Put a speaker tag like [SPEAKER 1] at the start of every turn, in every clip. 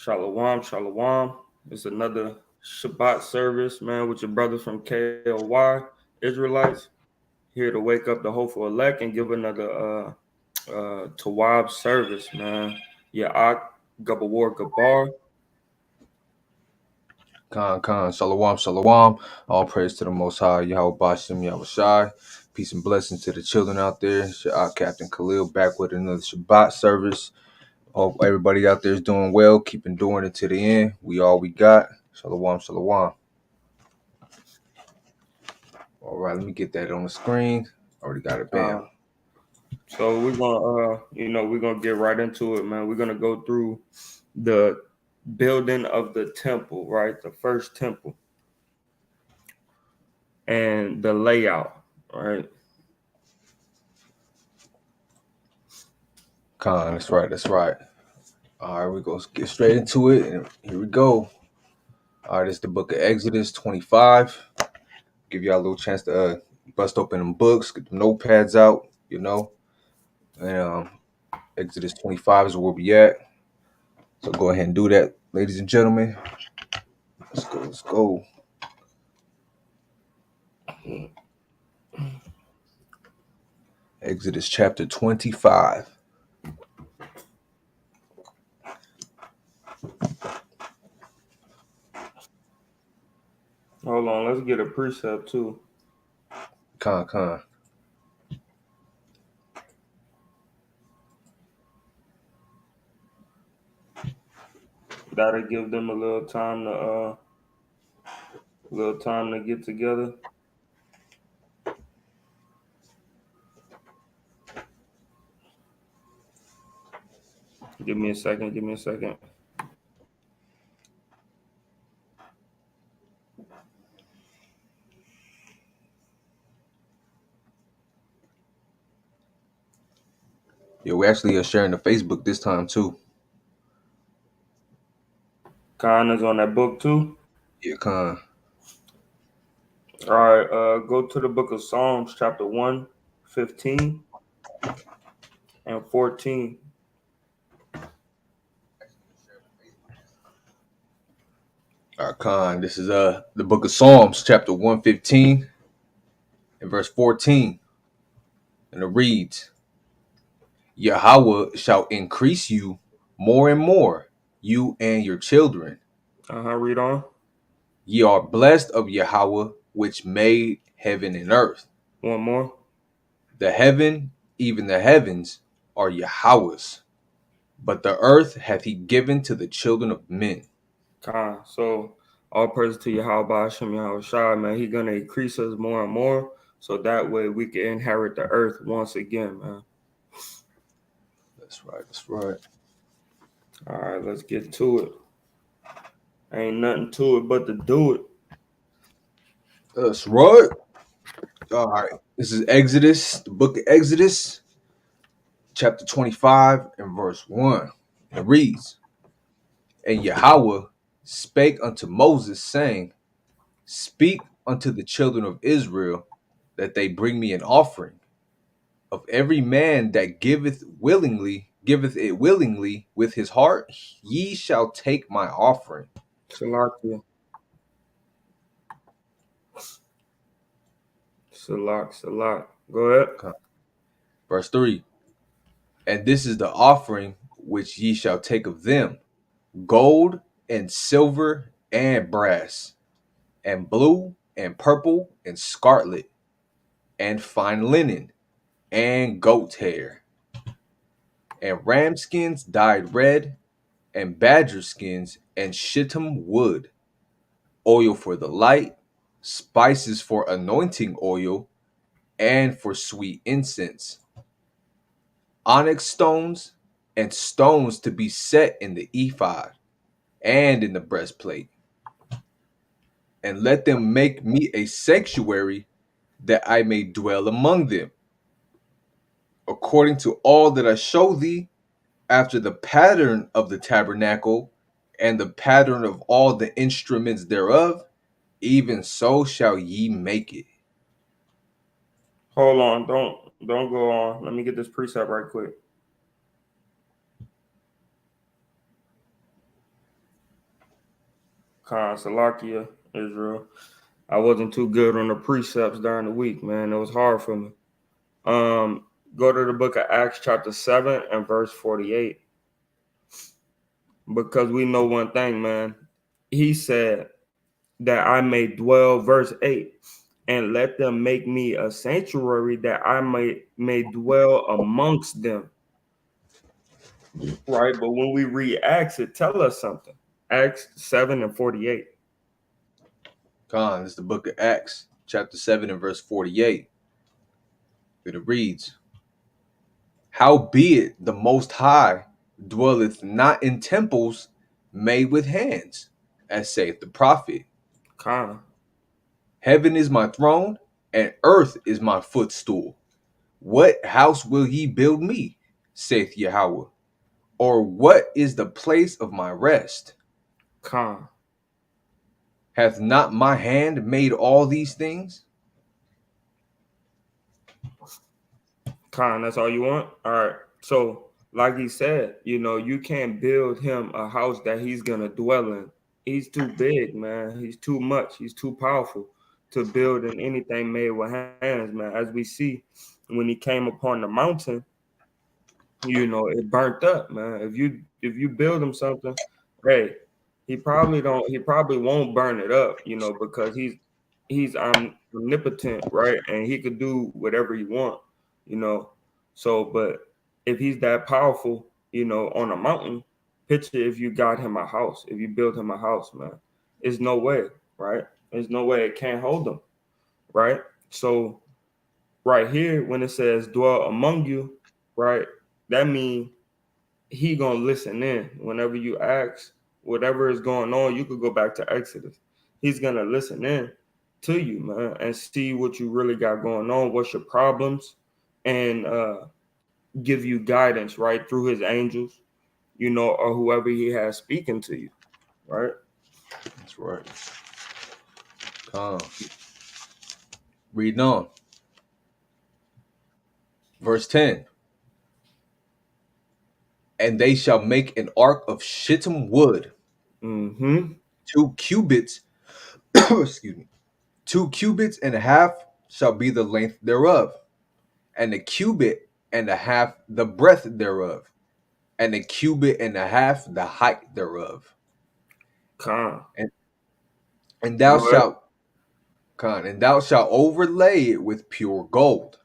[SPEAKER 1] Shalawam, Shalawam. It's another Shabbat service, man, with your brothers from K.O.Y, Israelites, here to wake up the hopeful elect and give another Tawab service, man. Ya'ak, Gabawar, Gabar.
[SPEAKER 2] Khan, Shalawam, Shalawam. All praise to the Most High, Yahweh Bashim, Yahweh Shai. Peace and blessings to the children out there. Captain Khalil back with another Shabbat service. Hope everybody out there is doing well, keeping doing it to the end. We all we got. Shalawam, Shalawam. All right, let me get that on the screen. Already got it, bam.
[SPEAKER 1] So we're gonna get right into it, man. We're gonna go through the building of the temple, right? The first temple and the layout, right?
[SPEAKER 2] Khan, that's right. All right, we go get straight into it, and here we go. All right, it's the book of Exodus 25. Give y'all a little chance to bust open them books, get the notepads out, And Exodus 25 is where we at. So go ahead and do that, ladies and gentlemen. Let's go. Exodus chapter 25.
[SPEAKER 1] Hold on, let's get a precept too.
[SPEAKER 2] Con.
[SPEAKER 1] That'll give them a little time to get together. Give me a second.
[SPEAKER 2] Yeah, we actually are sharing the Facebook this time too.
[SPEAKER 1] Khan is on that book too.
[SPEAKER 2] Yeah, Con.
[SPEAKER 1] All right, go to the book of Psalms, chapter 1:15 and 14.
[SPEAKER 2] All right, Con. This is the book of Psalms, chapter 115 and verse 14. And it reads, Yahweh shall increase you more and more, you and your children.
[SPEAKER 1] Read on.
[SPEAKER 2] Ye are blessed of Yahweh, which made heaven and earth.
[SPEAKER 1] One more.
[SPEAKER 2] The heaven, even the heavens, are Yahweh's, but the earth hath he given to the children of men.
[SPEAKER 1] Khan. So all praise to Yahweh Hashem Yahweh Shai, man. He's gonna increase us more and more, so that way we can inherit the earth once again, man.
[SPEAKER 2] That's right.
[SPEAKER 1] All right, let's get to it. Ain't nothing to it but to do it.
[SPEAKER 2] That's right. All right. This is Exodus, the book of Exodus, chapter 25 and verse 1. It reads, And Yahweh spake unto Moses, saying, Speak unto the children of Israel, that they bring me an offering. Of every man that giveth it willingly with his heart, ye shall take my offering.
[SPEAKER 1] Salakia. Salak. Go ahead.
[SPEAKER 2] Verse 3. And this is the offering which ye shall take of them: gold and silver and brass, and blue and purple and scarlet, and fine linen, and goat's hair, and ram skins dyed red, and badger skins, and shittim wood, oil for the light, spices for anointing oil, and for sweet incense, onyx stones, and stones to be set in the ephod and in the breastplate. And let them make me a sanctuary, that I may dwell among them, according to all that I show thee, after the pattern of the tabernacle, and the pattern of all the instruments thereof, even so shall ye make it.
[SPEAKER 1] Hold on. Don't go on. Let me get this precept right quick. Khan, Salakia, Israel. I wasn't too good on the precepts during the week, man. It was hard for me. Um, Go to the book of Acts, chapter 7 and verse 48. Because we know one thing, man. He said that I may dwell, verse 8, and let them make me a sanctuary that I may dwell amongst them. Right? But when we read Acts, it tell us something. Acts 7 and 48.
[SPEAKER 2] Con, it's the book of Acts, chapter 7 and verse 48. It reads, Howbeit the Most High dwelleth not in temples made with hands, as saith the prophet.
[SPEAKER 1] Khan.
[SPEAKER 2] Heaven is my throne, and earth is my footstool. What house will ye build me, saith Yahweh? Or what is the place of my rest?
[SPEAKER 1] Khan.
[SPEAKER 2] Hath not my hand made all these things?
[SPEAKER 1] Khan, that's all you want? All right. So, like he said, you can't build him a house that he's gonna dwell in. He's too big, man. He's too much. He's too powerful to build in anything made with hands, man. As we see when he came upon the mountain, it burnt up, man. If you build him something, hey, he probably won't burn it up, because he's omnipotent, right? And he could do whatever he want, you know. So, but if he's that powerful, on a mountain, picture if you got him a house, if you build him a house, man, there's no way, right? There's no way it can't hold him, right? So right here, when it says dwell among you, right, that means he gonna listen in whenever you ask whatever is going on. You could go back to Exodus. He's gonna listen in to you, man, and see what you really got going on, what's your problems, and give you guidance, right, through his angels, or whoever he has speaking to you, right?
[SPEAKER 2] That's right. Come. Reading on. Verse 10. And they shall make an ark of shittim wood,
[SPEAKER 1] Mm-hmm.
[SPEAKER 2] 2 cubits, excuse me, 2 cubits and a half shall be the length thereof, and a cubit and a half the breadth thereof, and a cubit and a half the height thereof.
[SPEAKER 1] Con.
[SPEAKER 2] And, and thou
[SPEAKER 1] Go ahead.
[SPEAKER 2] shalt and thou shalt overlay it with pure gold.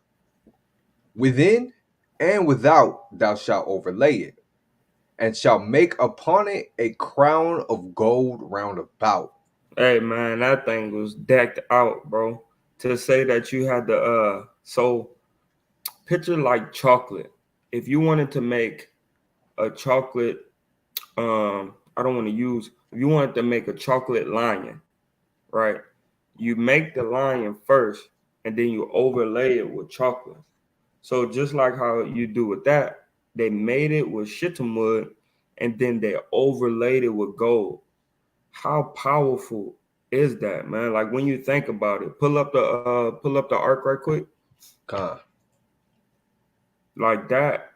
[SPEAKER 2] Within and without thou shalt overlay it, and shalt make upon it a crown of gold round about.
[SPEAKER 1] Hey man, that thing was decked out, bro. To say that you had the so picture like chocolate. If you wanted to make a chocolate, I don't want to use. If you wanted to make a chocolate lion, right? You make the lion first, and then you overlay it with chocolate. So just like how you do with that, they made it with shittim wood, and then they overlaid it with gold. How powerful is that, man? Like when you think about it, pull up the arc right quick.
[SPEAKER 2] Con,
[SPEAKER 1] Like that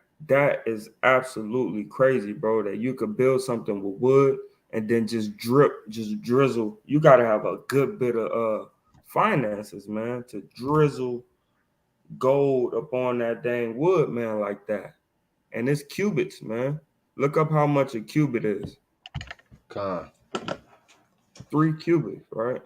[SPEAKER 1] is absolutely crazy, bro. That you could build something with wood and then just just drizzle. You gotta have a good bit of finances, man, to drizzle gold upon that dang wood, man, like that. And it's cubits, man. Look up how much a cubit is.
[SPEAKER 2] con,
[SPEAKER 1] 3 cubits, right?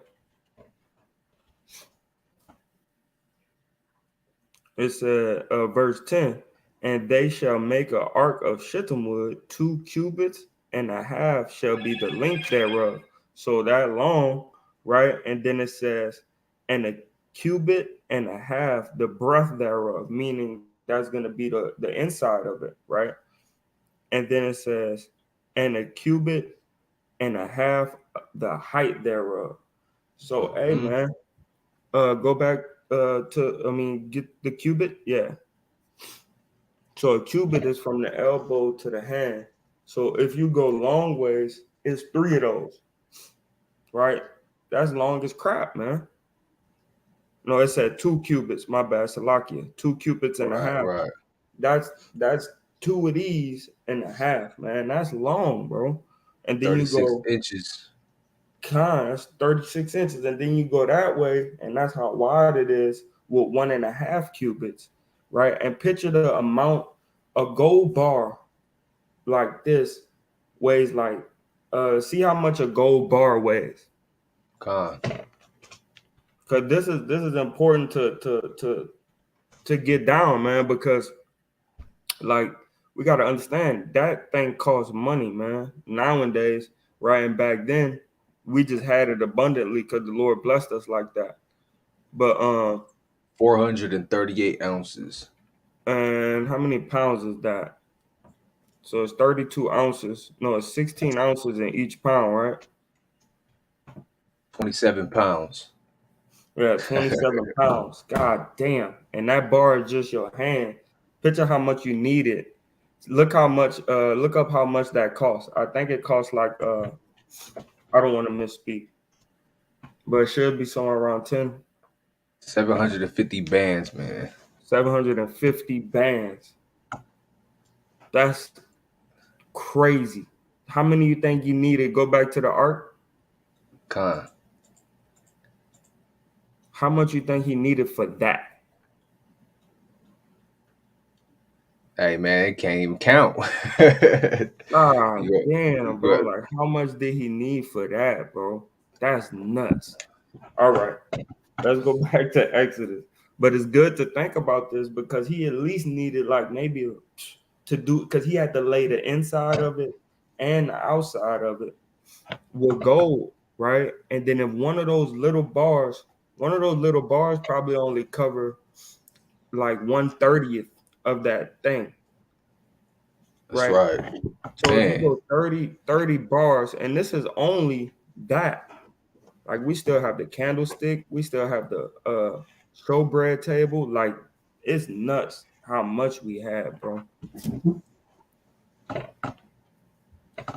[SPEAKER 1] It said, verse 10, and they shall make an ark of shittim wood, 2 cubits and a half shall be the length thereof. So that long, right? And then it says, and a cubit and a half the breadth thereof, meaning that's going to be the inside of it, right? And then it says, and a cubit and a half the height thereof. So, hey,
[SPEAKER 2] hmm
[SPEAKER 1] man, go back get the cubit. Yeah. So a cubit is from the elbow to the hand. So if you go long ways, it's 3 of those, right? That's long as crap, man. No, it said 2 cubits. My bad, Salakia. 2 cubits and a
[SPEAKER 2] right,
[SPEAKER 1] half.
[SPEAKER 2] right.
[SPEAKER 1] That's two of these and a half, man. That's long, bro. And then you
[SPEAKER 2] 36
[SPEAKER 1] go
[SPEAKER 2] inches.
[SPEAKER 1] That's 36 inches. And then you go that way, and that's how wide it is with 1.5 cubits, right? And picture the amount a gold bar like this weighs like see how much a gold bar weighs.
[SPEAKER 2] Con.
[SPEAKER 1] Because this is important to get down, man, because like we got to understand that thing costs money, man, nowadays, right? And back then we just had it abundantly because the Lord blessed us like that. But
[SPEAKER 2] 438 ounces.
[SPEAKER 1] and how many pounds is that? So it's 32 ounces. No, it's 16 ounces in each pound, right?
[SPEAKER 2] 27 pounds.
[SPEAKER 1] Yeah, 27 pounds. God damn. And that bar is just your hand. Picture how much you need it. Look up how much that costs. I think it costs like I don't want to misspeak, but it should be somewhere around 10,
[SPEAKER 2] 750 bands, man.
[SPEAKER 1] 750 bands. That's crazy. How many you think you needed? Go back to the ark.
[SPEAKER 2] Con.
[SPEAKER 1] How much you think he needed for that?
[SPEAKER 2] Hey, man, it can't even count.
[SPEAKER 1] God
[SPEAKER 2] You
[SPEAKER 1] damn, bro.
[SPEAKER 2] got
[SPEAKER 1] Like, how much did he need for that, bro? That's nuts. All right, let's go back to Exodus. But it's good to think about this because he at least needed like maybe to do because he had to lay the inside of it and the outside of it with gold, right? And then if one of those little bars probably only cover like 1/30th of that thing,
[SPEAKER 2] That's
[SPEAKER 1] right?
[SPEAKER 2] right.
[SPEAKER 1] So if you
[SPEAKER 2] Man,
[SPEAKER 1] go 30 bars, and this is only that, like we still have the candlestick, we still have the showbread table. Like it's nuts how much we have, bro.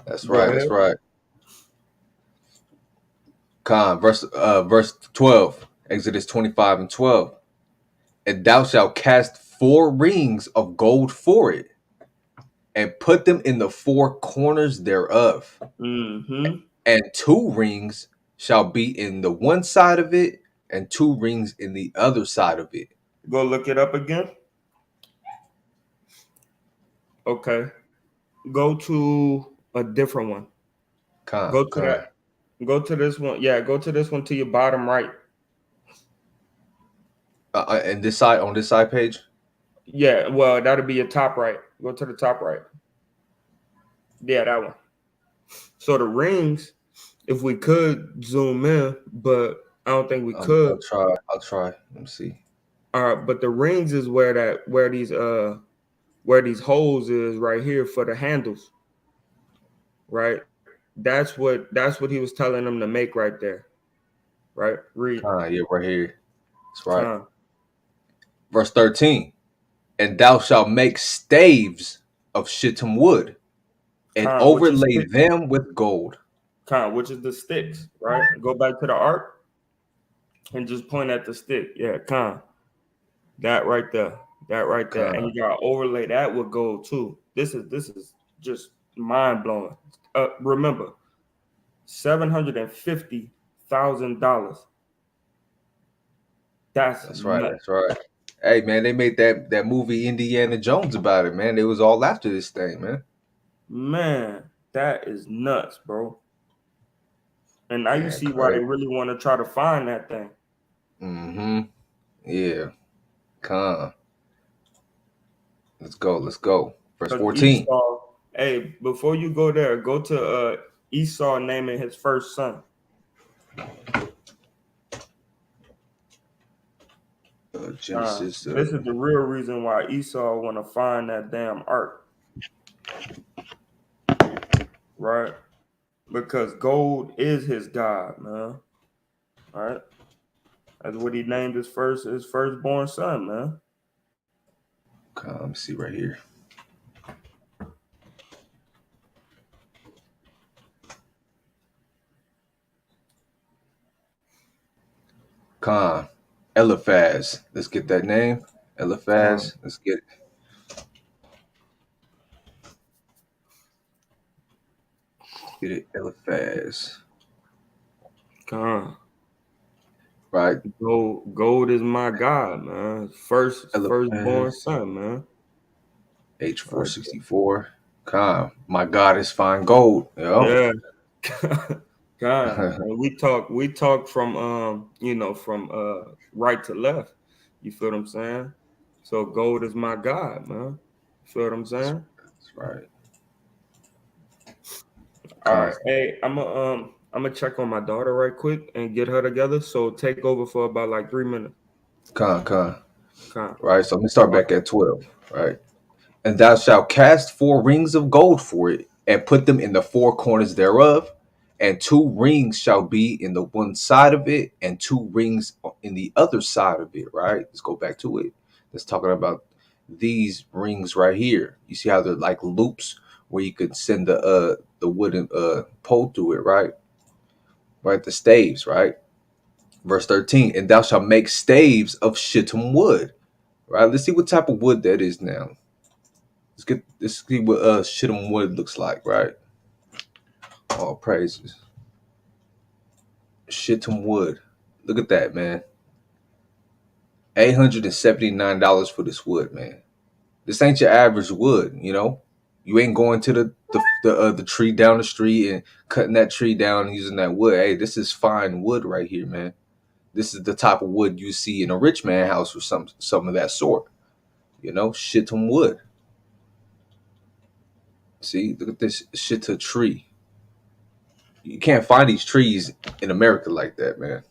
[SPEAKER 2] that's
[SPEAKER 1] Go
[SPEAKER 2] right.
[SPEAKER 1] ahead.
[SPEAKER 2] That's right. Con, verse 12, Exodus 25 and 12. And thou shalt cast 4 rings of gold for it, and put them in the 4 corners thereof.
[SPEAKER 1] Mm-hmm.
[SPEAKER 2] And 2 rings shall be in the one side of it, and 2 rings in the other side of it.
[SPEAKER 1] Go look it up again. Okay. Go to a different one.
[SPEAKER 2] Con,
[SPEAKER 1] Go to that.
[SPEAKER 2] con.
[SPEAKER 1] Go to this one. Yeah, go to this one to your bottom right.
[SPEAKER 2] And this side, on this side page.
[SPEAKER 1] Yeah, well, that'll be your top right. Go to the top right. Yeah, that one. So the rings, if we could zoom in, but I don't think we
[SPEAKER 2] I'll
[SPEAKER 1] could.
[SPEAKER 2] try. I'll try. Let me see.
[SPEAKER 1] But the rings is where these holes is right here for the handles, right? That's what he was telling them to make right there, right? Read.
[SPEAKER 2] Con, yeah, right here. That's right.
[SPEAKER 1] Con,
[SPEAKER 2] Verse 13. And thou shalt make staves of shittim wood, and
[SPEAKER 1] which is
[SPEAKER 2] overlay
[SPEAKER 1] stick,
[SPEAKER 2] them with gold.
[SPEAKER 1] which is the sticks, right? Go back to the arc and just point at the stick. Yeah, that right there, that right there, and
[SPEAKER 2] Con.
[SPEAKER 1] you gotta overlay that with gold too. This is just mind blowing. Remember, $750,000. That's
[SPEAKER 2] That's right.
[SPEAKER 1] nuts,
[SPEAKER 2] That's right. Hey, man, they made that movie Indiana Jones about it, man. They was all after this thing, man.
[SPEAKER 1] man. That is nuts, bro. And now you
[SPEAKER 2] Man,
[SPEAKER 1] see why they
[SPEAKER 2] crazy.
[SPEAKER 1] really want to try to find that thing.
[SPEAKER 2] Mm-hmm. Yeah. Con. Let's go. Let's go. Verse
[SPEAKER 1] Because
[SPEAKER 2] 14.
[SPEAKER 1] Esau, hey, before you go there, go to Esau naming his first son.
[SPEAKER 2] Genesis.
[SPEAKER 1] This is the real reason why Esau want to find that damn ark, right? Because gold is his god, man. All right, that's what he named his firstborn son, man.
[SPEAKER 2] Con, let me see right here. Con. Eliphaz. Let's get that name.
[SPEAKER 1] Con,
[SPEAKER 2] Eliphaz. Let's get it. Eliphaz.
[SPEAKER 1] Con.
[SPEAKER 2] right?
[SPEAKER 1] Gold is my God, man. Firstborn son, man. Right.
[SPEAKER 2] H464. Con. My God is fine gold. Yeah.
[SPEAKER 1] Yeah. God. And we talk from from right to left. You feel what I'm saying? So gold is my God, man. You feel what I'm
[SPEAKER 2] That's,
[SPEAKER 1] saying?
[SPEAKER 2] that's right.
[SPEAKER 1] All
[SPEAKER 2] Con.
[SPEAKER 1] right. Hey, I'm gonna check on my daughter right quick and get her together. So take over for about like 3 minutes.
[SPEAKER 2] Con.
[SPEAKER 1] Con.
[SPEAKER 2] Right. So let me start
[SPEAKER 1] All
[SPEAKER 2] back at 12. Right. And thou shalt cast 4 rings of gold for it, and put them in the 4 corners thereof. And 2 rings shall be in the one side of it, and 2 rings in the other side of it. Right. Let's go back to it. Let's talking about these rings right here. You see how they're like loops where you could send the wooden pole through it. Right. Right. The staves. Right. Verse 13. And thou shalt make staves of shittim wood. Right. Let's see what type of wood that is now. Let's see what shittim wood looks like, right? All praises. Shittim wood. Look at that, man. $879 for this wood, man. This ain't your average wood, you know. You ain't going to the tree down the street and cutting that tree down and using that wood. Hey, this is fine wood right here, man. This is the type of wood you see in a rich man house or some of that sort. You know, shittim wood. See, look at this shitta tree. You can't find these trees in America like that, man.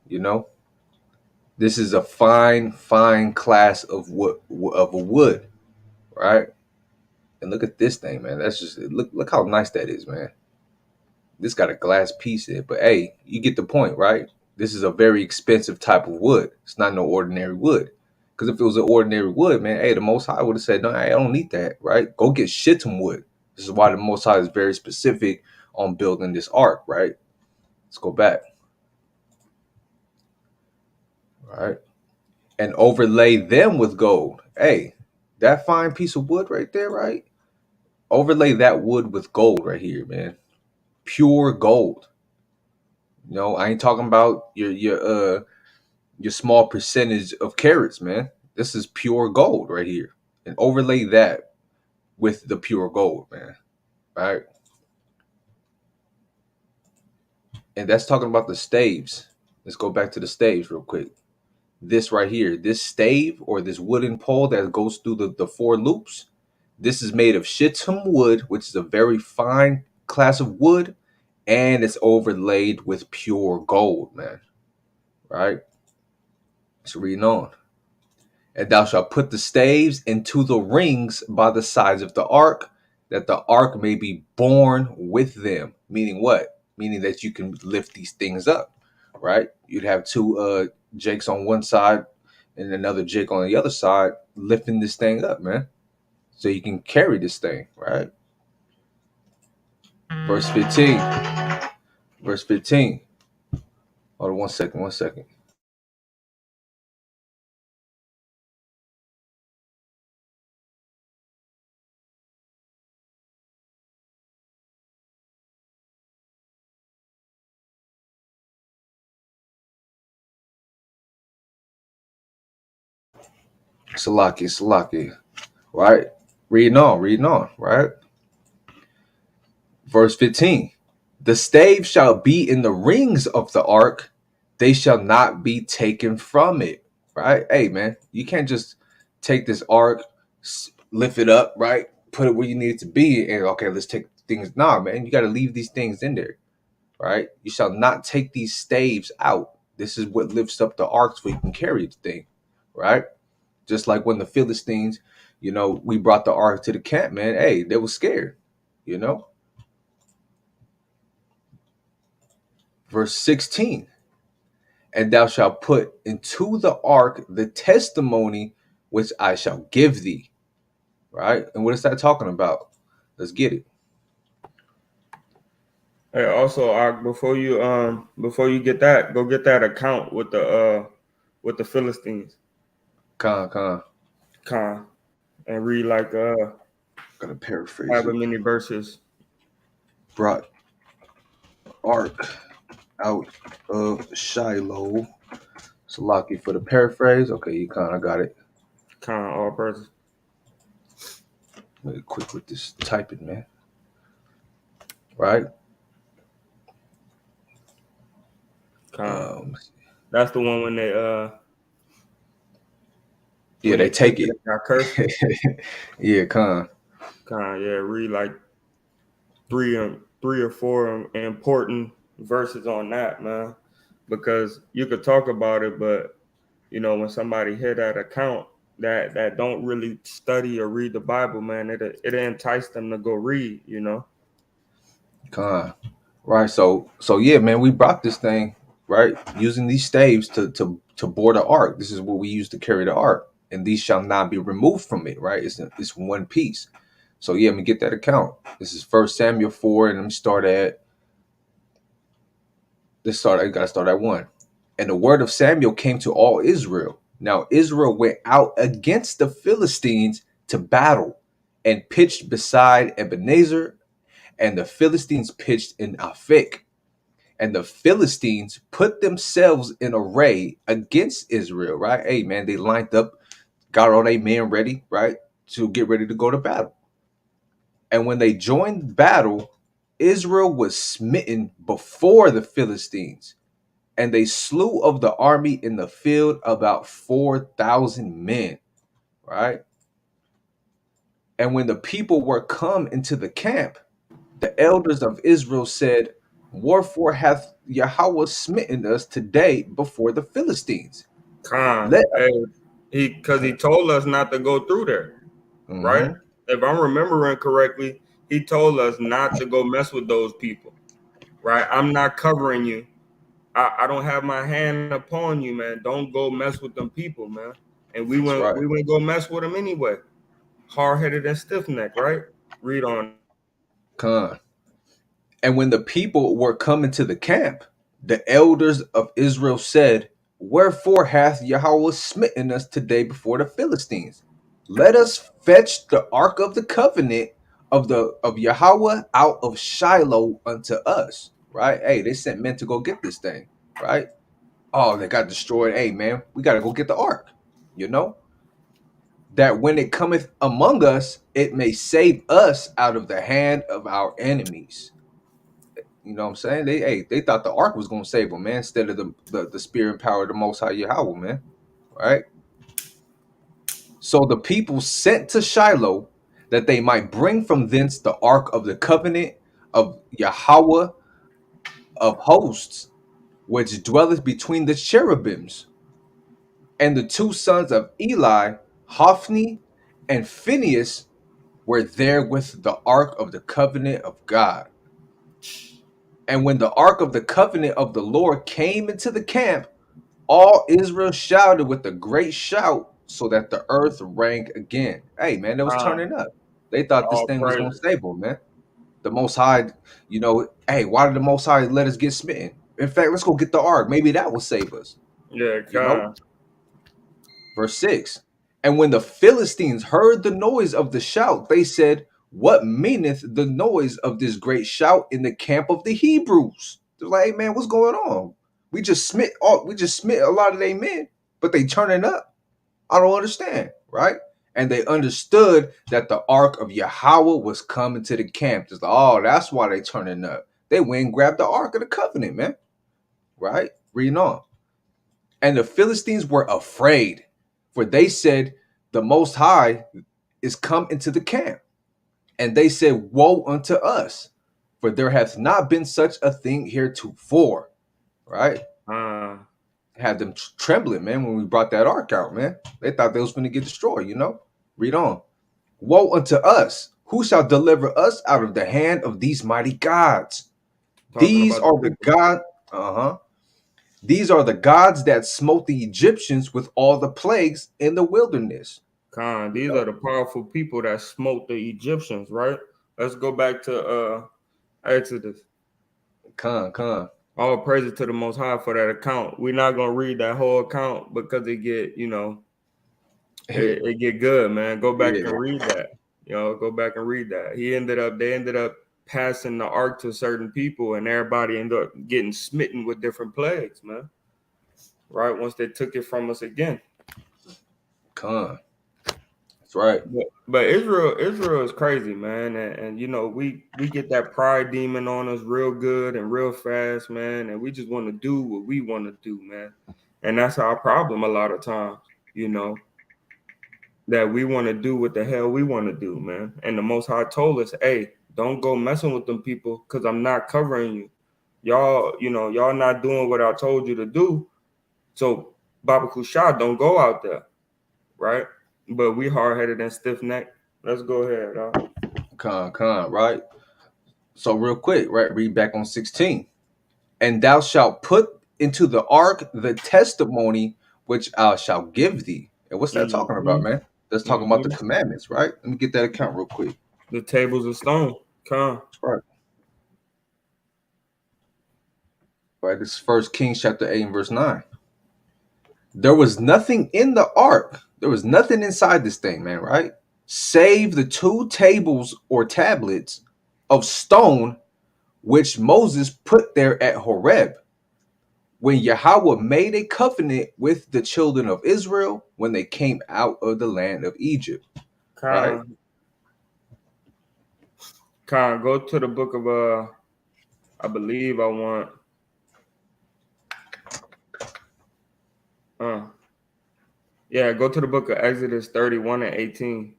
[SPEAKER 2] You know, this is a fine class of wood of a wood, right? And look at this thing, man. That's just look how nice that is, man. This got a glass piece in it, but hey, you get the point, right? This is a very expensive type of wood. It's not no ordinary wood. Because if it was an ordinary wood, man, hey, the Most High would have said, no, I don't need that, right? Go get shittim wood. This is why the Most High is very specific on building this ark, right? Let's go back, right? And overlay them with gold. Hey, that fine piece of wood right there, right? Overlay that wood with gold right here, man. Pure gold. You know, I ain't talking about your small percentage of carats, man. This is pure gold right here. And overlay that with the pure gold, man. Right? And that's talking about the staves. Let's go back to the staves real quick. This right here, this stave or this wooden pole that goes through the 4 loops. This is made of shittim wood, which is a very fine class of wood, and it's overlaid with pure gold, man. Right? So reading on. And thou shalt put the staves into the rings by the sides of the ark, that the ark may be borne with them. Meaning what? Meaning that you can lift these things up, right? You'd have 2 jakes on one side and another jake on the other side lifting this thing up, man. So you can carry this thing, right? Verse 15. Verse 15. Hold on 1 second, 1 second. Salaki, right? Reading on, right? Verse 15. The staves shall be in the rings of the ark, they shall not be taken from it, right? Hey, man, you can't just take this ark, lift it up, right? Put it where you need it to be, and okay, let's take things. Nah, man, you got to leave these things in there, right? You shall not take these staves out. This is what lifts up the ark so you can carry the thing, right? Just like when the Philistines, we brought the ark to the camp, man. Hey, they were scared, you know. Verse 16. And thou shalt put into the ark the testimony which I shall give thee. Right? And what is that talking about? Let's get it.
[SPEAKER 1] Hey, also, before you get that, go get that account with the Philistines.
[SPEAKER 2] Con.
[SPEAKER 1] And read like
[SPEAKER 2] Gonna paraphrase
[SPEAKER 1] however
[SPEAKER 2] it.
[SPEAKER 1] many verses.
[SPEAKER 2] Brought ark. out of Shiloh. Salaki for the paraphrase. Okay, you kind of got it.
[SPEAKER 1] Con all praises.
[SPEAKER 2] Really quick with this typing, man. Right?
[SPEAKER 1] Con.
[SPEAKER 2] Um,
[SPEAKER 1] That's the one
[SPEAKER 2] yeah,
[SPEAKER 1] when
[SPEAKER 2] they
[SPEAKER 1] they took
[SPEAKER 2] take
[SPEAKER 1] it
[SPEAKER 2] it.
[SPEAKER 1] and got cursed.
[SPEAKER 2] Yeah, con.
[SPEAKER 1] Con, yeah, read like three or four important verses on that, man. Because you could talk about it, but when somebody hit that account that don't really study or read the Bible, man, it entice them to go read.
[SPEAKER 2] Con. Right. So yeah, man, we brought this thing, right, using these staves to bore the ark. This is what we use to carry the ark. And these shall not be removed from it, right? It's one piece. So yeah, let me get that account. This is First Samuel 4, and let me start at I gotta start at 1. And the word of Samuel came to all Israel. Now Israel went out against the Philistines to battle and pitched beside Ebenezer, and the Philistines pitched in Aphek. And the Philistines put themselves in array against Israel, right? Hey, man, they lined up, got all their men ready, right, to get ready to go to battle. And when they joined battle, Israel was smitten before the Philistines, and they slew of the army in the field about 4,000 men, right? And when the people were come into the camp, the elders of Israel said, wherefore hath Yahweh smitten us today before the Philistines?
[SPEAKER 1] Con,
[SPEAKER 2] Let
[SPEAKER 1] hey, because he told us not to go through there, right?
[SPEAKER 2] mm-hmm,
[SPEAKER 1] If I'm remembering correctly, he told us not to go mess with those people, right? I'm not covering you. I don't have my hand upon you, man. Don't go mess with them people, man. And we
[SPEAKER 2] that's
[SPEAKER 1] went
[SPEAKER 2] right.
[SPEAKER 1] we went go mess with them anyway. Hard headed and stiff necked, right? Read on it.
[SPEAKER 2] Con. And when the people were coming to the camp, the elders of Israel said, wherefore hath Yahweh smitten us today before the Philistines? Let us fetch the ark of the covenant of Yahweh out of Shiloh unto us. Right? Hey, they sent men to go get this thing, right? Oh, they got destroyed. Hey, man, we got to go get the ark. You know, that when it cometh among us, it may save us out of the hand of our enemies. You know what I'm saying? They thought the ark was gonna save them, man, instead of the spirit and power of the Most High Yahweh, man. Right? So the people sent to Shiloh that they might bring from thence the ark of the covenant of Yahweh of hosts, which dwelleth between the cherubims. And the two sons of Eli, Hophni and Phinehas, were there with the ark of the covenant of God. And when the ark of the covenant of the Lord came into the camp, all Israel shouted with a great shout, so that the earth rang again. Hey, man, they was turning up. They thought this
[SPEAKER 1] All
[SPEAKER 2] thing was going to
[SPEAKER 1] praises.
[SPEAKER 2] save them, man. The Most High, hey, why did the Most High let us get smitten? In fact, let's go get the ark. Maybe that will save us,
[SPEAKER 1] Yeah,
[SPEAKER 2] you know?
[SPEAKER 1] con.
[SPEAKER 2] Verse 6. And when the Philistines heard the noise of the shout, they said, what meaneth the noise of this great shout in the camp of the Hebrews? They're like, hey, man, what's going on? We just smit a lot of their men, but they turning up. I don't understand, right? And they understood that the ark of Yahweh was coming to the camp. Just like, oh, that's why they turning up. They went and grabbed the ark of the covenant, man. Right? Reading on. And the Philistines were afraid, for they said, the Most High is come into the camp. And they said, woe unto us, for there hath not been such a thing heretofore. Right?
[SPEAKER 1] Uh,
[SPEAKER 2] Had them trembling, man, when we brought that ark out, man. They thought they was going to get destroyed, you know? Read on. Woe unto us! Who shall deliver us out of the hand of these mighty gods?
[SPEAKER 1] talking
[SPEAKER 2] These
[SPEAKER 1] about the
[SPEAKER 2] are the
[SPEAKER 1] people.
[SPEAKER 2] God. Uh-huh. These are the gods that smote the Egyptians with all the plagues in the wilderness.
[SPEAKER 1] Con,
[SPEAKER 2] You
[SPEAKER 1] these
[SPEAKER 2] know?
[SPEAKER 1] are the powerful people that smote the Egyptians, right? Let's go back to Exodus.
[SPEAKER 2] Con.
[SPEAKER 1] All praises to the Most High for that account. We're not gonna read that whole account because it get, it get good, man. Go back
[SPEAKER 2] Yeah,
[SPEAKER 1] and read that. Go back and read that. They ended up passing the ark to certain people, and everybody ended up getting smitten with different plagues, man. Right, once they took it from us again.
[SPEAKER 2] Con. That's right.
[SPEAKER 1] But Israel is crazy, man, and you know we get that pride demon on us real good and real fast, man, and we just want to do what we want to do, man, and that's our problem a lot of times, you know, that we want to do what the hell we want to do, man, and the Most High told us, hey, don't go messing with them people because I'm not covering you, y'all, you know, y'all not doing what I told you to do, so Baba Kushah, don't go out there, right? But we hard headed and stiff necked. Let's go ahead, dog.
[SPEAKER 2] Con, right? So real quick, right? Read back on 16. And thou shalt put into the ark the testimony which I shall give thee. And what's that talking about,
[SPEAKER 1] Mm-hmm.
[SPEAKER 2] man? That's talking about the
[SPEAKER 1] Mm-hmm.
[SPEAKER 2] commandments, right? Let me get that account real quick.
[SPEAKER 1] The tables of stone. Come.
[SPEAKER 2] That's right. Right. This is First Kings chapter 8 and verse 9. There was nothing in the ark. There was nothing inside this thing, man, right? Save the two tables or tablets of stone which Moses put there at Horeb when Yahweh made a covenant with the children of Israel when they came out of the land of Egypt. Right?
[SPEAKER 1] Come. Come. Go to the book of I believe I want uh yeah, go to the book of Exodus 31 and 18.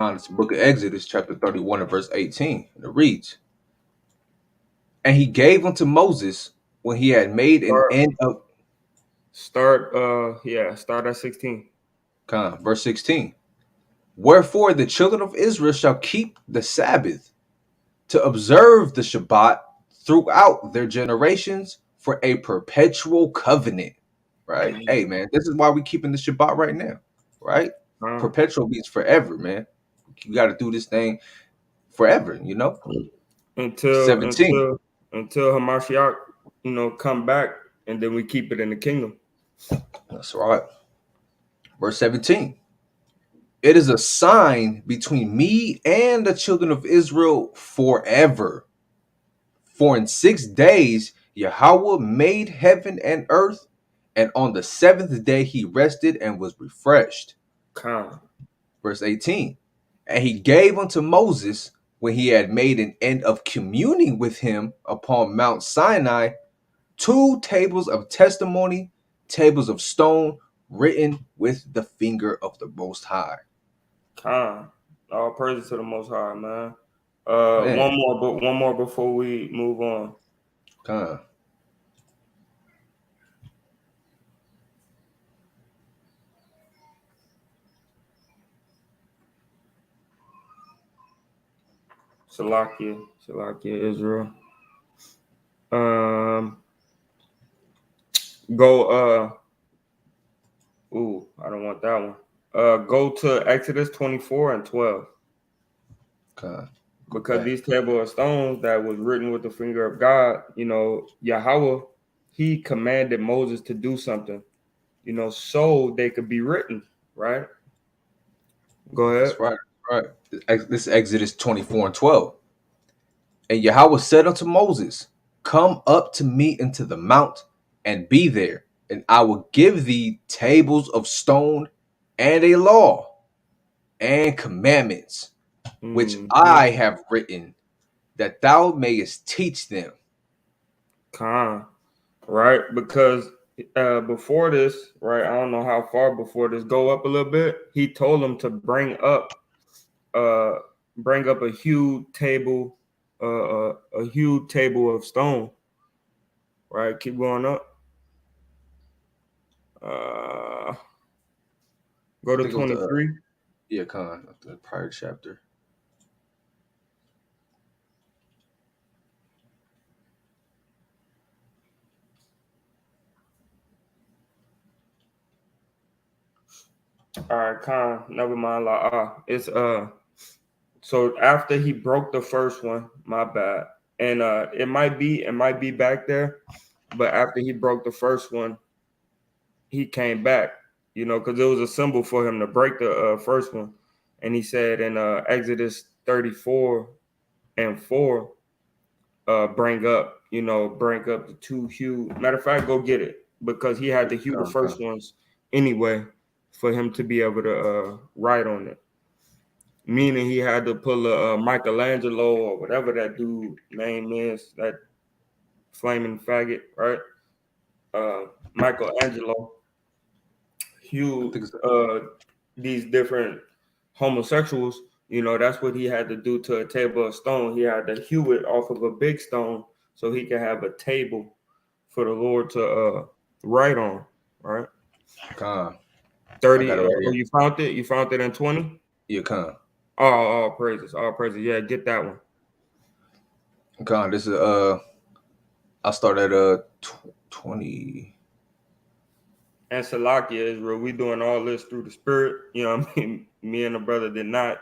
[SPEAKER 2] It's the book of Exodus, chapter 31 and verse 18. And it reads, and he gave unto Moses when he had made an
[SPEAKER 1] Start
[SPEAKER 2] end of
[SPEAKER 1] start at 16.
[SPEAKER 2] verse 16. Wherefore the children of Israel shall keep the Sabbath to observe the Shabbat throughout their generations for a perpetual covenant. Right? Hey, man, this is why we keeping the Shabbat right now. Right?
[SPEAKER 1] Uh,
[SPEAKER 2] Perpetual means forever, man. You got to do this thing forever, you know?
[SPEAKER 1] until
[SPEAKER 2] 17.
[SPEAKER 1] until until Hamashiach, you know, come back and then we keep it in the kingdom.
[SPEAKER 2] That's right. Verse 17. It is a sign between me and the children of Israel forever. For in 6 days Yahweh made heaven and earth, and on the seventh day he rested and was refreshed.
[SPEAKER 1] Come.
[SPEAKER 2] Verse 18. And he gave unto Moses, when he had made an end of communing with him upon Mount Sinai, two tables of testimony, tables of stone, written with the finger of the Most High.
[SPEAKER 1] Con. All praises to the Most High, man.
[SPEAKER 2] Man,
[SPEAKER 1] One more before we move on.
[SPEAKER 2] God.
[SPEAKER 1] Salakia, Israel. Um, go. I don't want that one. Go to Exodus 24 and 12
[SPEAKER 2] God. Go
[SPEAKER 1] because
[SPEAKER 2] back.
[SPEAKER 1] these table of stones that was written with the finger of God. You know, Yahweh, he commanded Moses to do something. You know, so they could be written. Right. Go ahead.
[SPEAKER 2] That's right. Right. This is Exodus 24 and 12. And Yahweh said unto Moses, come up to me into the mount and be there, and I will give thee tables of stone and a law and commandments, which
[SPEAKER 1] Mm-hmm.
[SPEAKER 2] I have written, that thou mayest teach them.
[SPEAKER 1] Con. Right? Because before this, right? I don't know how far before this. Go up a little bit. He told him to uh, bring up a huge table of stone. Right? Keep going up. Uh, go
[SPEAKER 2] I
[SPEAKER 1] to
[SPEAKER 2] think it was the
[SPEAKER 1] 23.
[SPEAKER 2] the prior chapter.
[SPEAKER 1] All right, Con. Never mind. It's So after he broke the first one, my bad, and it might be back there, but after he broke the first one, he came back, you know, because it was a symbol for him to break the first one. And he said in Exodus 34:4, bring up the two hew. Matter of fact, go get it because he had to hew the first
[SPEAKER 2] Con.
[SPEAKER 1] ones anyway for him to be able to write on it. Meaning he had to pull a Michelangelo or whatever that dude name is, that flaming faggot, right? Michelangelo
[SPEAKER 2] I
[SPEAKER 1] hewed
[SPEAKER 2] think it's
[SPEAKER 1] these different homosexuals. That's what he had to do to a table of stone. He had to hew it off of a big stone so he could have a table for the Lord to write on, right?
[SPEAKER 2] Con. I got
[SPEAKER 1] 30.
[SPEAKER 2] it right
[SPEAKER 1] Oh,
[SPEAKER 2] here.
[SPEAKER 1] you found it? You found it in 20?
[SPEAKER 2] Yeah, Con.
[SPEAKER 1] Oh, all praises, all praises. Yeah, get that one.
[SPEAKER 2] Con. This is I started 20.
[SPEAKER 1] And Salakia Israel, we doing all this through the spirit. You know what I mean? Me and the brother did not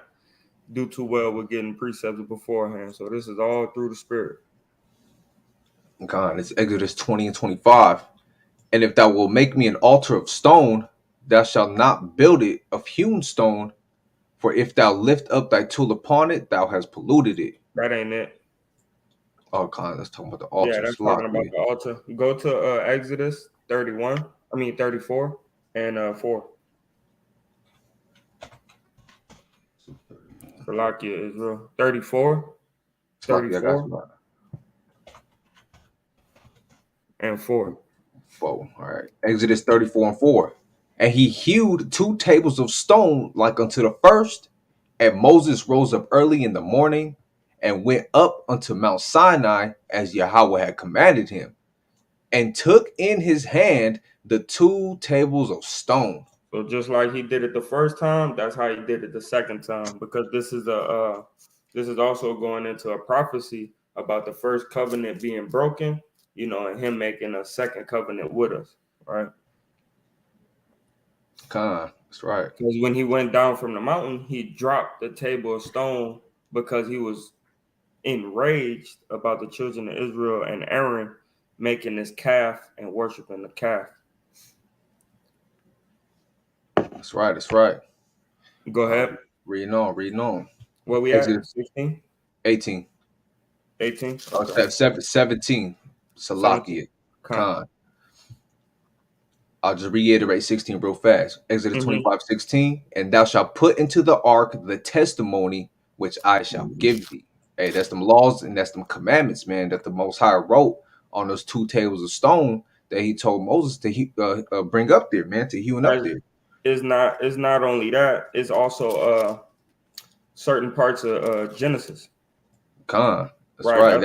[SPEAKER 1] do too well with getting precepts beforehand. So this is all through the spirit.
[SPEAKER 2] Con. It's Exodus 20 and 25. And if thou wilt make me an altar of stone, thou shalt not build it of hewn stone, for if thou lift up thy tool upon it, thou hast polluted it.
[SPEAKER 1] That ain't it.
[SPEAKER 2] Oh, Con, let's talk about the
[SPEAKER 1] Yeah,
[SPEAKER 2] altar.
[SPEAKER 1] that's talking about
[SPEAKER 2] Salakia.
[SPEAKER 1] the altar. Go to Exodus 31. I mean 34 and 4. Salakia Israel. 34,
[SPEAKER 2] Salakia, I got
[SPEAKER 1] 34,
[SPEAKER 2] you.
[SPEAKER 1] and 4.
[SPEAKER 2] 4. All right. Exodus 34 and 4. And he hewed 2 tables of stone like unto the first. And Moses rose up early in the morning and went up unto Mount Sinai as Yahweh had commanded him, and took in his hand the 2 tables of stone.
[SPEAKER 1] So just like he did it the first time, that's how he did it the second time. Because this is also going into a prophecy about the first covenant being broken, and him making a second covenant with us, right?
[SPEAKER 2] Con, that's right.
[SPEAKER 1] Because when he went down from the mountain, he dropped the table of stone because he was enraged about the children of Israel and Aaron making this calf and worshiping the calf.
[SPEAKER 2] That's right. That's right.
[SPEAKER 1] Go ahead.
[SPEAKER 2] Reading on, reading on.
[SPEAKER 1] Where we at?
[SPEAKER 2] Exodus
[SPEAKER 1] 16,
[SPEAKER 2] 18.
[SPEAKER 1] 18? Okay.
[SPEAKER 2] 17.
[SPEAKER 1] 17.
[SPEAKER 2] Salakia.
[SPEAKER 1] Con.
[SPEAKER 2] Con. I'll just reiterate 16 real fast. Exodus
[SPEAKER 1] Mm-hmm.
[SPEAKER 2] 25:16. And thou shalt put into the ark the testimony which I shall give thee. Hey, that's them laws and that's them commandments, man, that the Most High wrote on those 2 tables of stone that he told Moses to bring up there, man, to hewing up
[SPEAKER 1] As
[SPEAKER 2] there.
[SPEAKER 1] it's not only that, it's also certain parts of Genesis,
[SPEAKER 2] Con. That's
[SPEAKER 1] right?
[SPEAKER 2] right.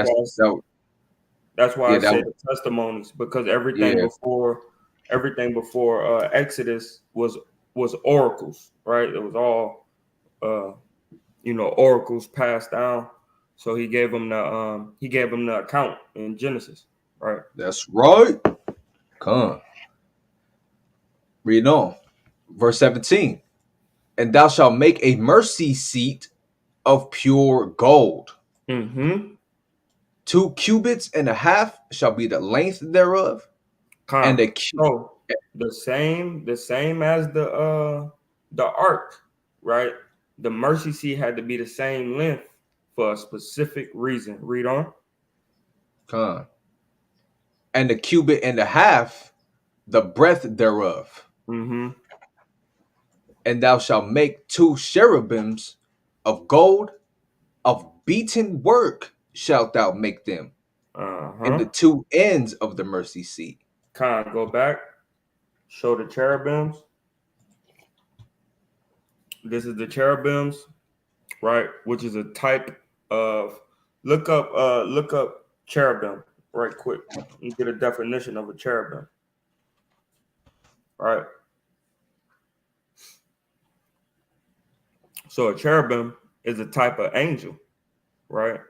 [SPEAKER 1] That's why I
[SPEAKER 2] Yeah,
[SPEAKER 1] say the testimonies, because
[SPEAKER 2] yeah,
[SPEAKER 1] everything before Exodus was oracles, right? It was all oracles passed down. So he gave them the account in Genesis, right?
[SPEAKER 2] that's right. Con. Read on. Verse 17. And thou shalt make a mercy seat of pure gold.
[SPEAKER 1] Mm-hmm.
[SPEAKER 2] 2 cubits and a half shall be the length thereof, and
[SPEAKER 1] Con.
[SPEAKER 2] a cubit.
[SPEAKER 1] So the same as the ark, right? The mercy seat had to be the same length for a specific reason. Read on.
[SPEAKER 2] Con. And a cubit and a half the breadth thereof.
[SPEAKER 1] Mm-hmm.
[SPEAKER 2] And thou shalt make 2 cherubims of gold, of beaten work shalt thou make them, in the
[SPEAKER 1] Uh-huh.
[SPEAKER 2] 2 ends of the mercy seat.
[SPEAKER 1] Con, go back. Show the cherubims. This is the cherubims, right? Which is a type of look up cherubim right quick and get a definition of a cherubim, right? So a cherubim is a type of angel, right?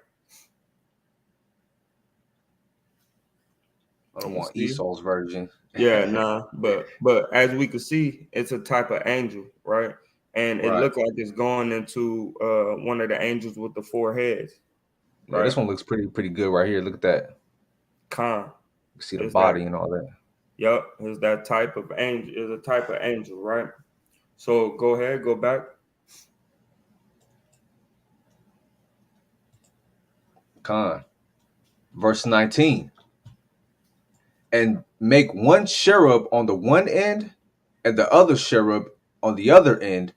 [SPEAKER 2] I don't
[SPEAKER 1] You
[SPEAKER 2] want
[SPEAKER 1] see?
[SPEAKER 2] Esau's version.
[SPEAKER 1] Yeah, nah, but as we can see, it's a type of angel, right? And it
[SPEAKER 2] Right.
[SPEAKER 1] looked like it's going into one of the angels with the 4 heads,
[SPEAKER 2] Yeah,
[SPEAKER 1] right?
[SPEAKER 2] this one looks pretty good right here. Look at that.
[SPEAKER 1] Khan
[SPEAKER 2] You see the
[SPEAKER 1] is that.
[SPEAKER 2] body and all that.
[SPEAKER 1] Yep, is that type of angel, is a type of angel, right? So go ahead, go back.
[SPEAKER 2] Con. Verse 19. And make one cherub on the one end, and the other cherub on the other end.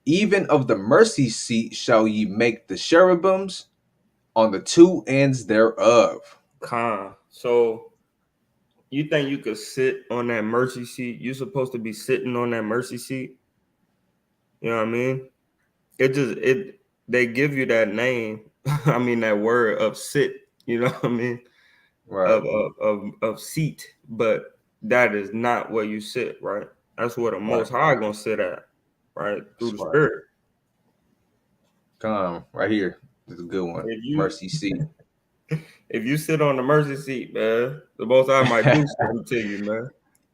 [SPEAKER 2] Even of the mercy seat shall ye make the cherubims on the two ends thereof.
[SPEAKER 1] So you think you could sit on that mercy seat? You're supposed to be sitting on that mercy seat. You know what I mean? It they give you that name. I mean that word of sit. You know what I mean?
[SPEAKER 2] Right.
[SPEAKER 1] Of seat, but that is not where you sit, right? That's where the
[SPEAKER 2] Right.
[SPEAKER 1] Most High gonna sit at, right? Through
[SPEAKER 2] That's
[SPEAKER 1] the
[SPEAKER 2] right.
[SPEAKER 1] Spirit.
[SPEAKER 2] Come right here. This is a good one.
[SPEAKER 1] If you
[SPEAKER 2] Mercy seat.
[SPEAKER 1] if you sit on the mercy seat, man, the Most High might do something to you, man.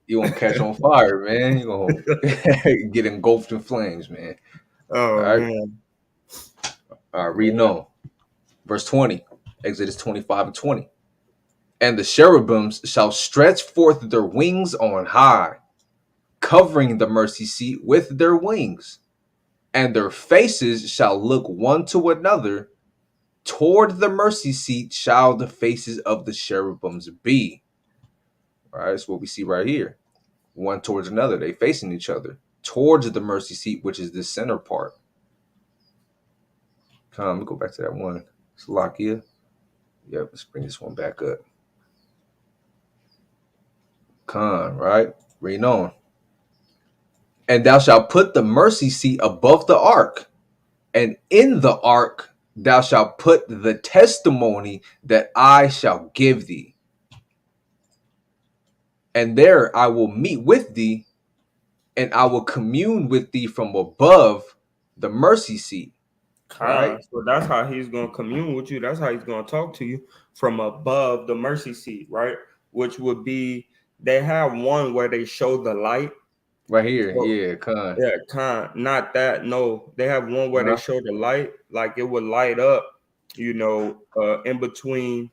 [SPEAKER 2] You gonna catch on fire, man. You gonna get engulfed in flames, man. All
[SPEAKER 1] Oh
[SPEAKER 2] right.
[SPEAKER 1] man,
[SPEAKER 2] All right. Reading
[SPEAKER 1] yeah.
[SPEAKER 2] on. Verse 20. Exodus 25 and 20. And the cherubims shall stretch forth their wings on high, covering the mercy seat with their wings, and their faces shall look one to another. Toward the mercy seat shall the faces of the cherubims be. All right, that's what we see right here. One towards another, they facing each other towards the mercy seat, which is the center part. Come, let me go back to that one. Slovakia. Yep, let's bring this one back up. Come, right? Reading on. And thou shalt put the mercy seat above the ark, and in the ark thou shalt put the testimony that I shall give thee. And there I will meet with thee, and I will commune with thee from above the mercy seat. Right?
[SPEAKER 1] So that's how he's gonna commune with you. That's how he's gonna talk to you from above the mercy seat, right? Which would be they have one where they show the light.
[SPEAKER 2] Right here.
[SPEAKER 1] So
[SPEAKER 2] Yeah, con.
[SPEAKER 1] yeah, not that. No, they have one where they
[SPEAKER 2] No?
[SPEAKER 1] show the light, like it would light up, in between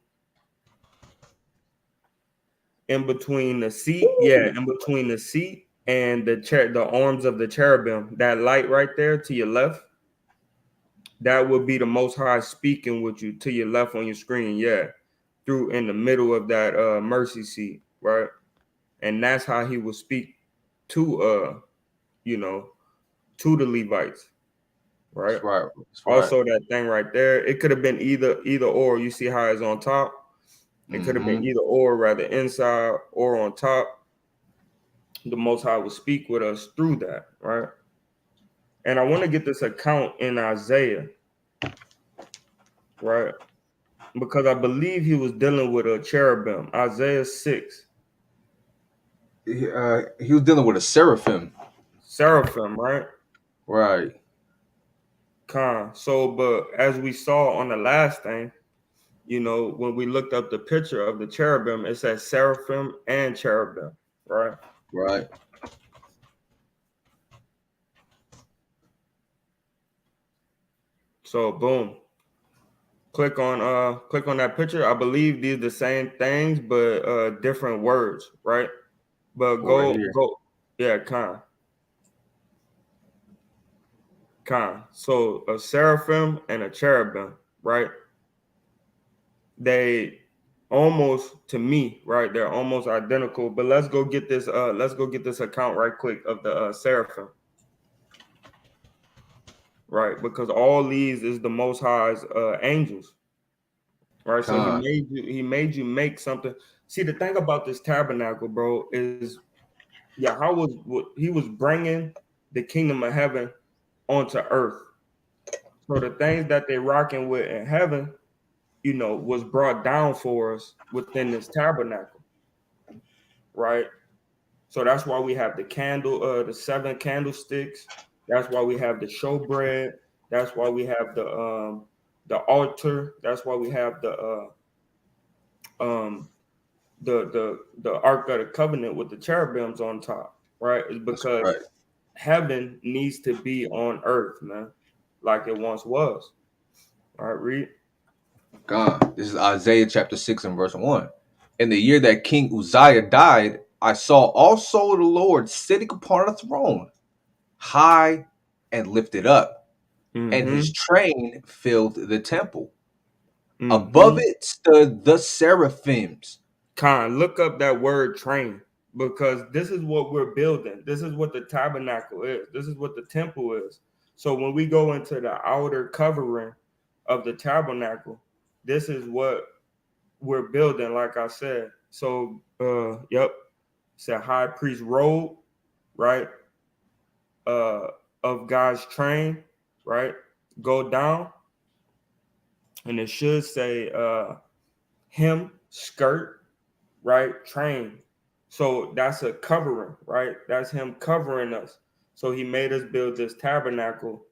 [SPEAKER 1] the seat. Yeah,
[SPEAKER 2] Ooh.
[SPEAKER 1] in between the seat and the arms of the cherubim. That light right there to your left, that would be the Most High speaking with you to your left on your screen. Yeah, through in the middle of that mercy seat, right? And that's how he would speak to you know, to the Levites, right?
[SPEAKER 2] That's right. That's right.
[SPEAKER 1] Also, that thing right there, it could have been either or. You see how it's on top? It could have been
[SPEAKER 2] Mm-hmm.
[SPEAKER 1] either or, rather inside or on top. The Most High will speak with us through that, right? And I want to get this account in Isaiah, right? Because I believe he was dealing with a cherubim. Isaiah 6,
[SPEAKER 2] He was dealing with a seraphim.
[SPEAKER 1] seraphim, right?
[SPEAKER 2] Right.
[SPEAKER 1] So, but as we saw on the last thing, when we looked up the picture of the cherubim, it says seraphim and cherubim, right?
[SPEAKER 2] Right.
[SPEAKER 1] So boom. Click on that picture. I believe these are the same things, but different words, right? But
[SPEAKER 2] Well, right here.
[SPEAKER 1] yeah, So a seraphim and a cherubim, right? They almost to me, right? They're almost identical. But let's go get this. Let's go get this account right quick of the seraphim, right? Because all these is the Most High's angels, right? So
[SPEAKER 2] Con.
[SPEAKER 1] he made you make something. See, the thing about this tabernacle, bro, is yeah, how was what he was bringing the kingdom of heaven onto earth. So the things that they're rocking with in heaven, was brought down for us within this tabernacle, right? So that's why we have the 7 candlesticks. That's why we have the showbread. That's why we have the altar. That's why we have um the Ark of the Covenant with the cherubims on top, right? It's
[SPEAKER 2] That's
[SPEAKER 1] because
[SPEAKER 2] right.
[SPEAKER 1] heaven needs to be on earth, man, like it once was. All right, read.
[SPEAKER 2] God. This is Isaiah chapter 6 and verse 1. In the year that King Uzziah died, I saw also the Lord sitting upon a throne, high and lifted up, and his
[SPEAKER 1] Mm-hmm.
[SPEAKER 2] train filled the temple. Above
[SPEAKER 1] Mm-hmm.
[SPEAKER 2] it stood the seraphims.
[SPEAKER 1] Look up that word train because this is what we're building. This is what the tabernacle is. This is what the temple is. So when we go into the outer covering of the tabernacle, this is what we're building, like I said. So yep, it's a high priest robe, right? Uh of God's train, right? Go down, and it should say him skirt, right? Train. So that's a covering, right? That's him covering us. So he made us build this tabernacle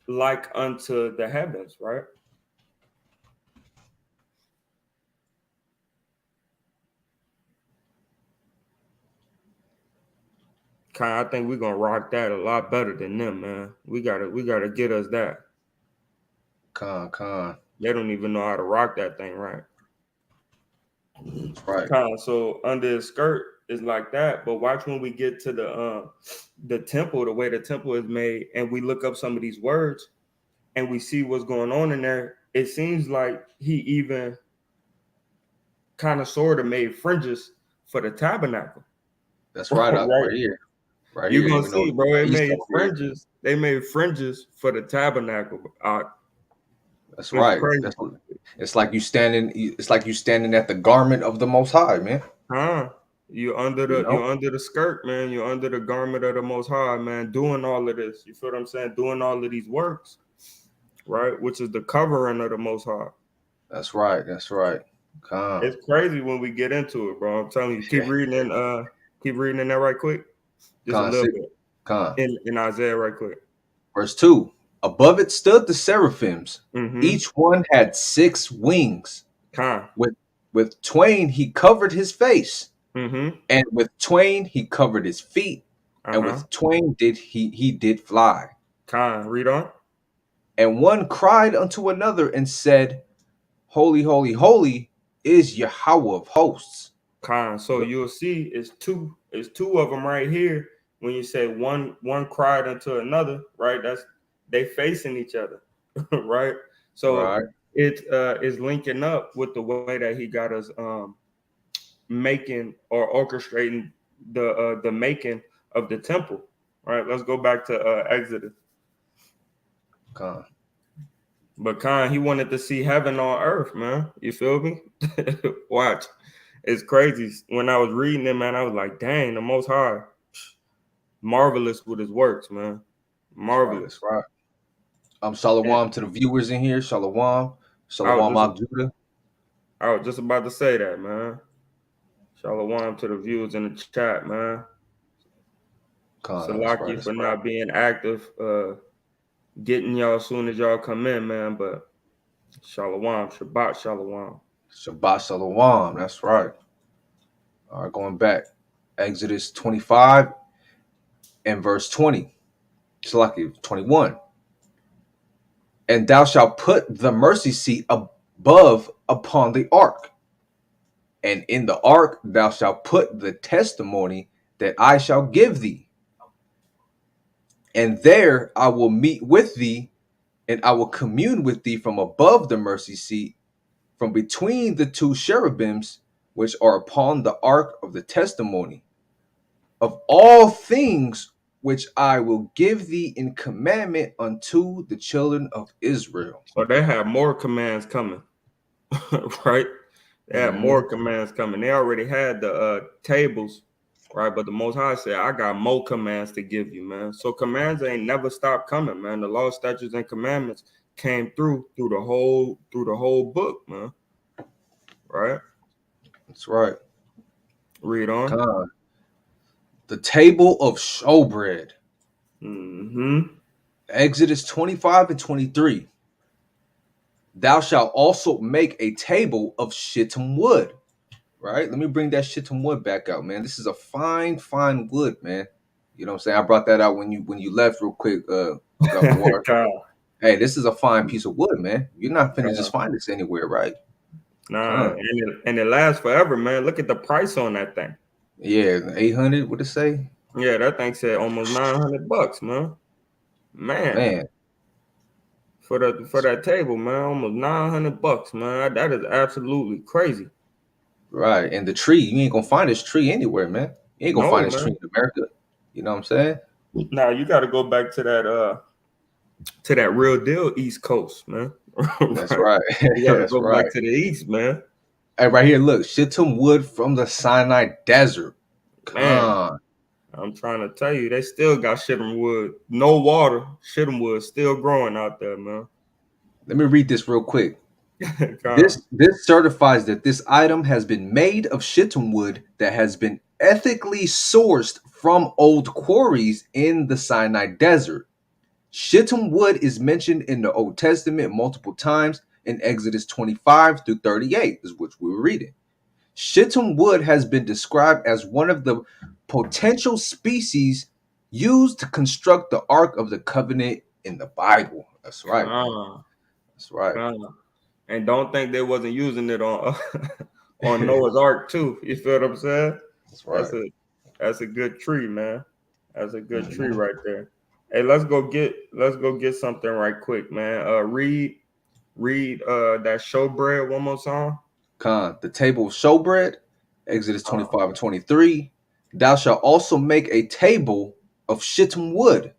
[SPEAKER 1] like unto the heavens, right? I think we're gonna rock that a lot better than them, man. We gotta get us that.
[SPEAKER 2] Con.
[SPEAKER 1] They don't even know how to rock that thing, right?
[SPEAKER 2] That's right.
[SPEAKER 1] So under his skirt is like that, but watch when we get to the temple, the way the temple is made, and we look up some of these words and we see what's going on in there. It seems like he even kind of sort of made fringes for the tabernacle.
[SPEAKER 2] That's right.
[SPEAKER 1] Right?
[SPEAKER 2] Right here. Right
[SPEAKER 1] You're
[SPEAKER 2] here.
[SPEAKER 1] gonna
[SPEAKER 2] Even though
[SPEAKER 1] see, bro. It
[SPEAKER 2] east
[SPEAKER 1] made
[SPEAKER 2] over here.
[SPEAKER 1] fringes. They made fringes for the tabernacle.
[SPEAKER 2] That's
[SPEAKER 1] It's
[SPEAKER 2] right.
[SPEAKER 1] crazy.
[SPEAKER 2] That's it's like you standing. It's like you standing at the garment of the Most High, man.
[SPEAKER 1] Huh?
[SPEAKER 2] You
[SPEAKER 1] You're
[SPEAKER 2] know.
[SPEAKER 1] under the skirt, man. You're under the garment of the most high, man, doing all of this. You feel what I'm saying? Doing all of these works, right? Which is the covering of the most high.
[SPEAKER 2] That's right. That's right. Con.
[SPEAKER 1] It's crazy when we get into it, bro. I'm telling you,
[SPEAKER 2] Yeah.
[SPEAKER 1] keep reading in that right quick. Just a
[SPEAKER 2] Con
[SPEAKER 1] little
[SPEAKER 2] six.
[SPEAKER 1] bit.
[SPEAKER 2] Con.
[SPEAKER 1] In Isaiah right quick.
[SPEAKER 2] Verse 2. Above it stood the seraphims.
[SPEAKER 1] Mm-hmm.
[SPEAKER 2] Each one had 6 wings.
[SPEAKER 1] Con.
[SPEAKER 2] With twain he covered his face,
[SPEAKER 1] Mm-hmm.
[SPEAKER 2] and with twain he covered his feet, and
[SPEAKER 1] Uh-huh.
[SPEAKER 2] with twain did he did fly.
[SPEAKER 1] Con. Read on.
[SPEAKER 2] And one cried unto another and said, Holy, holy, holy is Yahweh of hosts.
[SPEAKER 1] So you'll see it's two of them right here. When you say one cried unto another, right? That's they facing each other, right? So
[SPEAKER 2] Right,
[SPEAKER 1] it is linking up with the way that he got us making or orchestrating the making of the temple. Right. Let's go back to Exodus.
[SPEAKER 2] con.
[SPEAKER 1] But he wanted to see heaven on earth, man. You feel me? Watch. It's crazy. When I was reading it, man, I was like, dang, the most high. Marvelous with his works, man.
[SPEAKER 2] That's right, that's
[SPEAKER 1] Marvelous.
[SPEAKER 2] right.
[SPEAKER 1] And
[SPEAKER 2] Shalawam to the viewers in here. Shalawam.
[SPEAKER 1] I was
[SPEAKER 2] Shalawam
[SPEAKER 1] just
[SPEAKER 2] Ak Judah.
[SPEAKER 1] I was just about to say that, man. Shalawam to the viewers in the chat, man.
[SPEAKER 2] Con, that's right,
[SPEAKER 1] Salaki
[SPEAKER 2] that's
[SPEAKER 1] for
[SPEAKER 2] right.
[SPEAKER 1] not being active, getting y'all as soon as y'all come in, man. But Shalawam, Shabbat Shalawam.
[SPEAKER 2] Shabbat Shalawam, that's right. All right, going back. Exodus 25 and verse 20. Salaki 21. And thou shalt put the mercy seat above upon the ark, and in the ark thou shalt put the testimony that I shall give thee, and there I will meet with thee, and I will commune with thee from above the mercy seat, from between the 2 cherubims which are upon the ark of the testimony, of all things which I will give thee in commandment unto the children of Israel.
[SPEAKER 1] So they have more commands coming, right? They had
[SPEAKER 2] Mhm.
[SPEAKER 1] more commands coming. They already had the tables, right? But the Most High said, "I got more commands to give you, man." So commands ain't never stopped coming, man. The law, statutes, and commandments came through the whole book, man. Right?
[SPEAKER 2] That's right.
[SPEAKER 1] Read on.
[SPEAKER 2] God. The table of showbread.
[SPEAKER 1] Mm-hmm.
[SPEAKER 2] Exodus 25 and 23. Thou shalt also make a table of shittim wood. Right? Let me bring that shittim wood back out, man. This is a fine, fine wood, man. You know what I'm saying? I brought that out when you left real quick, Gabor.
[SPEAKER 1] Con,
[SPEAKER 2] Hey, this is a fine piece of wood, man. You're not finna just
[SPEAKER 1] con.
[SPEAKER 2] find this anywhere, right?
[SPEAKER 1] Nah,
[SPEAKER 2] Huh.
[SPEAKER 1] and it lasts forever, man. Look at the price on that thing.
[SPEAKER 2] Yeah, 800, what it say?
[SPEAKER 1] Yeah, that thing said almost $900, man. Man,
[SPEAKER 2] Man,
[SPEAKER 1] for that table, man. Almost $900, man. That is absolutely crazy.
[SPEAKER 2] Right. And the tree, you ain't gonna find this tree anywhere, man. You ain't gonna
[SPEAKER 1] No,
[SPEAKER 2] find this tree
[SPEAKER 1] man.
[SPEAKER 2] in America. You know what I'm saying?
[SPEAKER 1] Now you got to go back to that real deal East Coast, man.
[SPEAKER 2] That's
[SPEAKER 1] Right.
[SPEAKER 2] right.
[SPEAKER 1] You got to
[SPEAKER 2] That's
[SPEAKER 1] go
[SPEAKER 2] right.
[SPEAKER 1] back to the East, man.
[SPEAKER 2] Hey, right here, look, shittim wood from the Sinai Desert.
[SPEAKER 1] Man,
[SPEAKER 2] Con.
[SPEAKER 1] I'm trying to tell you, they still got shittim wood, no water. Shittim wood still growing out there, man.
[SPEAKER 2] Let me read this real quick.
[SPEAKER 1] God,
[SPEAKER 2] This certifies that this item has been made of shittim wood that has been ethically sourced from old quarries in the Sinai Desert. Shittim wood is mentioned in the Old Testament multiple times in Exodus 25 through 38, is which we were reading. Shittim wood has been described as one of the potential species used to construct the Ark of the Covenant in the Bible. That's right, man.
[SPEAKER 1] God,
[SPEAKER 2] That's right.
[SPEAKER 1] God. And don't think they wasn't using it on on Noah's Ark too. You feel what I'm saying?
[SPEAKER 2] That's
[SPEAKER 1] That's
[SPEAKER 2] right.
[SPEAKER 1] a good tree, man. That's a good tree
[SPEAKER 2] Mhm.
[SPEAKER 1] right there. Hey, let's go get something right quick, man. Read that showbread one more time.
[SPEAKER 2] Con, the table of showbread, Exodus
[SPEAKER 1] Uh,
[SPEAKER 2] 25 and 23. Thou shalt also make a table of shittim wood.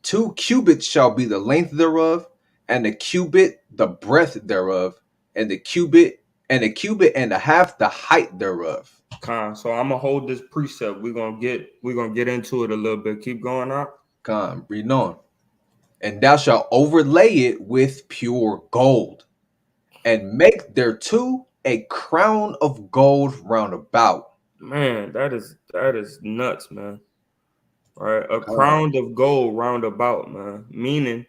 [SPEAKER 2] 2 cubits shall be the length thereof, and a cubit the breadth thereof, and a cubit and a half the height thereof.
[SPEAKER 1] so I'm gonna hold this precept. We're gonna get into it a little bit. Keep going up.
[SPEAKER 2] Con, reading on. And thou shalt overlay it with pure gold, and make thereto a crown of gold round about.
[SPEAKER 1] Man, that is nuts, man. Right, a
[SPEAKER 2] Con.
[SPEAKER 1] crown of gold round about, man. Meaning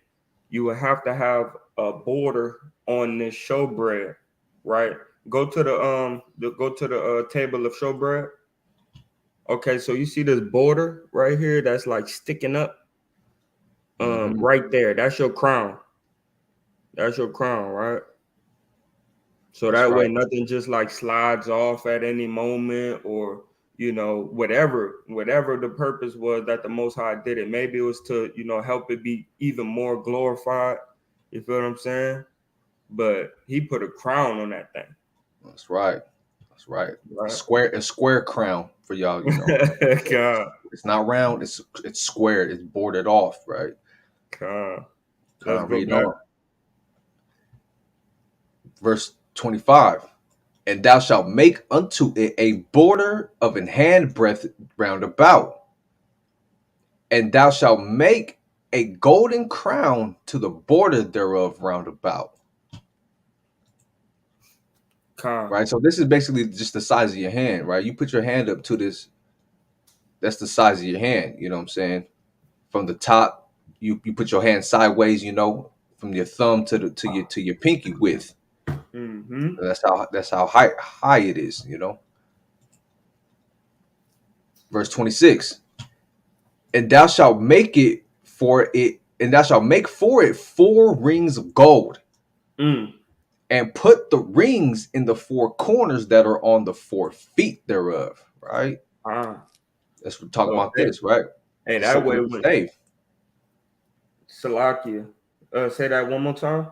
[SPEAKER 1] you would have to have a border on this showbread, right? Go to the table of showbread. Okay, so you see this border right here that's like sticking up,
[SPEAKER 2] Hmm.
[SPEAKER 1] right there. That's your crown. That's your crown, right? So
[SPEAKER 2] That's
[SPEAKER 1] that way
[SPEAKER 2] right.
[SPEAKER 1] nothing just like slides off at any moment, or whatever the purpose was that the Most High did it. Maybe it was to, help it be even more glorified. You feel what I'm saying? But he put a crown on that thing,
[SPEAKER 2] That's right. That's right.
[SPEAKER 1] right?
[SPEAKER 2] A square crown for y'all,
[SPEAKER 1] God,
[SPEAKER 2] It's not round, it's squared, it's boarded off, right?
[SPEAKER 1] God. Let's
[SPEAKER 2] Kind of
[SPEAKER 1] go
[SPEAKER 2] reading
[SPEAKER 1] back.
[SPEAKER 2] on. Verse 25. And thou shalt make unto it a border of an handbreadth round about, and thou shalt make a golden crown to the border thereof round about.
[SPEAKER 1] God.
[SPEAKER 2] Right. So this is basically just the size of your hand, right? You put your hand up to this, that's the size of your hand, you know what I'm saying? From the top, you put your hand sideways, from your thumb to your pinky width.
[SPEAKER 1] Mm-hmm.
[SPEAKER 2] That's how high it is. Verse 26. And thou shalt make it for it, and thou shalt make for it 4 rings of gold,
[SPEAKER 1] Mm.
[SPEAKER 2] and put the rings in the 4 corners that are on the 4 feet thereof. Right?
[SPEAKER 1] Ah.
[SPEAKER 2] That's what we're talking
[SPEAKER 1] So
[SPEAKER 2] about this, right?
[SPEAKER 1] hey,
[SPEAKER 2] The
[SPEAKER 1] that
[SPEAKER 2] same
[SPEAKER 1] way
[SPEAKER 2] with the
[SPEAKER 1] when
[SPEAKER 2] stave.
[SPEAKER 1] Salakia, say that one more time.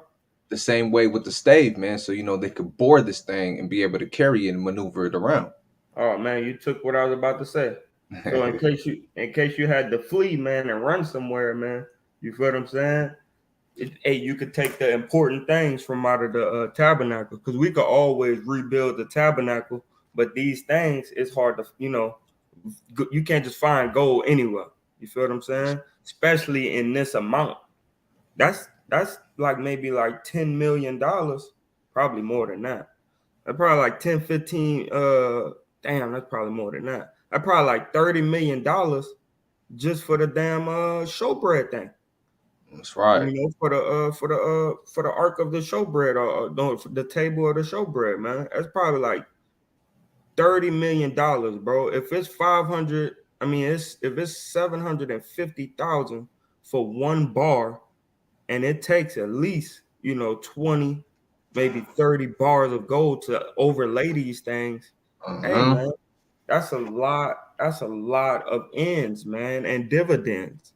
[SPEAKER 2] The same way with the stave, man. So they could bore this thing and be able to carry it and maneuver it around.
[SPEAKER 1] Oh man, you took what I was about to say. So in case you had to flee, man, and run somewhere, man, you feel what I'm saying? Hey, you could take the important things from out of the tabernacle, because we could always rebuild the tabernacle, but these things it's hard to, you can't just find gold anywhere. You feel what I'm saying? Especially in this amount. That's like maybe like $10 million, probably more than that. That's probably like 10, 15. Damn, that's probably more than that. That's probably like $30 million just for the damn showbread thing.
[SPEAKER 2] That's right.
[SPEAKER 1] For the arc of the showbread, or no, for the table of the showbread, man. That's probably like $30 million, bro. If it's 500, I mean, it's if it's 750,000 for one bar, and it takes at least 20, maybe 30 bars of gold to overlay these things. Hey
[SPEAKER 2] Uh-huh.
[SPEAKER 1] man, that's a lot of ends, man, and dividends.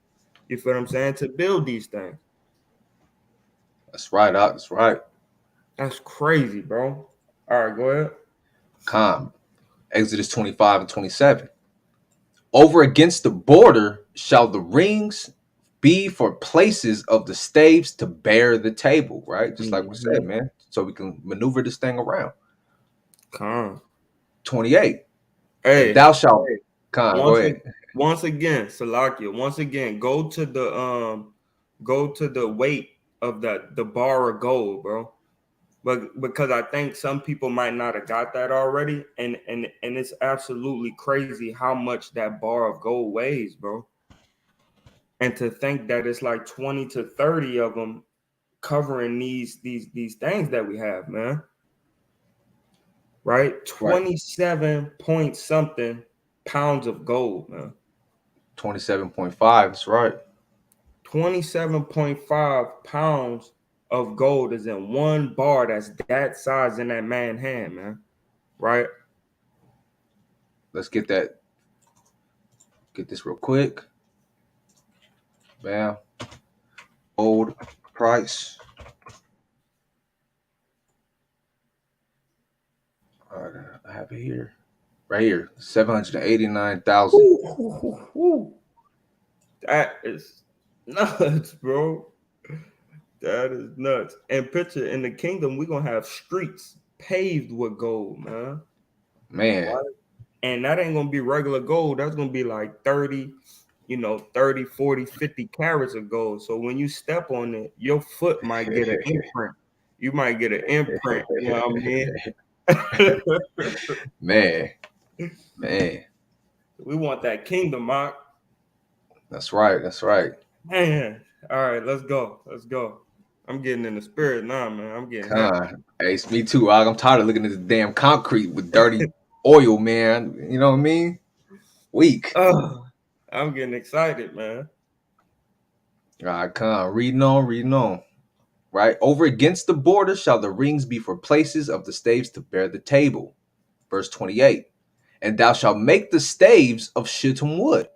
[SPEAKER 1] You feel what I'm saying? To build these things.
[SPEAKER 2] That's right, Doc. That's right.
[SPEAKER 1] That's crazy, bro. All right, go ahead.
[SPEAKER 2] Come. Exodus 25 and 27. Over against the border shall the rings be for places of the staves to bear the table, right? Just like we said,
[SPEAKER 1] Mm-hmm.
[SPEAKER 2] man. So we can maneuver this thing around.
[SPEAKER 1] Con.
[SPEAKER 2] 28. And
[SPEAKER 1] Hey,
[SPEAKER 2] thou shalt, Khan, go
[SPEAKER 1] once
[SPEAKER 2] ahead.
[SPEAKER 1] once again, Salakia, once again, go to the weight of the bar of gold, bro. But because I think some people might not have got that already, and it's absolutely crazy how much that bar of gold weighs, bro. And to think that it's like 20 to 30 of them covering these things that we have, man. Right?
[SPEAKER 2] Right.
[SPEAKER 1] 27 point something pounds of gold, man.
[SPEAKER 2] 27.5. That's right.
[SPEAKER 1] 27.5 pounds of gold is in one bar that's that size in that man hand, man. Right?
[SPEAKER 2] Let's get this real quick. Bam. Gold price. All right, I have it here. Right here. 789,000.
[SPEAKER 1] That is nuts, bro. That is nuts. And picture in the kingdom, we're gonna have streets paved with gold, man.
[SPEAKER 2] Man.
[SPEAKER 1] Right? And that ain't gonna be regular gold. That's gonna be like 30, 30, 40, 50 carats of gold. So when you step on it, your foot might get an imprint. You might get an imprint, you know what I mean?
[SPEAKER 2] Man. Man.
[SPEAKER 1] We want that kingdom, Mark.
[SPEAKER 2] That's right. That's right.
[SPEAKER 1] Man. All right, let's go. Let's go. I'm getting in the spirit now, man. I'm getting happy.
[SPEAKER 2] Con. Hey, it's me too. I'm tired of looking at this damn concrete with dirty oil, man. You know what I mean? Weak.
[SPEAKER 1] Oh, I'm getting excited, man.
[SPEAKER 2] All right, con. Reading on, reading on. Right? Over against the border shall the rings be for places of the staves to bear the table. Verse 28. And thou shalt make the staves of shittim wood,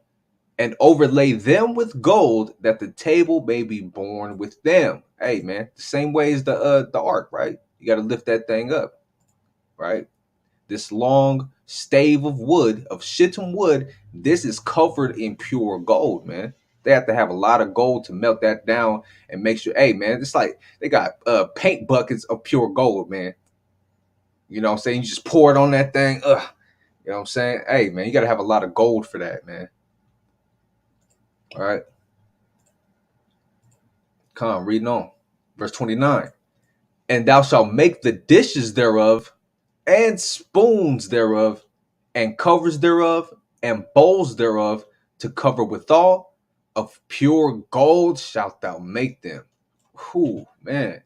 [SPEAKER 2] and overlay them with gold, that the table may be borne with them. Hey, man, the same way as the ark, right? You got to lift that thing up, right? This long stave of wood, of shittim wood, this is covered in pure gold, man. They have to have a lot of gold to melt that down and make sure. Hey, man, it's like they got paint buckets of pure gold, man. You know what I'm saying? You just pour it on that thing. Ugh. You know what I'm saying? Hey, man, you got to have a lot of gold for that, man. All right. Come, reading on. Verse 29. And thou shalt make the dishes thereof, and spoons thereof, and covers thereof, and bowls thereof, to cover withal. Of pure gold shalt thou make them. Whew, man.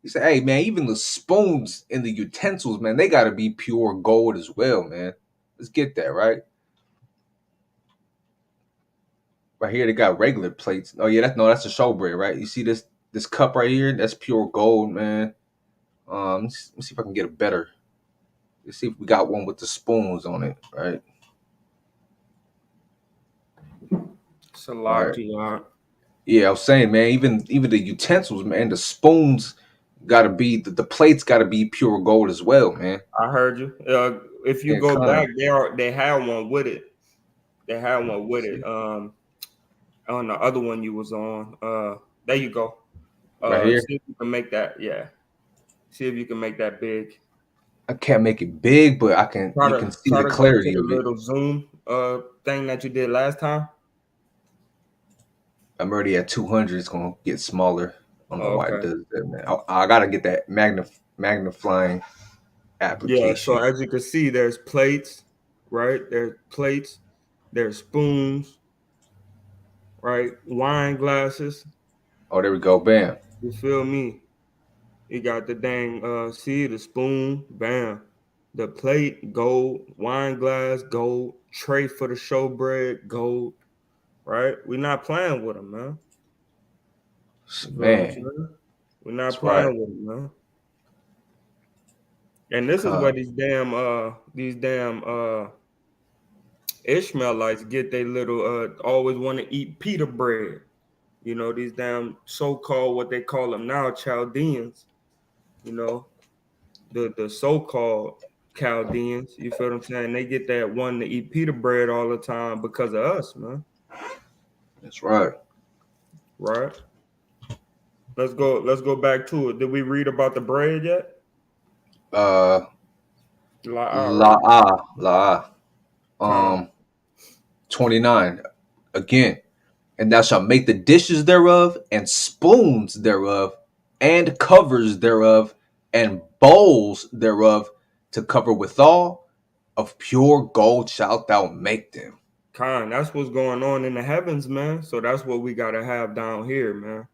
[SPEAKER 2] You say, hey, man, even the spoons and the utensils, man, they got to be pure gold as well, man. Let's get that, right? Right here, they got regular plates. Oh, yeah, that's a showbread, right? You see this cup right here? That's pure gold, man. Let's see if I can get a better. Let's see if we got one with the spoons on it, right? All right.
[SPEAKER 1] Salakia.
[SPEAKER 2] Yeah, I was saying, man, even the utensils, man, the spoons gotta be the plates gotta be pure gold as well, man.
[SPEAKER 1] I heard you. If you
[SPEAKER 2] Yeah,
[SPEAKER 1] go
[SPEAKER 2] con.
[SPEAKER 1] back, they had one with it. They had one with it.
[SPEAKER 2] See,
[SPEAKER 1] On the other one you was on. There you go.
[SPEAKER 2] right here.
[SPEAKER 1] See if you can make that. Yeah. See if you can make that big.
[SPEAKER 2] I can't make it big, but I can.
[SPEAKER 1] Try
[SPEAKER 2] You
[SPEAKER 1] to
[SPEAKER 2] can see
[SPEAKER 1] try
[SPEAKER 2] the
[SPEAKER 1] to go to
[SPEAKER 2] clarity
[SPEAKER 1] the
[SPEAKER 2] of it.
[SPEAKER 1] little zoom thing that you did last time.
[SPEAKER 2] I'm already at 200. It's gonna get smaller. I don't know why it
[SPEAKER 1] Okay.
[SPEAKER 2] does that, man. I gotta get that magnifying
[SPEAKER 1] Yeah. So
[SPEAKER 2] application.
[SPEAKER 1] as you can see, there's plates, right? There's plates. There's spoons, right? Wine glasses.
[SPEAKER 2] Oh, there we go. Bam.
[SPEAKER 1] You feel me? You got the dang see the spoon, bam. The plate, gold, wine glass, gold, tray for the showbread, gold, right? We're not playing with them, man. You feel what I'm
[SPEAKER 2] Man,
[SPEAKER 1] saying? We're not
[SPEAKER 2] that's right.
[SPEAKER 1] playing with them, man. And this is where
[SPEAKER 2] Con.
[SPEAKER 1] these damn Ishmaelites get they little always want to eat pita bread. You know, these damn so-called, what they call them now, Chaldeans. You know, the so-called Chaldeans. You feel what I'm saying? They get that one to eat pita bread all the time because of us, man.
[SPEAKER 2] That's right.
[SPEAKER 1] Right? Let's go. Let's go back to it. Did we read about the bread yet?
[SPEAKER 2] Uh,
[SPEAKER 1] Right?
[SPEAKER 2] la.
[SPEAKER 1] Con,
[SPEAKER 2] 29. Again, and thou shalt make the dishes thereof, and spoons thereof, and covers thereof, and bowls thereof, to cover withal. Of pure gold shalt thou make them.
[SPEAKER 1] that's what's going on in the heavens, man. So that's what we gotta have down here, man.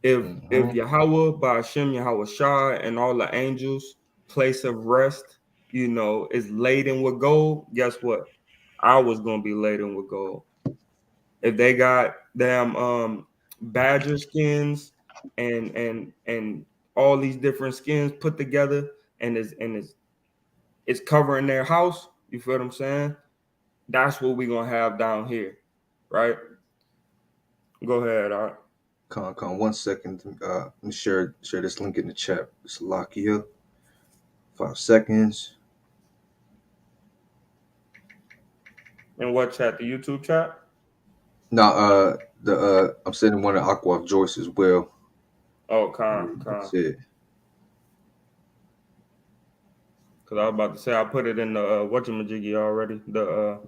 [SPEAKER 1] If
[SPEAKER 2] Mm-hmm.
[SPEAKER 1] Yahweh, by Hashem Yahweh Shah, and all the angels, place of rest, you know, is laden with gold, guess what? I was gonna be laden with gold. If they got them badger skins and all these different skins put together and it's covering their house, you feel what I'm saying? That's what we're gonna have down here, right? Go ahead, all right.
[SPEAKER 2] Con, 1 second. Let me share this link in the chat. It's Lakia. 5 seconds.
[SPEAKER 1] And what chat? The YouTube chat?
[SPEAKER 2] Now, I'm sending one to Aqua Joyce as well.
[SPEAKER 1] Oh,
[SPEAKER 2] That's it.
[SPEAKER 1] Because I was about to say I put it in the whatchamajiggy already. The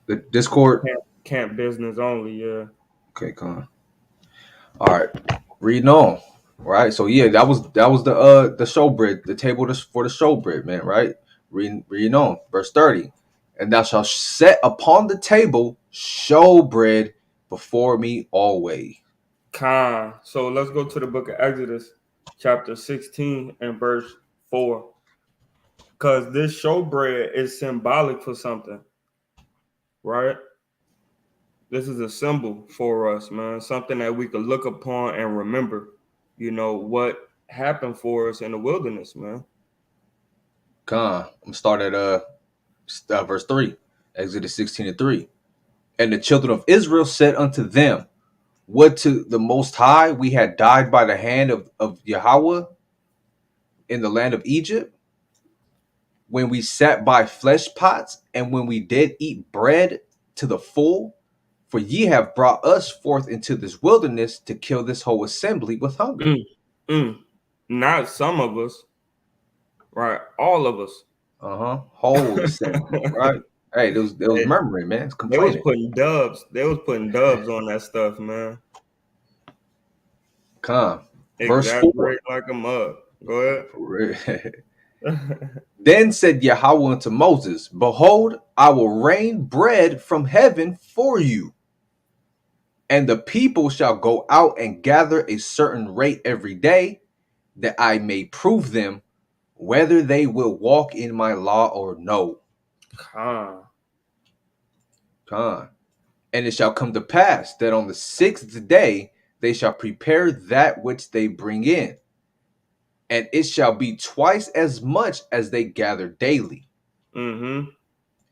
[SPEAKER 2] The Discord.
[SPEAKER 1] camp business only, yeah.
[SPEAKER 2] Okay, con. All right, reading on. Right, so yeah, that was the showbread, the table for the showbread, man. Right, reading on, verse 30, and thou shalt set upon the table showbread before me always.
[SPEAKER 1] So let's go to the book of Exodus, chapter 16 and verse 4. Because this showbread is symbolic for something, right? This is a symbol for us, man. Something that we could look upon and remember, you know, what happened for us in the wilderness, man.
[SPEAKER 2] Con, I'm gonna start at verse 3, Exodus 16:3, and the children of Israel said unto them, would to the Most High we had died by the hand of Yahweh in the land of Egypt, when we sat by flesh pots, and when we did eat bread to the full. For ye have brought us forth into this wilderness to kill this whole assembly with hunger.
[SPEAKER 1] Mm, mm. Not some of us, right? All of us.
[SPEAKER 2] Whole assembly, right? Hey, there was
[SPEAKER 1] Hey,
[SPEAKER 2] murmuring, man. It's
[SPEAKER 1] they was
[SPEAKER 2] complaining.
[SPEAKER 1] putting dubs. They was putting dubs on that stuff, man.
[SPEAKER 2] Come. Verse 4.
[SPEAKER 1] Exaggerate like a mug. Go ahead.
[SPEAKER 2] Then said Yahweh unto Moses, behold, I will rain bread from heaven for you. And the people shall go out and gather a certain rate every day, that I may prove them whether they will walk in my law or no.
[SPEAKER 1] Con.
[SPEAKER 2] Con. And it shall come to pass that on the 6th day they shall prepare that which they bring in, and it shall be twice as much as they gather daily.
[SPEAKER 1] Mm-hmm.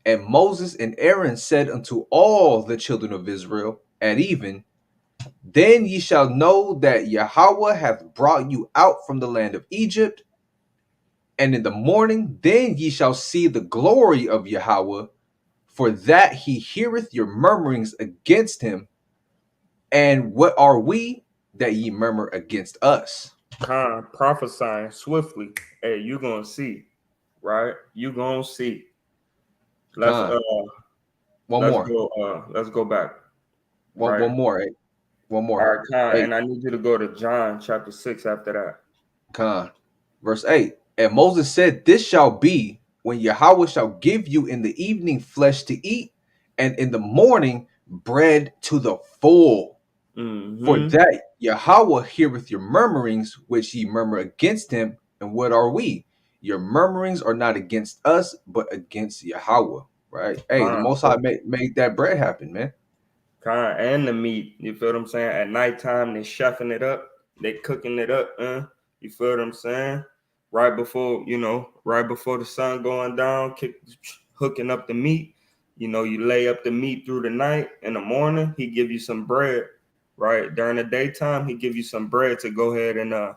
[SPEAKER 2] And Moses and Aaron said unto all the children of Israel at even, then ye shall know that Yahweh hath brought you out from the land of Egypt. And in the morning, then ye shall see the glory of Yahweh, for that he heareth your murmurings against him. And what are we that ye murmur against us?
[SPEAKER 1] Con prophesying swiftly. Hey, you gonna see, right? You gonna see. Let's
[SPEAKER 2] Con. One more.
[SPEAKER 1] let's go back.
[SPEAKER 2] One
[SPEAKER 1] Right.
[SPEAKER 2] one more. Hey. One
[SPEAKER 1] All
[SPEAKER 2] more.
[SPEAKER 1] right, Con,
[SPEAKER 2] Hey,
[SPEAKER 1] and I need you to go to John chapter 6 after that.
[SPEAKER 2] Con. Verse 8. And Moses said, this shall be when Yahweh shall give you in the evening flesh to eat, and in the morning bread to the full. For
[SPEAKER 1] Mm-hmm.
[SPEAKER 2] that Yahweh heareth your murmurings, which ye murmur against him. And what are we? Your murmurings are not against us, but against Yahweh. Right? Hey, the
[SPEAKER 1] Con.
[SPEAKER 2] Most High made that bread happen, man.
[SPEAKER 1] And the meat. You feel what I'm saying? At nighttime, they chefing it up. They cooking it up. You feel what I'm saying? Right before, right before the sun going down, hooking up the meat. You know, you lay up the meat through the night. In the morning, he give you some bread, right? During the daytime, he give you some bread to go ahead and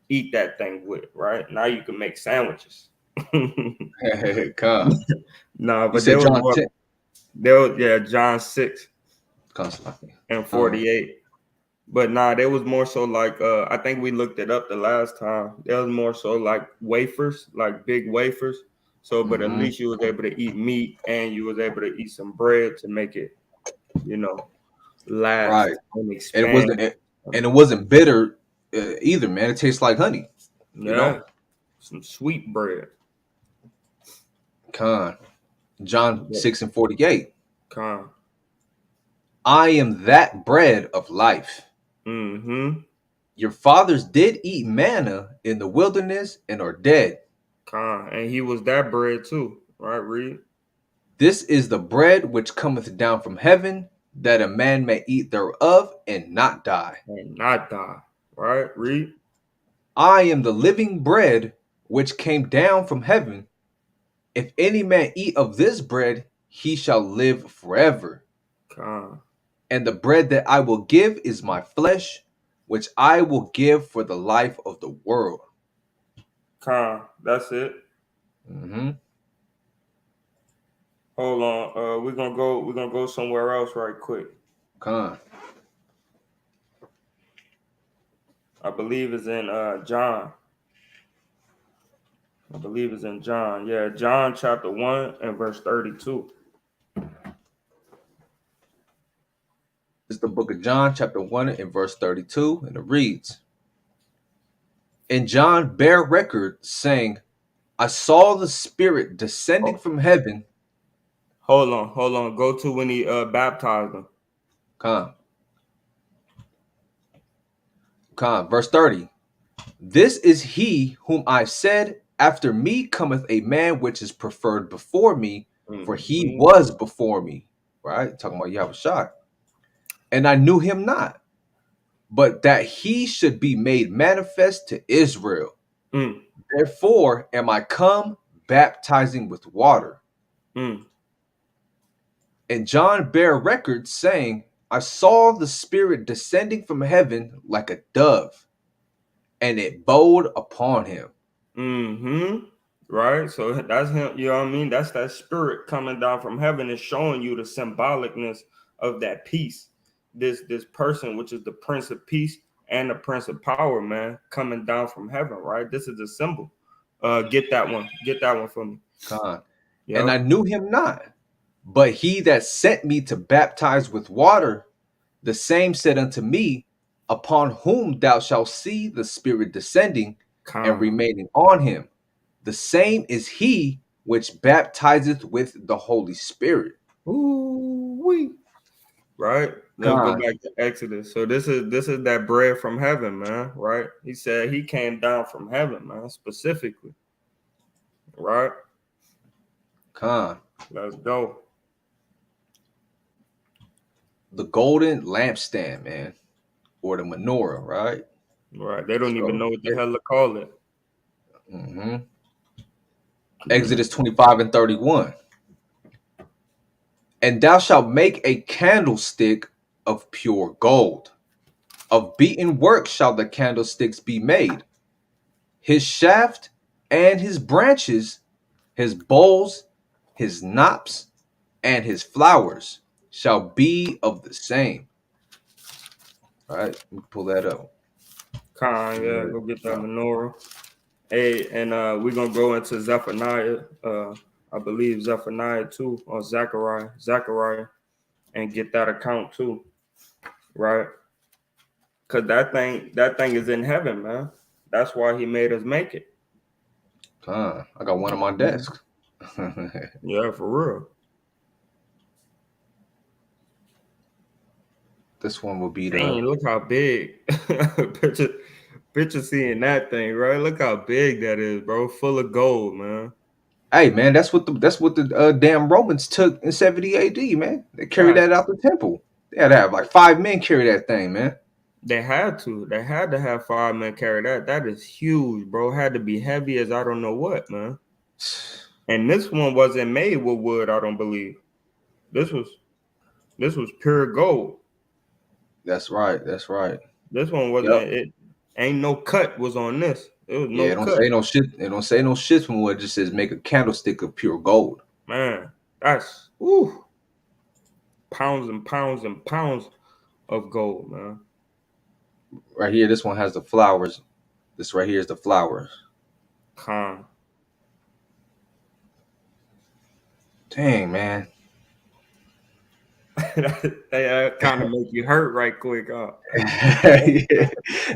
[SPEAKER 1] eat that thing with, right? Now you can make sandwiches.
[SPEAKER 2] Con.
[SPEAKER 1] Nah,
[SPEAKER 2] You
[SPEAKER 1] but
[SPEAKER 2] said
[SPEAKER 1] there was
[SPEAKER 2] John
[SPEAKER 1] more.
[SPEAKER 2] 10.
[SPEAKER 1] There was, yeah, John 6
[SPEAKER 2] Constantly.
[SPEAKER 1] and
[SPEAKER 2] Uh,
[SPEAKER 1] 48. But nah, there was more so like I think we looked it up the last time. There was more so like wafers, like big wafers. So, but at
[SPEAKER 2] mm-hmm.
[SPEAKER 1] least you was able to eat meat and you was able to eat some bread to make it, you know,
[SPEAKER 2] Right.
[SPEAKER 1] last and
[SPEAKER 2] And it
[SPEAKER 1] expand.
[SPEAKER 2] wasn't and it wasn't bitter either, man. It tastes like honey, you
[SPEAKER 1] Yeah,
[SPEAKER 2] know?
[SPEAKER 1] some sweet bread.
[SPEAKER 2] Con. John
[SPEAKER 1] Yeah,
[SPEAKER 2] 6 and 48.
[SPEAKER 1] con.
[SPEAKER 2] I am that bread of life.
[SPEAKER 1] Mm-hmm.
[SPEAKER 2] Your fathers did eat manna in the wilderness and are dead.
[SPEAKER 1] Con. And he was that bread too, right, Reed?
[SPEAKER 2] This is the bread which cometh down from heaven, that a man may eat thereof and not die.
[SPEAKER 1] And not die. Right, Reed?
[SPEAKER 2] I am the living bread which came down from heaven. If any man eat of this bread, he shall live forever.
[SPEAKER 1] Con.
[SPEAKER 2] And the bread that I will give is my flesh, which I will give for the life of the world.
[SPEAKER 1] Con. That's it.
[SPEAKER 2] Hmm.
[SPEAKER 1] Hold on. We're gonna go somewhere else right quick.
[SPEAKER 2] Con.
[SPEAKER 1] I believe it's in John. I believe it's in John. Yeah, John chapter 1 and verse 32.
[SPEAKER 2] It's the book of John, chapter 1, and verse 32, and it reads, And John bare record, saying, I saw the Spirit descending
[SPEAKER 1] Oh,
[SPEAKER 2] from heaven.
[SPEAKER 1] hold on. Go to when he baptized them.
[SPEAKER 2] Con, verse 30. This is he whom I said, After me cometh a man which is preferred before me, for he
[SPEAKER 1] Mm-hmm.
[SPEAKER 2] was before me. Right? Talking about Yahushua. And I knew him not, but that he should be made manifest to Israel.
[SPEAKER 1] Mm,
[SPEAKER 2] Therefore am I come baptizing with water.
[SPEAKER 1] mm,
[SPEAKER 2] And John bare record, saying, I saw the Spirit descending from heaven like a dove, and it bowed upon him.
[SPEAKER 1] mm-hmm. Right? So that's him, you know what I mean? That's that spirit coming down from heaven and showing you the symbolicness of that peace. This person, which is the Prince of Peace and the Prince of Power, man, coming down from heaven, right? This is a symbol. Get that one. Get that one for me.
[SPEAKER 2] Con. And I
[SPEAKER 1] Yep.
[SPEAKER 2] knew him not, but he that sent me to baptize with water, the same said unto me, Upon whom thou shalt see the Spirit descending and
[SPEAKER 1] Con.
[SPEAKER 2] remaining on him, the same is he which baptizeth with the Holy Spirit.
[SPEAKER 1] Ooh, wee. Right? Let's go
[SPEAKER 2] Con,
[SPEAKER 1] back to Exodus. So this is that bread from heaven, man. Right? He said he came down from heaven, man, specifically. Right?
[SPEAKER 2] con.
[SPEAKER 1] Let's go.
[SPEAKER 2] The golden lampstand, man, or the menorah, right?
[SPEAKER 1] Right? They don't even
[SPEAKER 2] So,
[SPEAKER 1] know what the hell to call it.
[SPEAKER 2] mhm. Exodus 25 and 31. And thou shalt make a candlestick of pure gold. Of beaten work shall the candlesticks be made. His shaft and his branches, his bowls, his knops, and his flowers shall be of the same. All right, let me pull that up.
[SPEAKER 1] Con, yeah, go get that menorah. Hey, and we're gonna go into Zephaniah. I believe Zephaniah too, or Zechariah, and get that account too, right? Cause that thing is in heaven, man. That's why he made us make it.
[SPEAKER 2] I got one on my
[SPEAKER 1] Mhm.
[SPEAKER 2] desk.
[SPEAKER 1] Yeah, for real.
[SPEAKER 2] This one will be the.
[SPEAKER 1] Dang, look how big. picture, picture seeing that thing, right? Look how big that is, bro. Full of gold, man.
[SPEAKER 2] Hey man, that's what the damn Romans took in 70 AD, man. They carried
[SPEAKER 1] That's
[SPEAKER 2] that out the temple. They had to have like 5 men carry that thing, man.
[SPEAKER 1] They had to. They had to have 5 men carry that. That is huge, bro. Had to be heavy as I don't know what, man. And this one wasn't made with wood, I don't believe. This was this was pure gold.
[SPEAKER 2] That's right. That's right.
[SPEAKER 1] This one wasn't
[SPEAKER 2] Yep.
[SPEAKER 1] it. Ain't no cut was on this. It was
[SPEAKER 2] Yeah,
[SPEAKER 1] no
[SPEAKER 2] it don't
[SPEAKER 1] cut.
[SPEAKER 2] say no shit. It don't say no shit from what it just says make a candlestick of pure gold.
[SPEAKER 1] Man, that's woo, pounds and pounds and pounds of gold, man.
[SPEAKER 2] Right here, this one has the flowers. This right here is the flowers.
[SPEAKER 1] Con.
[SPEAKER 2] Dang, man.
[SPEAKER 1] That kind of make you hurt right quick, huh?
[SPEAKER 2] Yeah,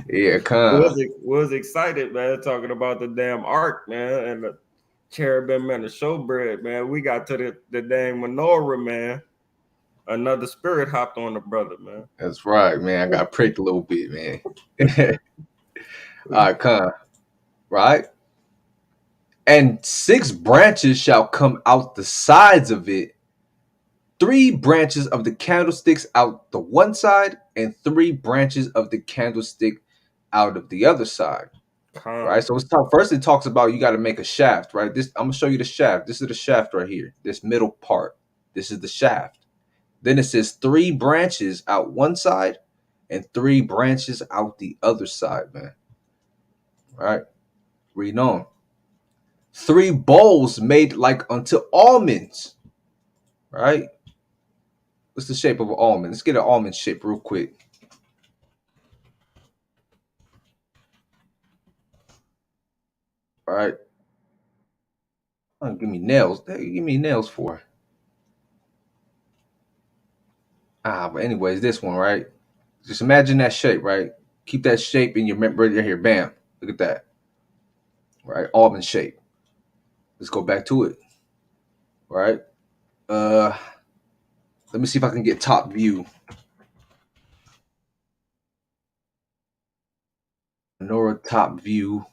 [SPEAKER 2] yeah, con.
[SPEAKER 1] Was excited, man, talking about the damn ark, man, and the cherubim and the showbread, man. We got to the dang menorah, man. Another spirit hopped on the brother, man.
[SPEAKER 2] That's right, man. I got pricked a little bit, man. All right, con. Right? And 6 branches shall come out the sides of it, 3 branches of the candlesticks out the one side, and 3 branches of the candlestick out of the other side. Right.
[SPEAKER 1] Con,
[SPEAKER 2] So first it talks about you got to make a shaft, right? This I'm gonna show you the shaft. This is the shaft right here. This middle part. This is the shaft. Then it says 3 branches out one side and 3 branches out the other side, man. Right? Read on. 3 bowls made like unto almonds. Right? What's the shape of an almond? Let's get an almond shape real quick. All right. Oh, give me nails. Give me nails for. But anyways, this one, right? Just imagine that shape, right? Keep that shape in your memory right here. Bam. Look at that. Right? Almond shape. Let's go back to it. Right? Uh Let me see if I can get top view. Nora top view.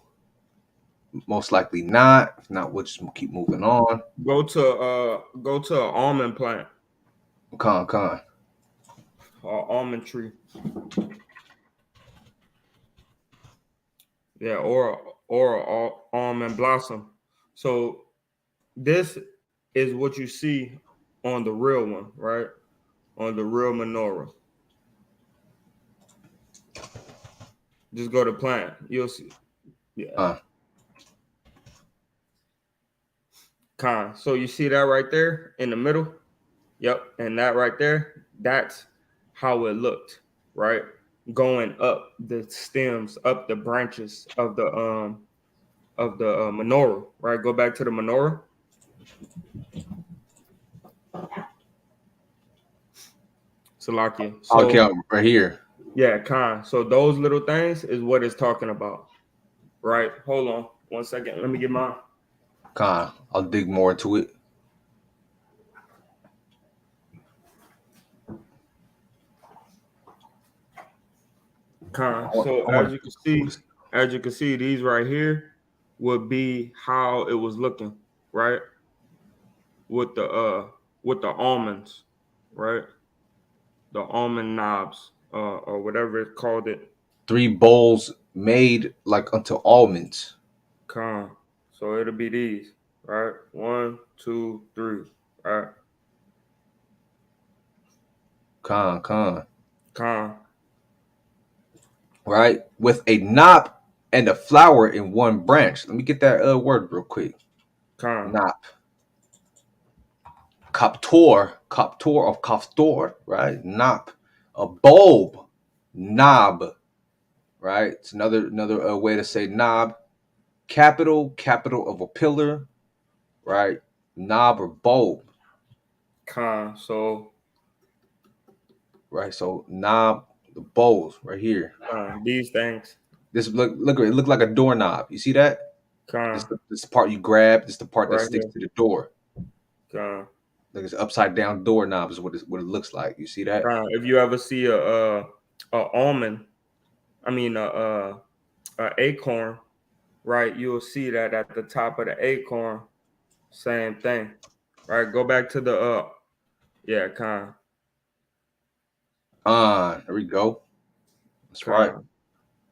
[SPEAKER 2] Most likely not. If not, we'll just keep moving on.
[SPEAKER 1] go to an almond plant
[SPEAKER 2] Con.
[SPEAKER 1] or almond tree. Yeah, or almond blossom. So this is what you see on the real one, right? On the real menorah. Just go to plant. You'll see. Yeah.
[SPEAKER 2] Uh,
[SPEAKER 1] Con. So you see that right there in the middle? Yep. And that right there, that's how it looked, right? Going up the stems, up the branches of the menorah, right? Go back to the menorah. Salakia.
[SPEAKER 2] okay,
[SPEAKER 1] So
[SPEAKER 2] right here.
[SPEAKER 1] yeah, Khan. So those little things is what it's talking about, right? Hold on 1 second. Let me get mine.
[SPEAKER 2] Con. I'll dig more into it.
[SPEAKER 1] Khan.
[SPEAKER 2] I want,
[SPEAKER 1] So
[SPEAKER 2] I want to
[SPEAKER 1] as you can see, these right here would be how it was looking, right? With the almonds, right? The almond knobs, or whatever it called it.
[SPEAKER 2] 3 bowls made like unto almonds.
[SPEAKER 1] Khan. So it'll be these, right? 1, 2, 3, right?
[SPEAKER 2] Con.
[SPEAKER 1] Khan.
[SPEAKER 2] Right? With a knob and a flower in one branch. Let me get that word real quick.
[SPEAKER 1] Khan.
[SPEAKER 2] Knob. Kaptor of kaftor, right? Knob. A bulb. Knob. Right? It's another way to say knob. Capital of a pillar, right? Knob or bulb,
[SPEAKER 1] Khan. So
[SPEAKER 2] right? So knob, the bowls right here.
[SPEAKER 1] these things.
[SPEAKER 2] This look it look like a doorknob. You see that?
[SPEAKER 1] Khan.
[SPEAKER 2] This part you grab. This the part that
[SPEAKER 1] Right
[SPEAKER 2] sticks
[SPEAKER 1] here.
[SPEAKER 2] to the door.
[SPEAKER 1] Khan.
[SPEAKER 2] Like it's upside down doorknob is what it looks like. You see that?
[SPEAKER 1] If you ever see a almond, I mean a acorn, right? You'll see that at the top of the acorn, same thing, right? Go back to the yeah, Khan.
[SPEAKER 2] There we go. That's right.
[SPEAKER 1] Khan.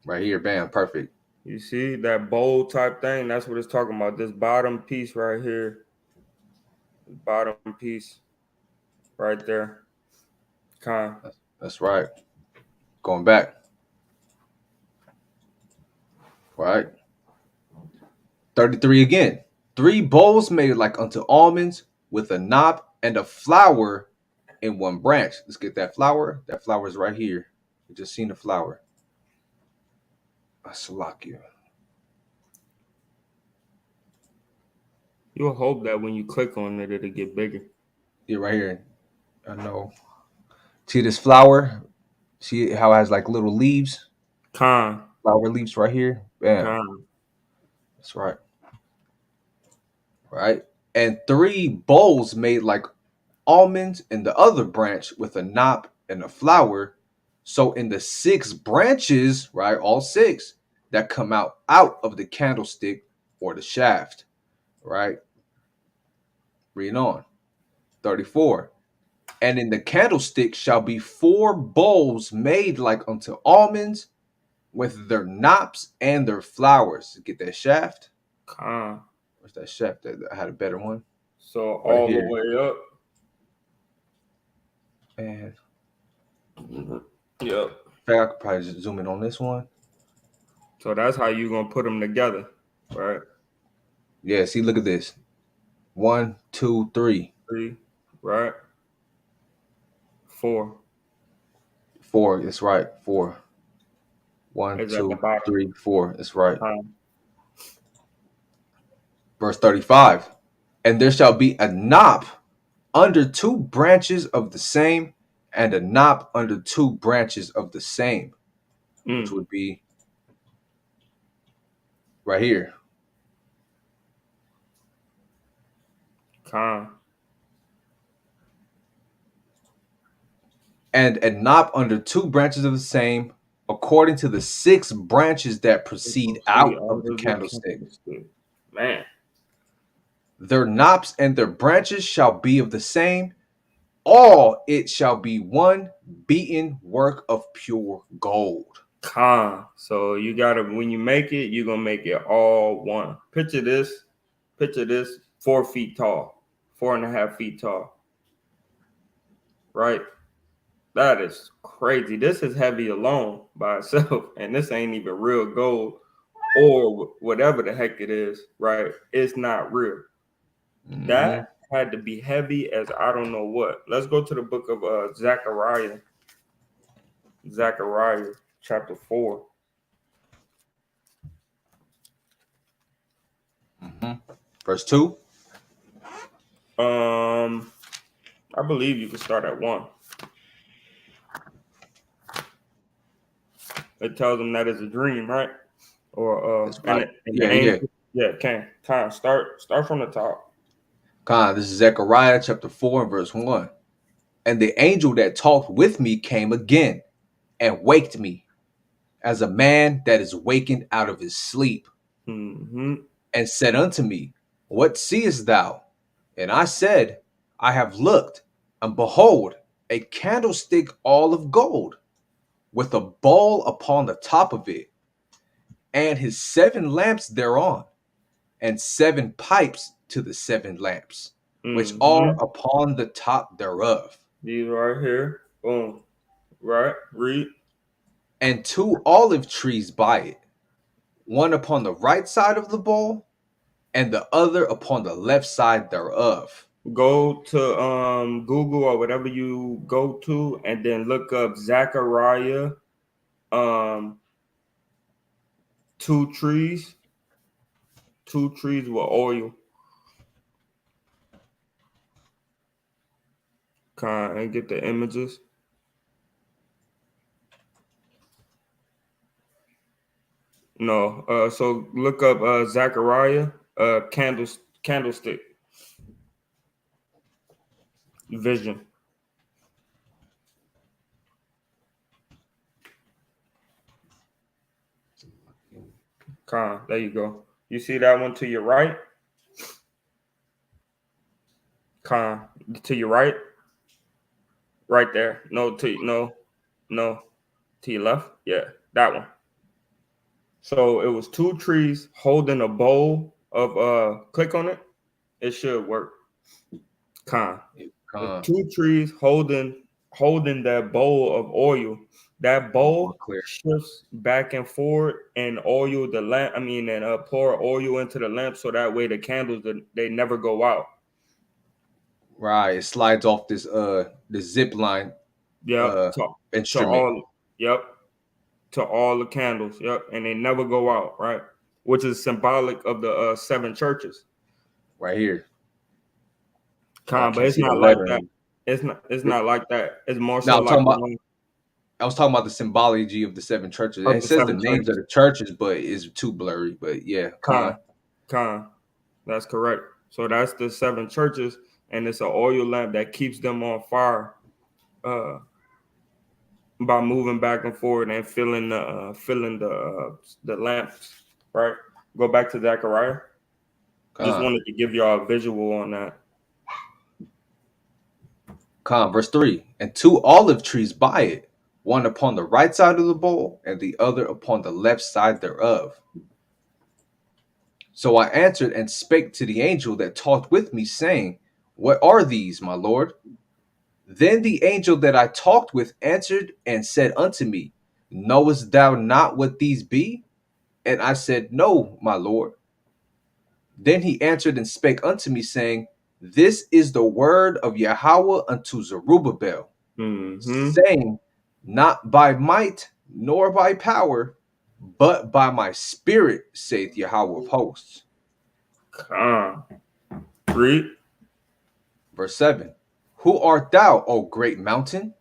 [SPEAKER 2] Right here, bam, perfect.
[SPEAKER 1] You see that bold type thing? That's what it's talking about. This bottom piece right here, bottom piece right there. Khan.
[SPEAKER 2] That's right. Going back, right? 33 again. 3 bowls made like unto almonds with a knob and a flower in one branch. Let's get that flower. That flower is right here. You just seen the flower. Salakia.
[SPEAKER 1] You'll hope that when you click on it, it'll get bigger.
[SPEAKER 2] Yeah, right here. I know. See this flower? See how it has like little leaves?
[SPEAKER 1] Con,
[SPEAKER 2] Flower leaves right here. Bam.
[SPEAKER 1] con,
[SPEAKER 2] That's right. Right. And 3 bowls made like almonds in the other branch with a knot and a flower. So in the 6 branches, right, all 6 that come out of the candlestick or the shaft, right? Reading on. 34. And in the candlestick shall be 4 bowls made like unto almonds with their knops and their flowers. Get that shaft?
[SPEAKER 1] con.
[SPEAKER 2] Where's that shaft? I had a better one.
[SPEAKER 1] So
[SPEAKER 2] Right
[SPEAKER 1] all the
[SPEAKER 2] here.
[SPEAKER 1] way up.
[SPEAKER 2] And
[SPEAKER 1] Yep.
[SPEAKER 2] in fact, I could probably just zoom in on this one.
[SPEAKER 1] So that's how you gonna put them together, right?
[SPEAKER 2] Yeah, see, look at this. 1, 2, 3,
[SPEAKER 1] 3, right? 4
[SPEAKER 2] 4. It's right. 4. 1,
[SPEAKER 1] is at the
[SPEAKER 2] 2,
[SPEAKER 1] bottom.
[SPEAKER 2] 3, 4. It's right.
[SPEAKER 1] Con,
[SPEAKER 2] Verse 35. And there shall be a knot under 2 branches of the same, and a knot under 2 branches of the same, which
[SPEAKER 1] mm,
[SPEAKER 2] would be right here.
[SPEAKER 1] con.
[SPEAKER 2] And a knot under 2 branches of the same, according to the 6 branches that proceed
[SPEAKER 1] See
[SPEAKER 2] out of
[SPEAKER 1] out
[SPEAKER 2] the
[SPEAKER 1] of the
[SPEAKER 2] candlestick.
[SPEAKER 1] candlestick. Man,
[SPEAKER 2] Their knops and their branches shall be of the same. All it shall be one beaten work of pure gold.
[SPEAKER 1] con. So you gotta when you make it, you're gonna make it all one. Picture this. Picture this 4 feet tall, 4.5 feet tall, right? That is crazy. This is heavy alone by itself, and this ain't even real gold or whatever the heck it is, right? It's not real.
[SPEAKER 2] Mm-hmm.
[SPEAKER 1] That had to be heavy as I don't know what. Let's go to the book of Zechariah, Zechariah chapter 4.
[SPEAKER 2] Mm-hmm. Verse 2.
[SPEAKER 1] I believe you can start at 1. It tells them that it's a dream, right? Or
[SPEAKER 2] That's
[SPEAKER 1] and
[SPEAKER 2] right.
[SPEAKER 1] the
[SPEAKER 2] Yeah, yeah.
[SPEAKER 1] angel, yeah, can time start from the top.
[SPEAKER 2] God, this is Zechariah chapter 4 and verse 1. And the angel that talked with me came again and waked me as a man that is wakened out of his sleep,
[SPEAKER 1] Mm-hmm.
[SPEAKER 2] and said unto me, what seest thou? And I said, I have looked, and behold, a candlestick all of gold, with a bowl upon the top of it, and his 7 lamps thereon, and 7 pipes to the 7 lamps, which are
[SPEAKER 1] Mm-hmm.
[SPEAKER 2] upon the top thereof,
[SPEAKER 1] These right here. Boom. Right. Read.
[SPEAKER 2] and 2 olive trees by it, one upon the right side of the bowl, and the other upon the left side thereof.
[SPEAKER 1] Go to Google or whatever you go to, and then look up Zachariah um two trees, 2 trees with oil. And get the images. No, so look up Zachariah candlestick vision. There you go. You see that one to your right? Con, to your right, right there. No, to your left. Yeah, that one. So it was 2 trees holding a bowl of click on it. It should work. Con. It's
[SPEAKER 2] Con.
[SPEAKER 1] 2 trees holding holding that bowl of oil. That
[SPEAKER 2] More
[SPEAKER 1] bowl
[SPEAKER 2] clear.
[SPEAKER 1] shifts back and forward and oil the lamp. I mean, and pour oil into the lamp so that way the candles they never go out.
[SPEAKER 2] Right. It slides off the zip line
[SPEAKER 1] Yep.
[SPEAKER 2] uh
[SPEAKER 1] To
[SPEAKER 2] instrument
[SPEAKER 1] all. Yep. To all the candles. Yep. And they never go out. Right. Which is symbolic of the seven churches.
[SPEAKER 2] right here. Oh, I
[SPEAKER 1] But
[SPEAKER 2] can't
[SPEAKER 1] it's
[SPEAKER 2] see the
[SPEAKER 1] not like that.
[SPEAKER 2] lettering.
[SPEAKER 1] It's not. It's not like that. It's more
[SPEAKER 2] No,
[SPEAKER 1] so like the one
[SPEAKER 2] I was talking about the symbology of the seven churches.
[SPEAKER 1] of
[SPEAKER 2] It
[SPEAKER 1] the
[SPEAKER 2] says the
[SPEAKER 1] seven
[SPEAKER 2] names of
[SPEAKER 1] churches.
[SPEAKER 2] the churches, but it's too blurry. But yeah,
[SPEAKER 1] Con. Con. That's correct. So that's the seven churches, and it's an oil lamp that keeps them on fire uh, by moving back and forth and filling the lamps. Right. Go back to Zechariah. Just
[SPEAKER 2] con,
[SPEAKER 1] wanted to give y'all a visual on that.
[SPEAKER 2] verse 3. And two olive trees by it, one upon the right side of the bowl, and the other upon the left side thereof. So I answered and spake to the angel that talked with me, saying, What are these, my Lord? Then the angel that I talked with answered and said unto me, Knowest thou not what these be? And I said, No, my Lord. Then he answered and spake unto me, saying, This is the word of Yahweh unto Zerubbabel,
[SPEAKER 1] Mm-hmm.
[SPEAKER 2] saying, Not by might nor by power, but by my spirit, saith Yahweh of hosts.
[SPEAKER 1] Con. Read.
[SPEAKER 2] Verse 7. Who art thou, O great mountain?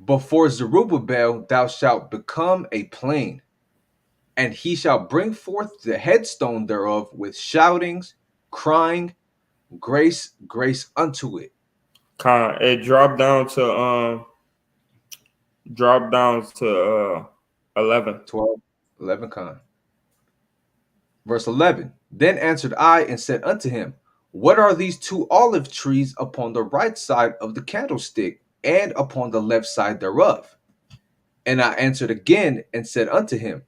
[SPEAKER 2] Before Zerubbabel thou shalt become a plain, and he shall bring forth the headstone thereof with shoutings, crying, Grace, grace unto it.
[SPEAKER 1] Con. It dropped down to 11.
[SPEAKER 2] 12, 11 con. Verse 11. Then answered I and said unto him, What are these two olive trees upon the right side of the candlestick and upon the left side thereof? And I answered again and said unto him,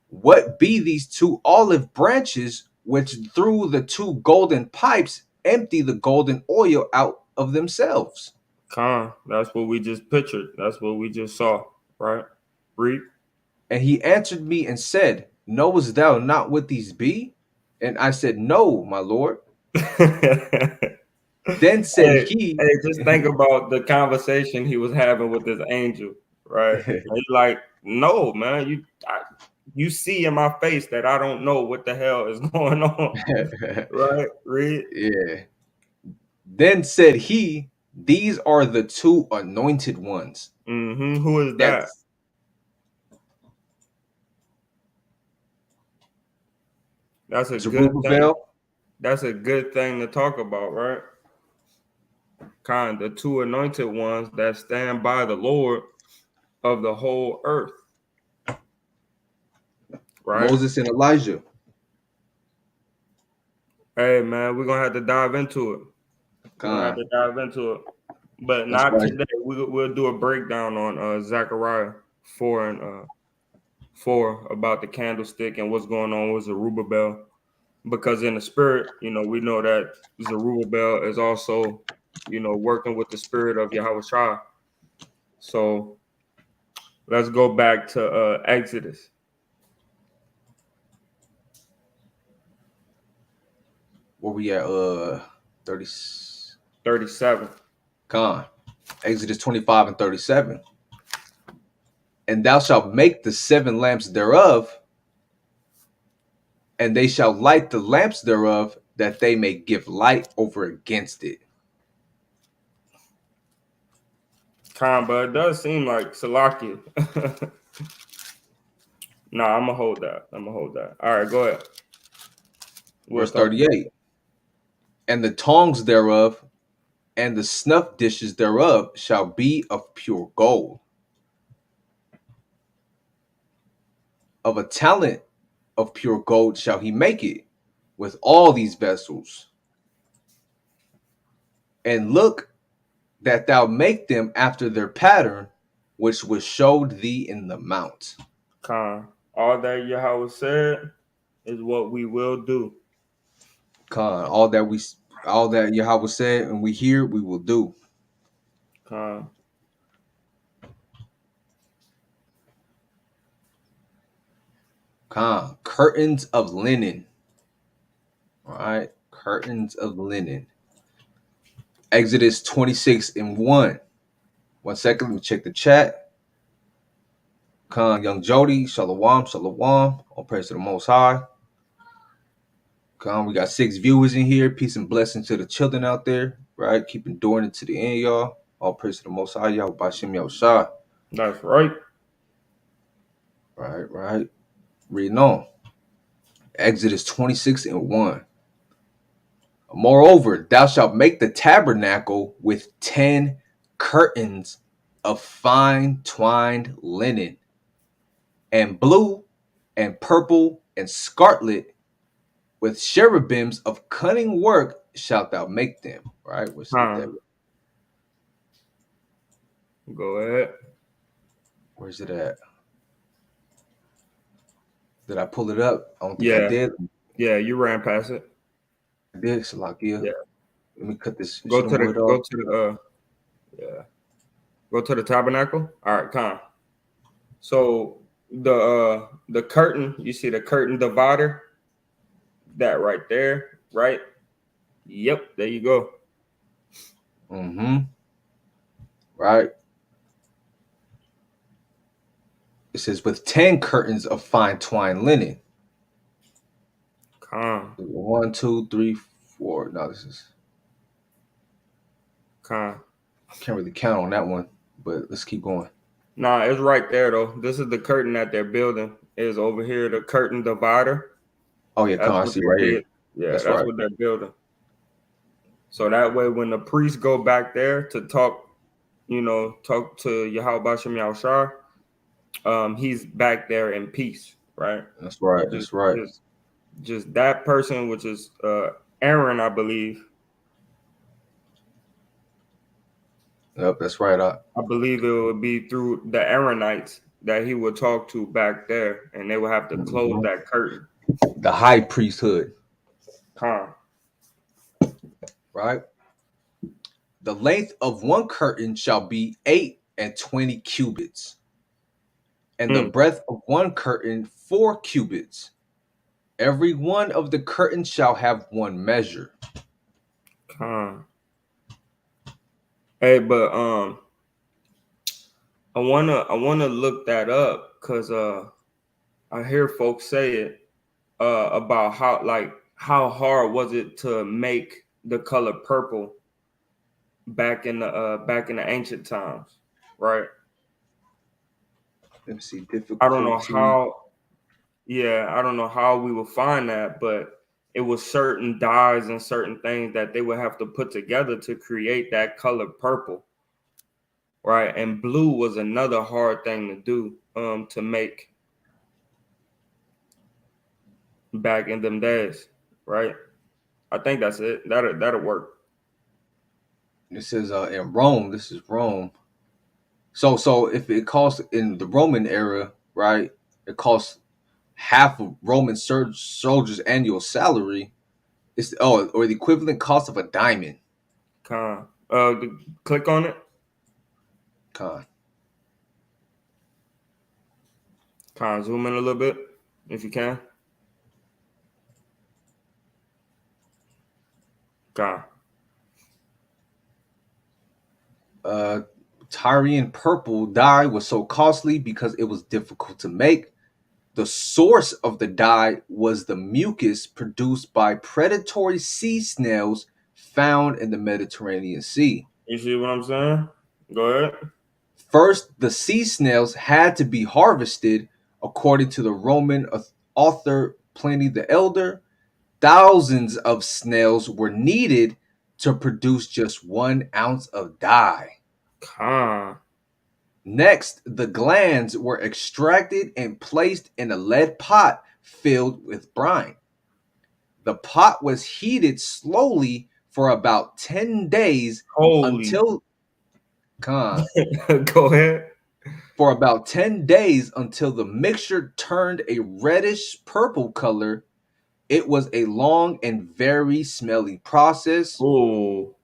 [SPEAKER 2] What be these two olive branches which through the two golden pipes empty the golden oil out of themselves?
[SPEAKER 1] Con. That's what we just pictured. That's what we just saw. Right. Read.
[SPEAKER 2] And he answered me and said, Knowest thou not what these be? And I said, No, my Lord.
[SPEAKER 1] hey,
[SPEAKER 2] Then said he,
[SPEAKER 1] hey, just think about the conversation he was having with this angel, right? And he's like, "No, man, you see in my face that I don't know what the hell is going on." Right? Read.
[SPEAKER 2] yeah. Then said he, These are the two anointed ones.
[SPEAKER 1] Mm-hmm. Who is that?
[SPEAKER 2] That's
[SPEAKER 1] That's a good thing.
[SPEAKER 2] Zerubbabel.
[SPEAKER 1] That's a good thing to talk about, right? Kind the two anointed ones that stand by the Lord of the whole earth, right?
[SPEAKER 2] Moses and Elijah.
[SPEAKER 1] Hey, man, we're gonna have to dive into it. We're gonna have
[SPEAKER 2] Con.
[SPEAKER 1] to dive into it, but
[SPEAKER 2] That's
[SPEAKER 1] not
[SPEAKER 2] right.
[SPEAKER 1] today. We'll do a breakdown on Zechariah 4 about the candlestick and what's going on with Zerubbabel. Because in the spirit, we know that Zerubbabel is also, working with the spirit of Yahweh Shah. So let's go back to Exodus
[SPEAKER 2] Where we at? 30.
[SPEAKER 1] 37.
[SPEAKER 2] Con. Exodus 25 and 37. And thou shalt make the seven lamps thereof, and they shall light the lamps thereof, that they may give light over against it.
[SPEAKER 1] But it does seem like Salakia. Nah, I'm gonna hold that. All right, go ahead. We'll
[SPEAKER 2] Verse
[SPEAKER 1] talk about
[SPEAKER 2] 38. And the tongs thereof and the snuff dishes thereof shall be of pure gold. Of a talent of pure gold shall he make it with all these vessels. And look that thou make them after their pattern, which was showed thee in the mount.
[SPEAKER 1] All that Yahweh said is what we will do.
[SPEAKER 2] Con, all that Yahweh said and we hear, we will do.
[SPEAKER 1] Con.
[SPEAKER 2] Curtains of linen. All right. Curtains of linen. Exodus 26 and 1. 1 second. Let me check the chat. Young Jody. Shalawam. Shalawam. All praise to the Most High. We got 6 viewers in here. Peace and blessings to the children out there. Right. Keep enduring it to the end, y'all. All praise to the Most High. Y'all Bashem Yahushua.
[SPEAKER 1] That's right.
[SPEAKER 2] Right. Reading on. Exodus 26 and 1. Moreover, thou shalt make the tabernacle with 10 curtains of fine twined linen, and blue and purple and scarlet, with cherubims of cunning work shalt thou make them. Right? Let's see what that.
[SPEAKER 1] Go ahead.
[SPEAKER 2] Where's it at? Did I pull it up? I don't think I
[SPEAKER 1] Yeah.
[SPEAKER 2] did.
[SPEAKER 1] Yeah, you ran past it.
[SPEAKER 2] I did, Salakia.
[SPEAKER 1] Yeah.
[SPEAKER 2] Let me cut this
[SPEAKER 1] Go to
[SPEAKER 2] wood
[SPEAKER 1] the
[SPEAKER 2] off.
[SPEAKER 1] yeah. Go to the tabernacle. All right, come. So the curtain, you see the curtain divider? That right there, right? Yep, there you go.
[SPEAKER 2] Mm-hmm. Right. It says with 10 curtains of fine twined linen.
[SPEAKER 1] Come.
[SPEAKER 2] 1, 2, 3, 4. No, this is.
[SPEAKER 1] Come.
[SPEAKER 2] I can't really count on that one, but let's keep going.
[SPEAKER 1] Nah, it's right there though. This is the curtain that they're building. Is over here the curtain divider.
[SPEAKER 2] Oh yeah,
[SPEAKER 1] That's
[SPEAKER 2] I
[SPEAKER 1] what
[SPEAKER 2] see
[SPEAKER 1] they
[SPEAKER 2] right here.
[SPEAKER 1] did. Yeah,
[SPEAKER 2] That's
[SPEAKER 1] that's
[SPEAKER 2] right.
[SPEAKER 1] what they're building. So that way, when the priests go back there to talk, talk to Yahweh Bashem Yahushua, he's back there in peace, right?
[SPEAKER 2] That's right.
[SPEAKER 1] Just,
[SPEAKER 2] That's right.
[SPEAKER 1] just, just that person, which is Aaron, I believe.
[SPEAKER 2] Yep, that's right.
[SPEAKER 1] I believe it would be through the Aaronites that he would talk to back there, and they would have to close
[SPEAKER 2] Mhm.
[SPEAKER 1] that curtain.
[SPEAKER 2] The high priesthood,
[SPEAKER 1] Huh.
[SPEAKER 2] right? The length of one curtain shall be 8 and 20 cubits, and the
[SPEAKER 1] Mm.
[SPEAKER 2] breadth of one curtain 4 cubits. Every one of the curtains shall have one measure.
[SPEAKER 1] Huh. Hey, but I wanna look that up because I hear folks say it about how hard was it to make the color purple back in the ancient times, right?
[SPEAKER 2] Let me see.
[SPEAKER 1] I don't know
[SPEAKER 2] Difficulty.
[SPEAKER 1] how. Yeah, I don't know how we would find that, but it was certain dyes and certain things that they would have to put together to create that color purple, right? And blue was another hard thing to do, to make back in them days, right? I think that's it. That'll work.
[SPEAKER 2] This is in Rome. This is Rome. So if it costs in the Roman era, right? It costs half of Roman soldiers' annual salary. It's or the equivalent cost of a diamond.
[SPEAKER 1] Click on it.
[SPEAKER 2] Con.
[SPEAKER 1] Zoom in a little bit if you can. Con.
[SPEAKER 2] Uh, Tyrian purple dye was so costly because it was difficult to make. The source of the dye was the mucus produced by predatory sea snails found in the Mediterranean Sea.
[SPEAKER 1] You see what I'm saying? Go ahead.
[SPEAKER 2] First, the sea snails had to be harvested, according to the Roman author Pliny the Elder. Thousands of snails were needed to produce just 1 ounce of dye.
[SPEAKER 1] Con.
[SPEAKER 2] Next, the glands were extracted and placed in a lead pot filled with brine. The pot was heated slowly for about 10 days
[SPEAKER 1] Holy.
[SPEAKER 2] until con
[SPEAKER 1] Go ahead.
[SPEAKER 2] for about 10 days until the mixture turned a reddish purple color. It was a long and very smelly process.
[SPEAKER 1] Oh.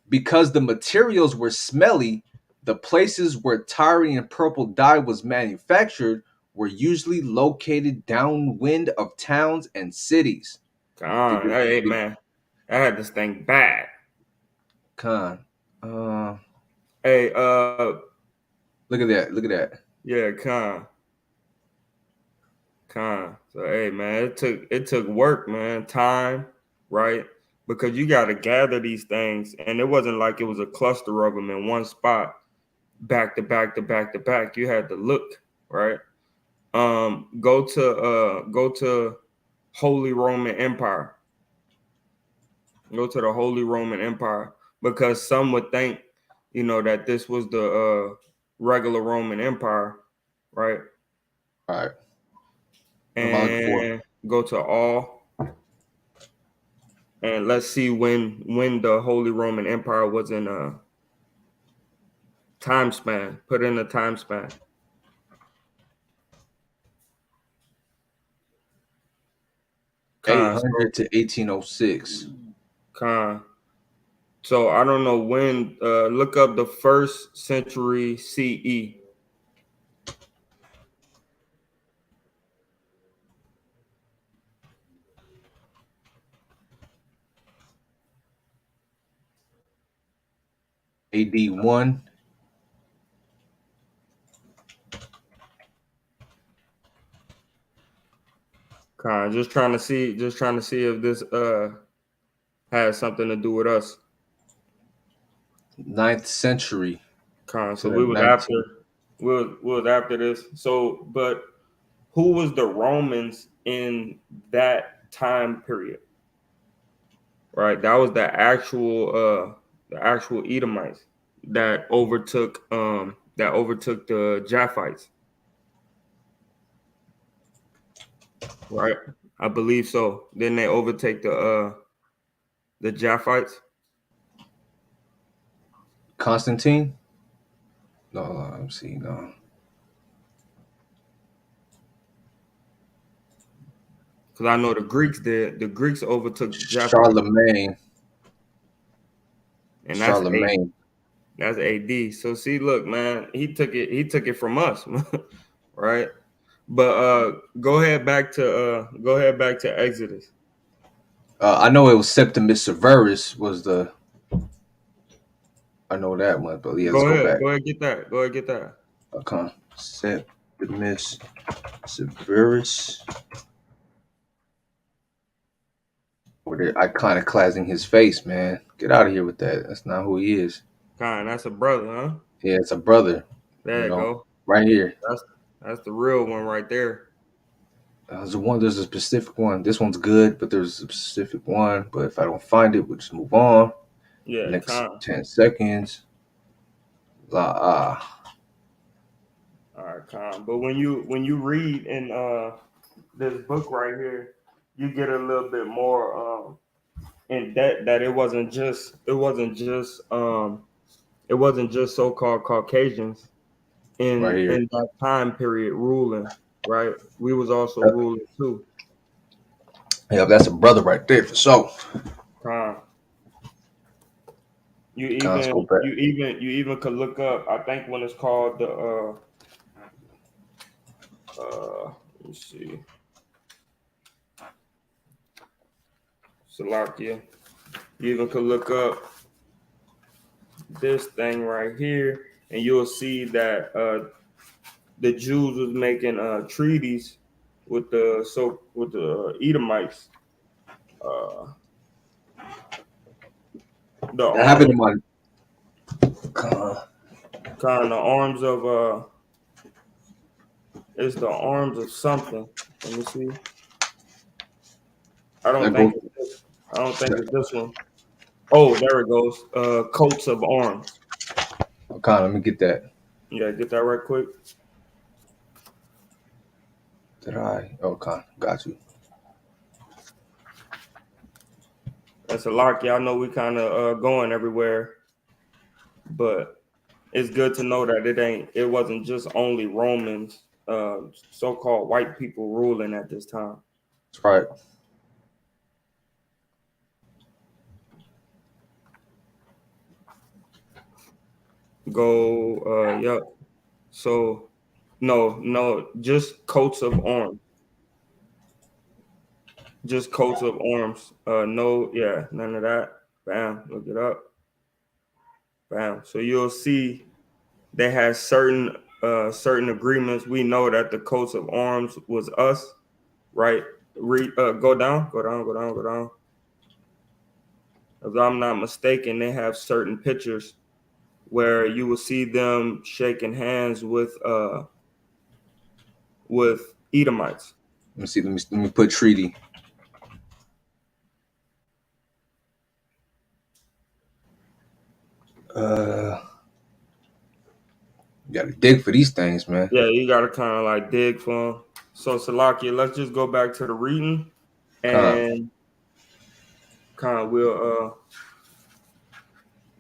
[SPEAKER 2] Because the materials were smelly, the places where Tyrian purple dye was manufactured were usually located downwind of towns and cities. Did
[SPEAKER 1] Con,
[SPEAKER 2] the,
[SPEAKER 1] hey
[SPEAKER 2] did,
[SPEAKER 1] man, I had this thing bad.
[SPEAKER 2] Con, uh,
[SPEAKER 1] Hey,
[SPEAKER 2] look at that. Look at that.
[SPEAKER 1] yeah, So hey man, it took work, man, time, right? Because you got to gather these things, and it wasn't like it was a cluster of them in one spot, back to back to back to back. You had to look, right? Go to Holy Roman Empire. Go to the Holy Roman Empire, because some would think, that this was the regular Roman Empire, right?
[SPEAKER 2] All right. What am I looking for?
[SPEAKER 1] And go to all, and let's see when the Holy Roman Empire was in a time span. Put in a time span.
[SPEAKER 2] 800
[SPEAKER 1] Con, so
[SPEAKER 2] to 1806.
[SPEAKER 1] con. So I don't know when. Look up the first century CE.
[SPEAKER 2] AD 1.
[SPEAKER 1] Con, just trying to see if this has something to do with us.
[SPEAKER 2] Ninth century
[SPEAKER 1] Con.
[SPEAKER 2] to
[SPEAKER 1] So
[SPEAKER 2] the
[SPEAKER 1] we was
[SPEAKER 2] 19th.
[SPEAKER 1] after we was after this. So, but who was the Romans in that time period? Right, that was the actual Edomites that overtook the Japhites. Right, I believe so. Then they overtake the Japhites.
[SPEAKER 2] Constantine? No, let me see. No.
[SPEAKER 1] Because I know the Greeks did. The Greeks overtook the Japhites,
[SPEAKER 2] Charlemagne.
[SPEAKER 1] and
[SPEAKER 2] Charlemagne.
[SPEAKER 1] that's AD. So see, look, man, he took it from us, right? But go ahead back to Exodus.
[SPEAKER 2] I know it was Septimus Severus was the. I know that one, but yeah, let's
[SPEAKER 1] Go
[SPEAKER 2] go
[SPEAKER 1] ahead,
[SPEAKER 2] back.
[SPEAKER 1] go ahead, get that. Go ahead, get that.
[SPEAKER 2] Okay. Septimus Severus. With it iconoclasting his face, man. Get out of here with that. That's not who he is.
[SPEAKER 1] That's a brother, huh?
[SPEAKER 2] Yeah, it's a brother,
[SPEAKER 1] There you go.
[SPEAKER 2] right here.
[SPEAKER 1] That's that's the real one right there.
[SPEAKER 2] There's a specific one. This one's good, but there's a specific one. But if I don't find it, we'll just move on.
[SPEAKER 1] Yeah,
[SPEAKER 2] Next 10 seconds. La ah.
[SPEAKER 1] All right, But when you read in this book right here, you get a little bit more in depth, that it wasn't just so-called Caucasians
[SPEAKER 2] Right here.
[SPEAKER 1] in that time period ruling, right? We was also ruling too.
[SPEAKER 2] Yeah, that's a brother right there for sure.
[SPEAKER 1] Con. You
[SPEAKER 2] Let's
[SPEAKER 1] even
[SPEAKER 2] go back.
[SPEAKER 1] you even you even could look up. I think when it's called the let me see, Salakia. You even could look up this thing right here, and you'll see that the Jews was making treaties with the Edomites. Uh, the
[SPEAKER 2] That happened
[SPEAKER 1] arms,
[SPEAKER 2] in my. Uh,
[SPEAKER 1] kind of the arms of it's the arms of something. Let me see. I don't
[SPEAKER 2] that
[SPEAKER 1] think
[SPEAKER 2] goes.
[SPEAKER 1] it's this. I don't think it's this one. Oh, there it goes. Coats of arms.
[SPEAKER 2] Okay, let me get that.
[SPEAKER 1] Yeah, get that right quick.
[SPEAKER 2] Did I? Okay, got you.
[SPEAKER 1] That's a lot. Y'all know we kind of going everywhere, but it's good to know that it wasn't just only Romans, so-called white people ruling at this time.
[SPEAKER 2] That's right.
[SPEAKER 1] Go, yep. So No, just coats of arms. Just coats of arms. No, yeah, none of that. Bam, look it up. Bam. So you'll see they had certain agreements. We know that the coats of arms was us, right? Go down, go down, go down, go down. If I'm not mistaken, they have certain pictures where you will see them shaking hands with Edomites.
[SPEAKER 2] Let me see. Let me put treaty. Uh, you gotta dig for these things, man.
[SPEAKER 1] Yeah, you gotta kind of like dig for 'em. So Salakia, let's just go back to the reading
[SPEAKER 2] Con,
[SPEAKER 1] and kind of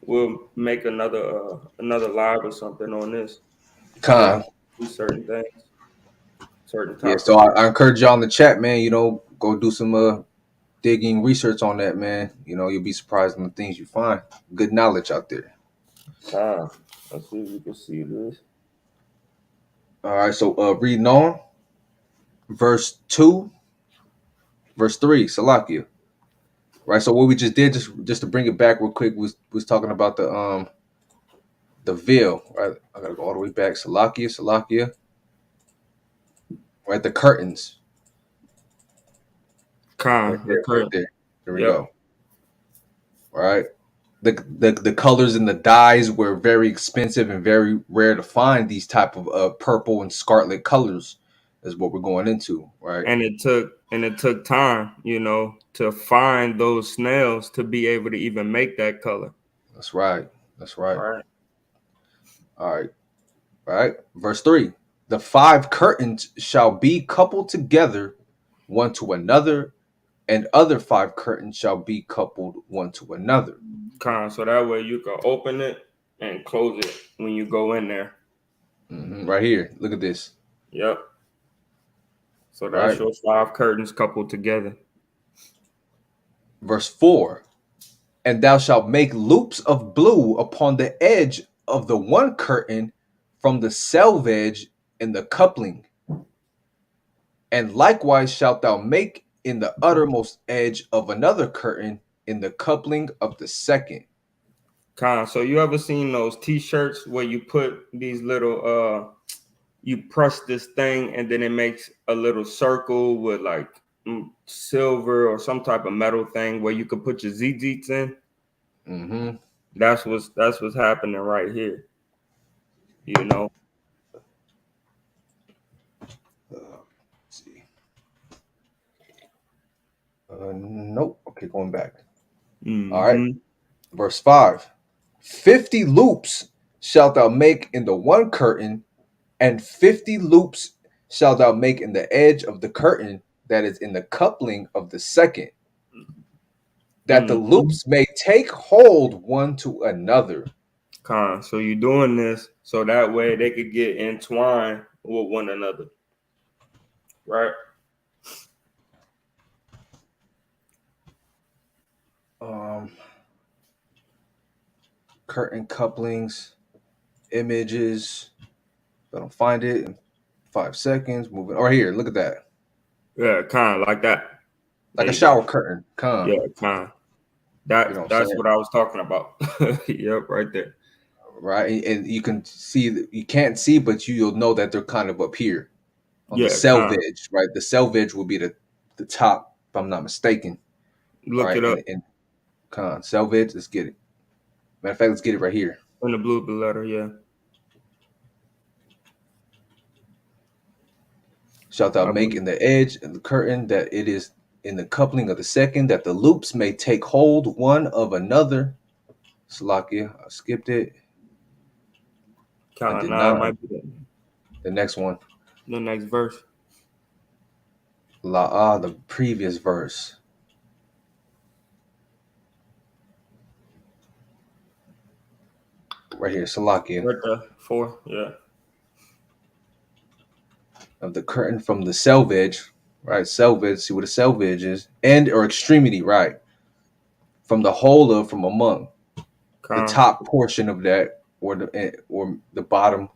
[SPEAKER 1] we'll make another live or something on this where
[SPEAKER 2] con.
[SPEAKER 1] we see certain things, certain
[SPEAKER 2] Yeah. So
[SPEAKER 1] topics.
[SPEAKER 2] I encourage y'all in the chat, man. Go do some digging research on that, man. You'll be surprised on the things you find. Good knowledge out there.
[SPEAKER 1] Ah, let's see if we can see this.
[SPEAKER 2] All right. So reading on verse 2, verse 3, Salakia. Right. So what we just did, just to bring it back real quick, was talking about the veil. Right. I gotta go all the way back. Salakia. Right. The curtains. Right
[SPEAKER 1] Con, the
[SPEAKER 2] there. Right
[SPEAKER 1] curtain.
[SPEAKER 2] there. There we
[SPEAKER 1] Yep.
[SPEAKER 2] go. Right. The colors and the dyes were very expensive and very rare to find. These type of purple and scarlet colors is what we're going into, right?
[SPEAKER 1] And it took time, to find those snails to be able to even make that color.
[SPEAKER 2] That's right. That's right.
[SPEAKER 1] Right.
[SPEAKER 2] All right. Right. Verse 3. The five curtains shall be coupled together one to another, and other five curtains shall be coupled one to another.
[SPEAKER 1] Con, so that way you can open it and close it when you go in there.
[SPEAKER 2] Right here. Look at this.
[SPEAKER 1] Yep. So that's
[SPEAKER 2] Right.
[SPEAKER 1] your five curtains coupled together.
[SPEAKER 2] Verse 4. And thou shalt make loops of blue upon the edge of the one curtain from the selvage in the coupling. And likewise shalt thou make in the uttermost edge of another curtain in the coupling of the second.
[SPEAKER 1] Con, so you ever seen those T-shirts where you put these little you press this thing and then it makes a little circle with like silver or some type of metal thing where you could put your ZZs in.
[SPEAKER 2] Mm-hmm.
[SPEAKER 1] That's what's happening right here. You know.
[SPEAKER 2] Let's see. Nope. Okay, going back. All right.
[SPEAKER 1] Mm-hmm.
[SPEAKER 2] Verse 5. 50 loops shalt thou make in the one curtain, and 50 loops shalt thou make in the edge of the curtain that is in the coupling of the second, that the
[SPEAKER 1] Mm-hmm.
[SPEAKER 2] loops may take hold one to another.
[SPEAKER 1] Con. So you're doing this so that way they could get entwined with one another, right?
[SPEAKER 2] Um, Curtain couplings, images. If I don't find it in 5 seconds, moving. Or here, look at that.
[SPEAKER 1] Yeah, kind of like that. There
[SPEAKER 2] Like a
[SPEAKER 1] you go.
[SPEAKER 2] shower curtain. Con.
[SPEAKER 1] Yeah, kind.
[SPEAKER 2] You know what I'm
[SPEAKER 1] That's
[SPEAKER 2] saying?
[SPEAKER 1] what I was talking about. Yep, right there.
[SPEAKER 2] Right? And you can see, you can't see, but you'll know that they're kind of up here on the
[SPEAKER 1] Yeah, kind.
[SPEAKER 2] selvage, right? The selvage will be the top, if I'm not mistaken.
[SPEAKER 1] Look
[SPEAKER 2] Right?
[SPEAKER 1] it up
[SPEAKER 2] And con selvage, let's get it. Matter of fact, let's get it right here.
[SPEAKER 1] in the blue letter. Yeah.
[SPEAKER 2] Shalt thou
[SPEAKER 1] I
[SPEAKER 2] make
[SPEAKER 1] believe.
[SPEAKER 2] in the edge of the curtain that it is in the coupling of the second, that the loops may take hold one of another. Salakia, I skipped it. I
[SPEAKER 1] Kind of.
[SPEAKER 2] did
[SPEAKER 1] Nah, it
[SPEAKER 2] not.
[SPEAKER 1] might be
[SPEAKER 2] The next one.
[SPEAKER 1] the next verse.
[SPEAKER 2] The previous verse. Right here, Salakia.
[SPEAKER 1] Right there. Four. Yeah.
[SPEAKER 2] Of the curtain from the selvage, right? Selvage, see what a selvage is. End or extremity, right? From the whole of, from among. The
[SPEAKER 1] Kind.
[SPEAKER 2] top portion of that, or the bottom.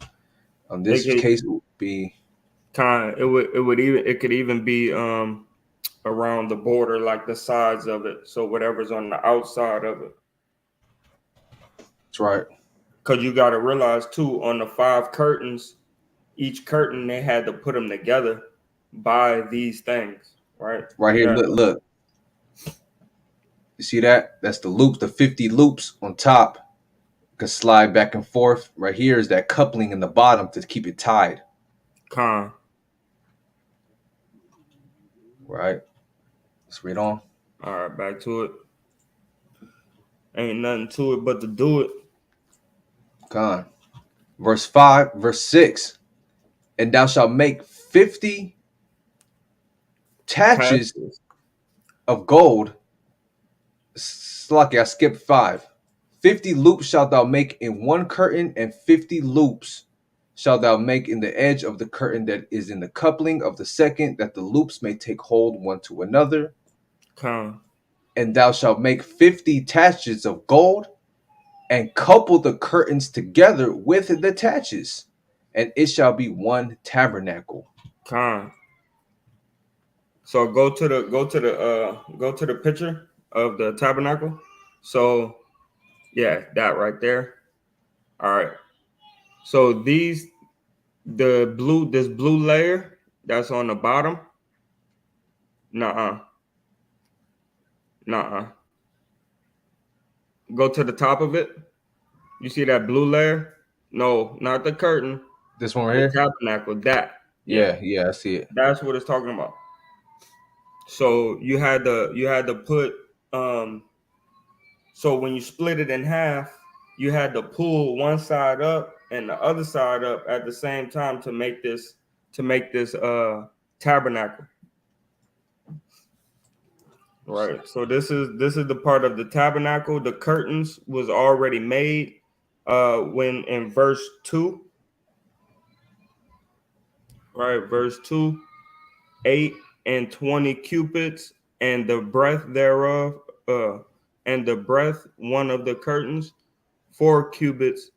[SPEAKER 2] On
[SPEAKER 1] It
[SPEAKER 2] this
[SPEAKER 1] could
[SPEAKER 2] case, it would be
[SPEAKER 1] it could even be around the border, like the sides of it. So whatever's on the outside of it.
[SPEAKER 2] that's right.
[SPEAKER 1] Because you got to realize too, on the five curtains, each curtain they had to put them together by these things, right?
[SPEAKER 2] Right here,
[SPEAKER 1] Yeah,
[SPEAKER 2] look. You see that? That's the loops, the 50 loops on top can slide back and forth. Right here is that coupling in the bottom to keep it tied.
[SPEAKER 1] con.
[SPEAKER 2] Right? Let's read on.
[SPEAKER 1] All right, back to it. Ain't nothing to it but to do it.
[SPEAKER 2] Con. Verse 5, verse 6. And thou shalt make 50 taches
[SPEAKER 1] Taxes.
[SPEAKER 2] of gold. Slucky, I skipped 5. 50 loops shalt thou make in one curtain, and 50 loops shalt thou make in the edge of the curtain that is in the coupling of the second, that the loops may take hold one to another.
[SPEAKER 1] Con.
[SPEAKER 2] And thou shalt make 50 taches of gold, and couple the curtains together with the taches, and it shall be one tabernacle.
[SPEAKER 1] Con. So go to the picture of the tabernacle. So yeah, that right there. All right. So this blue layer that's on the bottom. Nuh-uh. Nuh-uh. Go to the top of it. You see that blue layer? No, not the curtain.
[SPEAKER 2] This one right
[SPEAKER 1] The
[SPEAKER 2] here?
[SPEAKER 1] tabernacle. That. Yeah.
[SPEAKER 2] Yeah, I see it.
[SPEAKER 1] That's what it's talking about. So you had to put so when you split it in half, you had to pull one side up and the other side up at the same time to make this tabernacle. Right. So this is the part of the tabernacle. The curtains was already made when in verse 2, right? Verse 2, 8 and 20 cubits, and the breadth thereof, and the breadth one of the curtains, 4 cubits,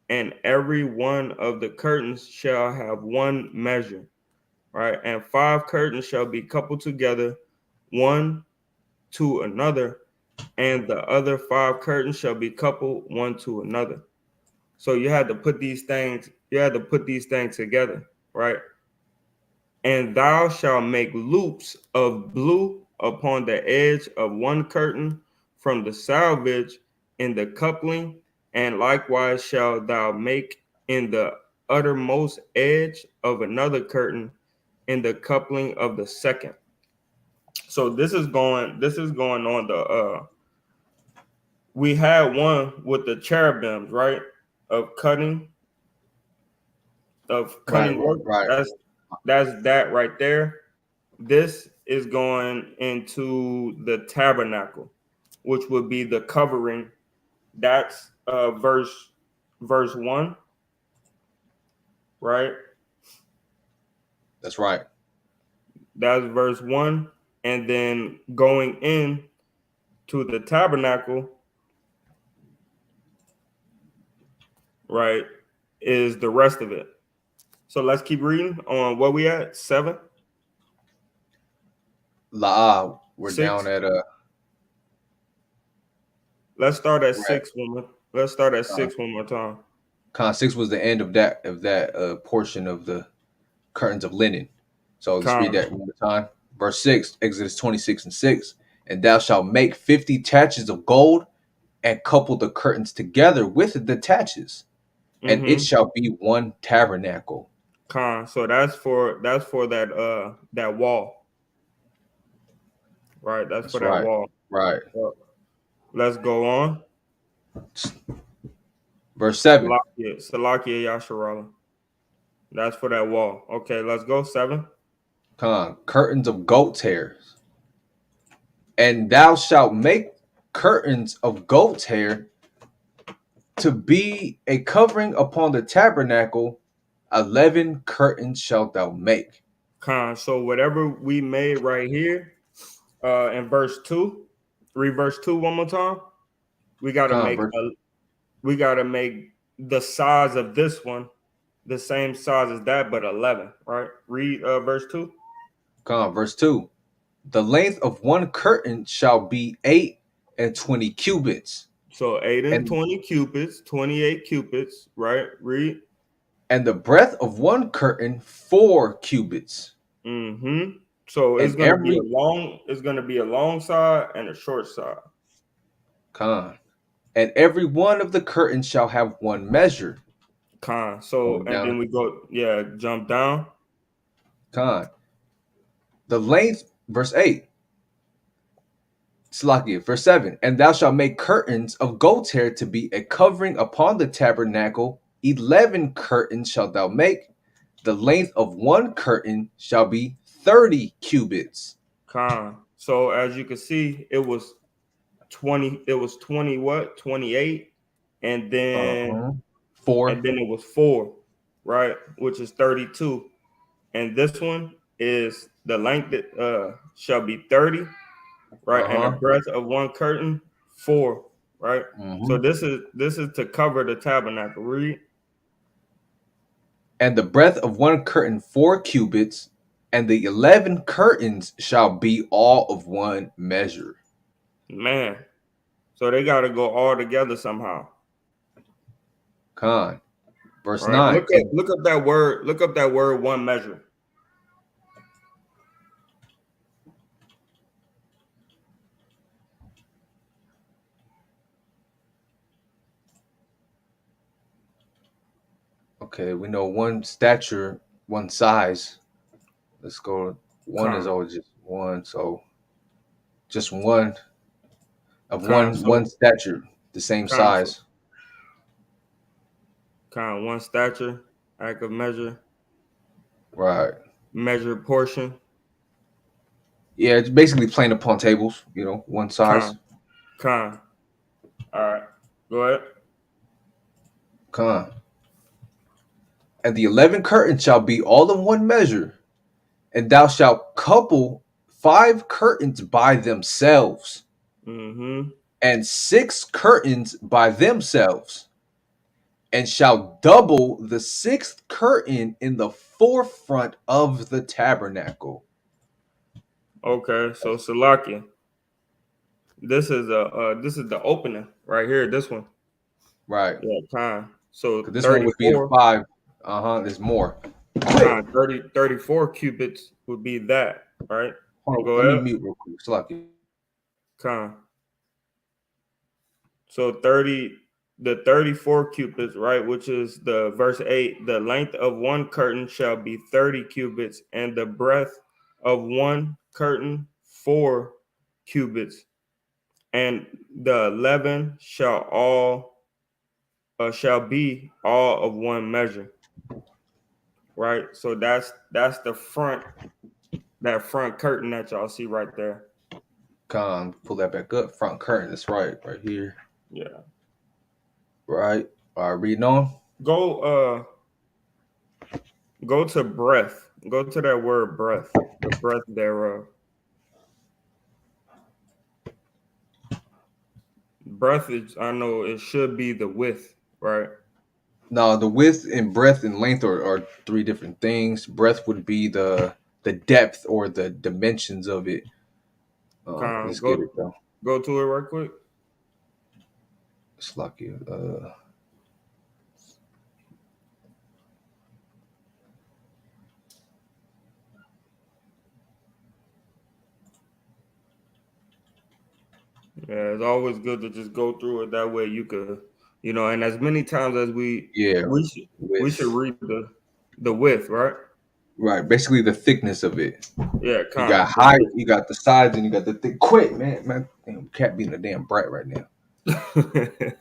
[SPEAKER 1] and every one of the curtains shall have one measure, right? And 5 curtains shall be coupled together, one to another, and the other 5 curtains shall be coupled one to another. So you had to put these things together, right? And thou shalt make loops of blue upon the edge of one curtain from the selvage in the coupling, and likewise shalt thou make in the uttermost edge of another curtain in the coupling of the second. So this is going on the we had one with the cherubims, right? Of cutting of
[SPEAKER 2] Right,
[SPEAKER 1] cutting work.
[SPEAKER 2] right.
[SPEAKER 1] That's that right there. This is going into the tabernacle, which would be the covering. That's verse 1, right?
[SPEAKER 2] That's right.
[SPEAKER 1] That's verse 1. And then going in to the tabernacle, right, is the rest of it. So let's keep reading on what we at 7,
[SPEAKER 2] We're down
[SPEAKER 1] 6.
[SPEAKER 2] at
[SPEAKER 1] Let's start at
[SPEAKER 2] we're at
[SPEAKER 1] 6 one more. Let's start at
[SPEAKER 2] con,
[SPEAKER 1] 6 one more time.
[SPEAKER 2] con 6 was the end of that portion of the curtains of linen. So let's read
[SPEAKER 1] Con,
[SPEAKER 2] that one more time. Verse 6, Exodus 26 and 6. And thou shalt make 50 taches of gold, and couple the curtains together with the taches, and it
[SPEAKER 1] mm-hmm.
[SPEAKER 2] shall be one tabernacle.
[SPEAKER 1] Con. So that's for that wall, right? That's
[SPEAKER 2] That's
[SPEAKER 1] for that
[SPEAKER 2] right.
[SPEAKER 1] wall.
[SPEAKER 2] Right.
[SPEAKER 1] So let's go on.
[SPEAKER 2] Verse 7.
[SPEAKER 1] Salakia Yasharala. That's for that wall. Okay, let's go 7.
[SPEAKER 2] Curtains of goat's hairs. And thou shalt make curtains of goat's hair to be a covering upon the tabernacle. 11 curtains shalt thou make.
[SPEAKER 1] Con. So whatever we made right here, in verse 2, read verse 2 one more time. We gotta make
[SPEAKER 2] Verse
[SPEAKER 1] we gotta make the size of this one the same size as that, but 11, right? Read verse 2.
[SPEAKER 2] Come on, verse 2. The length of one curtain shall be 8 and 20 cubits,
[SPEAKER 1] So 8 and
[SPEAKER 2] and
[SPEAKER 1] 20 cubits, 28 cubits, right? Read.
[SPEAKER 2] the breadth of one curtain 4 cubits,
[SPEAKER 1] Mm-hmm. So
[SPEAKER 2] and every
[SPEAKER 1] it's gonna be a long side and a short side.
[SPEAKER 2] con, and every one of the curtains shall have one measure.
[SPEAKER 1] So
[SPEAKER 2] Going
[SPEAKER 1] and then
[SPEAKER 2] down,
[SPEAKER 1] we go, yeah, jump down.
[SPEAKER 2] con. The length, verse 8, Slakia, verse 7, and thou shalt make curtains of goat's hair to be a covering upon the tabernacle. 11 curtains shalt thou make. The length of one curtain shall be 30 cubits.
[SPEAKER 1] So as you can see, it was 20, it was 20 what? 28, and then
[SPEAKER 2] Uh-huh. 4.
[SPEAKER 1] it was 4, right? Which is 32. And this one is the length that shall be 30, right? And the
[SPEAKER 2] Uh-huh.
[SPEAKER 1] breadth of one curtain, 4, right? So
[SPEAKER 2] Hmm.
[SPEAKER 1] this is to cover the tabernacle. Read.
[SPEAKER 2] And the breadth of one curtain 4 cubits, and the 11 curtains shall be all of one measure.
[SPEAKER 1] Man. So they gotta go all together somehow.
[SPEAKER 2] Con. Verse
[SPEAKER 1] Right.
[SPEAKER 2] 9. And
[SPEAKER 1] Look up that word. Look up that word one measure.
[SPEAKER 2] okay, we know one stature, one size. Let's go. One is
[SPEAKER 1] Con.
[SPEAKER 2] always just one, so just one of
[SPEAKER 1] Con.
[SPEAKER 2] one
[SPEAKER 1] So
[SPEAKER 2] stature, the same
[SPEAKER 1] con so
[SPEAKER 2] size.
[SPEAKER 1] con one stature, act of measure,
[SPEAKER 2] Right.
[SPEAKER 1] measure portion.
[SPEAKER 2] Yeah, it's basically playing upon tables, one size.
[SPEAKER 1] Con. Con. All right. Go ahead.
[SPEAKER 2] Con. And the 11 curtains shall be all of one measure, and thou shalt couple 5 curtains by themselves,
[SPEAKER 1] Mm-hmm.
[SPEAKER 2] and 6 curtains by themselves, and shall double the 6th curtain in the forefront of the tabernacle.
[SPEAKER 1] Okay. So Salakia. This is the opening right here. This one.
[SPEAKER 2] Right.
[SPEAKER 1] Yeah. Con. So
[SPEAKER 2] Because this one would be the
[SPEAKER 1] 34.
[SPEAKER 2] 5. Uh-huh. There's more. Quick.
[SPEAKER 1] Con 34 cubits would be that. Right.
[SPEAKER 2] Hold on.
[SPEAKER 1] Go
[SPEAKER 2] Let me
[SPEAKER 1] ahead.
[SPEAKER 2] mute real quick. Slucky.
[SPEAKER 1] Con. So 30, the 34 cubits, right, which is the verse 8, the length of one curtain shall be 30 cubits, and the breadth of one curtain 4 cubits, and the 11 shall be all of one measure, right? So that's the front, that front curtain that y'all see right there.
[SPEAKER 2] Con. Pull that back up. Front curtain. That's right. Right here.
[SPEAKER 1] Yeah.
[SPEAKER 2] Right. All right. Reading on.
[SPEAKER 1] Go go to breath. Go to that word breath, the breath thereof. Breath is, I know it should be the width, right?
[SPEAKER 2] Now, the width and breadth and length are 3 different things. Breadth would be the depth or the dimensions of it. Let's get it though.
[SPEAKER 1] Go to it right quick.
[SPEAKER 2] It's lucky.
[SPEAKER 1] Yeah, it's always good to just go through it. That way you could, and as many times as
[SPEAKER 2] Yeah,
[SPEAKER 1] we should
[SPEAKER 2] width.
[SPEAKER 1] read the width, right?
[SPEAKER 2] Right, basically the thickness of it.
[SPEAKER 1] Yeah,
[SPEAKER 2] You got
[SPEAKER 1] the
[SPEAKER 2] height, you got the sides, and you got the thick. Quick, man, damn, cat being a damn brat right now.
[SPEAKER 1] width.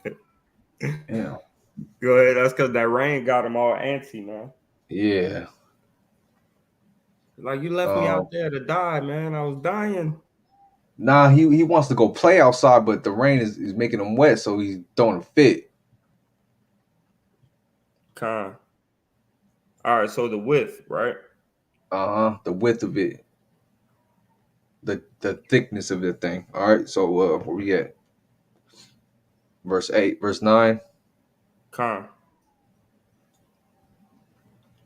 [SPEAKER 2] Damn.
[SPEAKER 1] Go ahead. That's because that rain got him all antsy, man.
[SPEAKER 2] Yeah.
[SPEAKER 1] Like you left me
[SPEAKER 2] Um.
[SPEAKER 1] out there to die, man. I was dying.
[SPEAKER 2] Nah, he wants to go play outside, but the rain is making him wet, so he's throwing a fit.
[SPEAKER 1] Con. All right, so the width, right?
[SPEAKER 2] Uh huh. The width of it, the thickness of the thing. All right. So where we at? Verse 8, verse 9.
[SPEAKER 1] Con.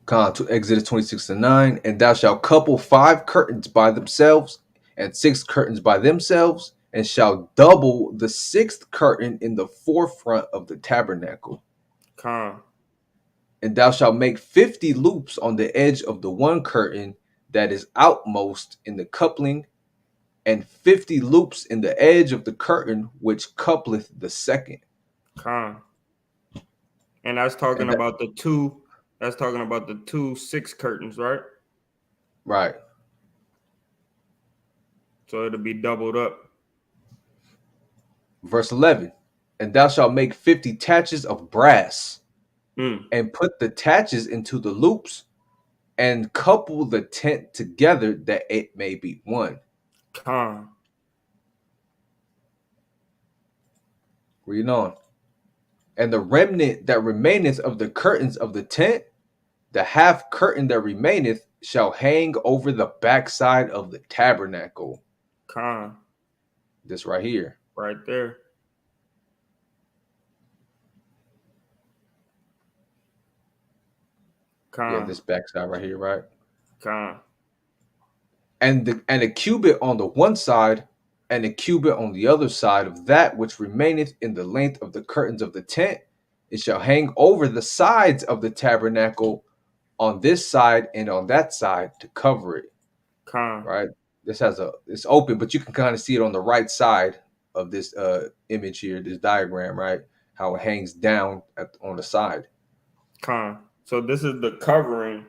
[SPEAKER 2] To Exodus 26-9, and thou shalt couple 5 curtains by themselves, and 6 curtains by themselves, and shalt double the 6th curtain in the forefront of the tabernacle.
[SPEAKER 1] Con.
[SPEAKER 2] And thou shalt make 50 loops on the edge of the one curtain that is outmost in the coupling, and 50 loops in the edge of the curtain which coupleth the second.
[SPEAKER 1] Con. And that's
[SPEAKER 2] And
[SPEAKER 1] talking
[SPEAKER 2] that,
[SPEAKER 1] about the two. That's talking about the two six curtains, right?
[SPEAKER 2] right.
[SPEAKER 1] So it'll be doubled up.
[SPEAKER 2] Verse 11. And thou shalt make 50 taches of brass,
[SPEAKER 1] Mm.
[SPEAKER 2] and put the taches into the loops, and couple the tent together that it may be one.
[SPEAKER 1] Con.
[SPEAKER 2] Read on. And the remnant that remaineth of the curtains of the tent, the half curtain that remaineth, shall hang over the backside of the tabernacle.
[SPEAKER 1] Con.
[SPEAKER 2] This right here.
[SPEAKER 1] Right there.
[SPEAKER 2] Yeah,
[SPEAKER 1] Con.
[SPEAKER 2] this backside right here, right?
[SPEAKER 1] Con.
[SPEAKER 2] And a cubit on the one side, and a cubit on the other side of that which remaineth in the length of the curtains of the tent, it shall hang over the sides of the tabernacle on this side and on that side to cover it.
[SPEAKER 1] Con.
[SPEAKER 2] Right? This has it's open, but you can kind of see it on the right side of this image here, this diagram, right? How it hangs down on the side.
[SPEAKER 1] Con. So this is the covering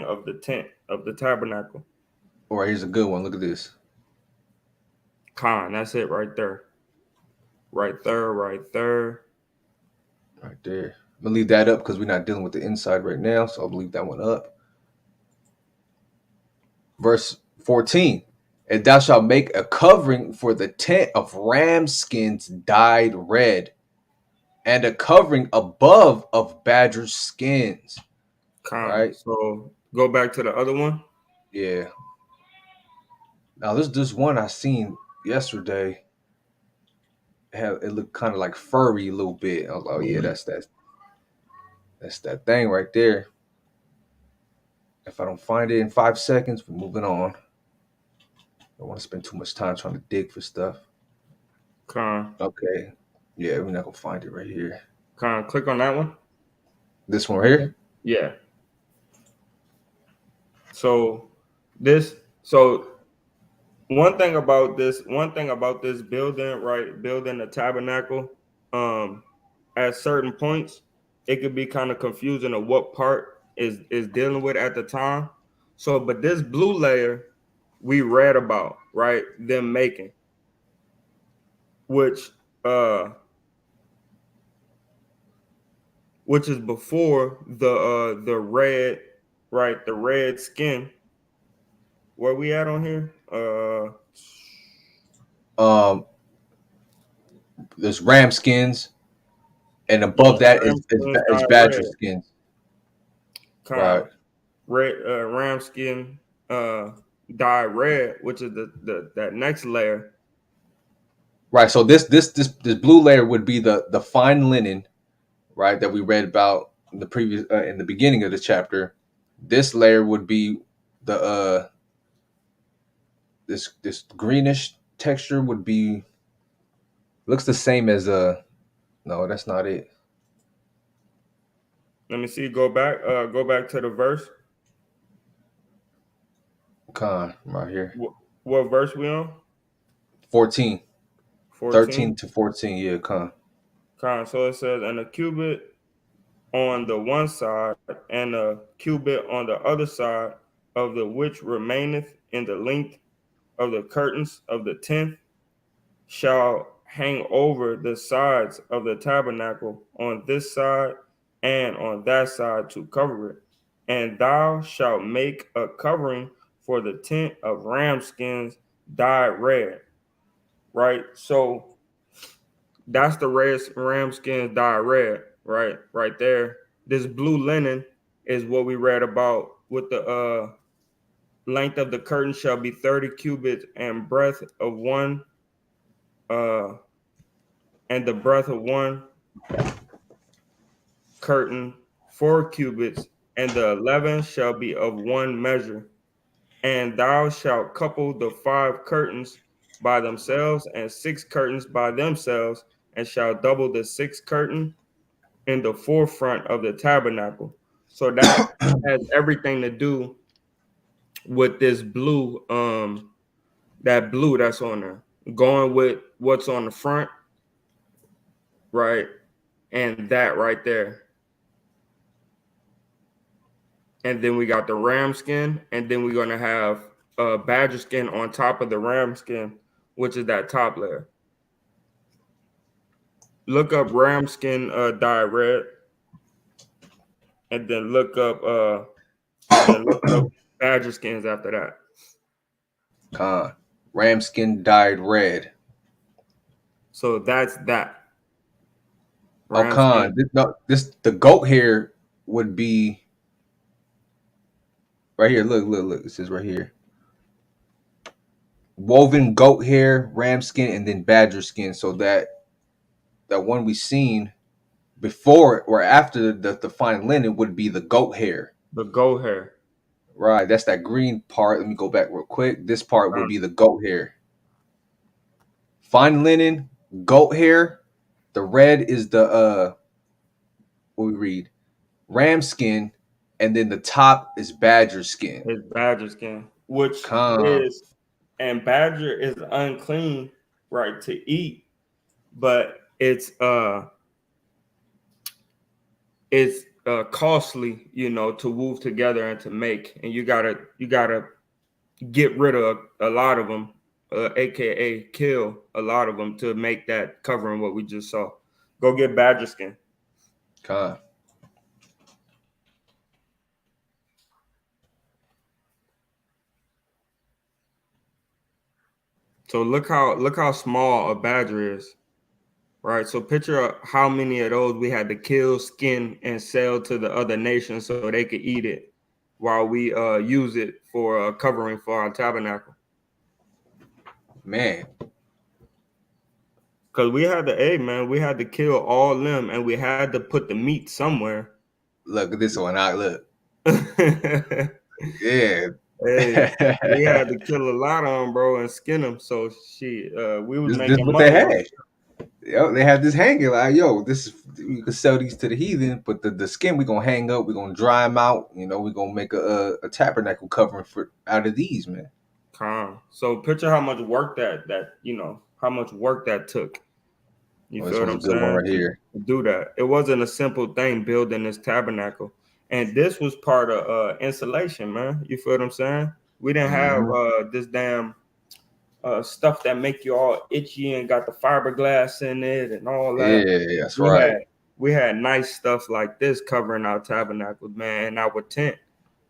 [SPEAKER 1] of the tent of the tabernacle.
[SPEAKER 2] All right, here's a good one. Look at this.
[SPEAKER 1] Con. That's it right there. Right there. Right there.
[SPEAKER 2] Right there. I'm gonna leave that up because we're not dealing with the inside right now, so I'll leave that one up. Verse 14. And thou shalt make a covering for the tent of ram skins dyed red, and a covering above of badger skins.
[SPEAKER 1] Con.
[SPEAKER 2] Right?
[SPEAKER 1] So go back to the other one.
[SPEAKER 2] Yeah. Now this one I seen yesterday. It looked kind of like furry a little bit. I was like, oh yeah, that's that thing right there. If I don't find it in 5 seconds, we're moving on. I don't want to spend too much time trying to dig for stuff.
[SPEAKER 1] Con.
[SPEAKER 2] Okay. Yeah, we're not gonna find it right here.
[SPEAKER 1] Con. Click on that one.
[SPEAKER 2] This one right here.
[SPEAKER 1] Yeah. So this. So one thing about this building, right? Building the tabernacle, um, at certain points, it could be kind of confusing of what part is dealing with at the time. So, but this blue layer we read about, right? Them making, which uh which is before the red, right? The red skin. Where we at on here?
[SPEAKER 2] Um, there's ram skins, and
[SPEAKER 1] Yeah,
[SPEAKER 2] above that
[SPEAKER 1] ram skins
[SPEAKER 2] is
[SPEAKER 1] dyed
[SPEAKER 2] badger
[SPEAKER 1] red.
[SPEAKER 2] skins. Right.
[SPEAKER 1] Kind red ram skin uh dyed red, which is the that next layer.
[SPEAKER 2] Right. So this blue layer would be the fine linen, right, that we read about in the previous in the beginning of the chapter. This layer would be the this greenish texture would be looks the same as no, that's not it.
[SPEAKER 1] Let me see. Go back to the verse.
[SPEAKER 2] Right here.
[SPEAKER 1] What verse we on?
[SPEAKER 2] 14, 13
[SPEAKER 1] 14.
[SPEAKER 2] to 14. Yeah,
[SPEAKER 1] So it says, and a cubit on the one side, and a cubit on the other side of the which remaineth in the length of the curtains of the tenth shall hang over the sides of the tabernacle on this side and on that side to cover it. And thou shalt make a covering for the tent of ram skins dyed red. Right? So that's the red ram skins dyed red, right? Right there. This blue linen is what we read about with the length of the curtain shall be 30 cubits and breadth of one uh and the breadth of one curtain 4 cubits and the 11 shall be of one measure. And thou shalt couple the 5 curtains by themselves, and 6 curtains by themselves, and shalt double the 6 curtain in the forefront of the tabernacle. So that has everything to do with this blue, that blue that's on there, going with what's on the front, right? And that right there. And then we got the ram skin, and then we're gonna have badger skin on top of the ram skin, which is that top layer. Look up ram skin dyed red, and then look up badger skins after that.
[SPEAKER 2] Con. Ram skin dyed red.
[SPEAKER 1] So that's that
[SPEAKER 2] Oh,
[SPEAKER 1] ram
[SPEAKER 2] con.
[SPEAKER 1] skin.
[SPEAKER 2] This, no, this the goat hair would be right here. Look. This is right here. Woven goat hair, ram skin, and then badger skin. So that one we seen before or after the fine linen would be the goat hair.
[SPEAKER 1] The goat hair.
[SPEAKER 2] Right. That's that green part. Let me go back real quick. This part would be the goat hair. Fine linen, goat hair. The red is the what we read, ram skin, and then the top is badger skin.
[SPEAKER 1] It's badger skin, which
[SPEAKER 2] Con.
[SPEAKER 1] is, and badger is unclean, right, to eat, but it's costly, to weave together and to make, and you gotta get rid of a lot of them, aka kill a lot of them to make that covering what we just saw. Go get badger skin.
[SPEAKER 2] Con.
[SPEAKER 1] So look how small a badger is. Right. So picture how many of those we had to kill, skin, and sell to the other nations so they could eat it while we use it for covering for our tabernacle.
[SPEAKER 2] Man,
[SPEAKER 1] Because we had to kill all them and we had to put the meat somewhere.
[SPEAKER 2] look at this one. I look.
[SPEAKER 1] Hey,
[SPEAKER 2] Yeah.
[SPEAKER 1] we had to kill a lot of them, bro, and skin them. So we was
[SPEAKER 2] This
[SPEAKER 1] making
[SPEAKER 2] what they
[SPEAKER 1] money on
[SPEAKER 2] had.
[SPEAKER 1] it.
[SPEAKER 2] Yo, they have this hanging like, yo, this is you can sell these to the heathen, but the skin we gonna hang up, we gonna dry them out. We gonna make a tabernacle covering for out of these, man.
[SPEAKER 1] Calm. So picture how much work how much work that took. You
[SPEAKER 2] Oh, this
[SPEAKER 1] feel what
[SPEAKER 2] one's a
[SPEAKER 1] I'm
[SPEAKER 2] good one
[SPEAKER 1] saying?
[SPEAKER 2] right
[SPEAKER 1] To
[SPEAKER 2] here.
[SPEAKER 1] do that. It wasn't a simple thing building this tabernacle. And this was part of insulation, man. You feel what I'm saying? We didn't have
[SPEAKER 2] Hmm.
[SPEAKER 1] this damn stuff that make you all itchy and got the fiberglass in it and all that.
[SPEAKER 2] Yeah, that's
[SPEAKER 1] We
[SPEAKER 2] right.
[SPEAKER 1] had we had nice stuff like this covering our tabernacles, man, and our tent,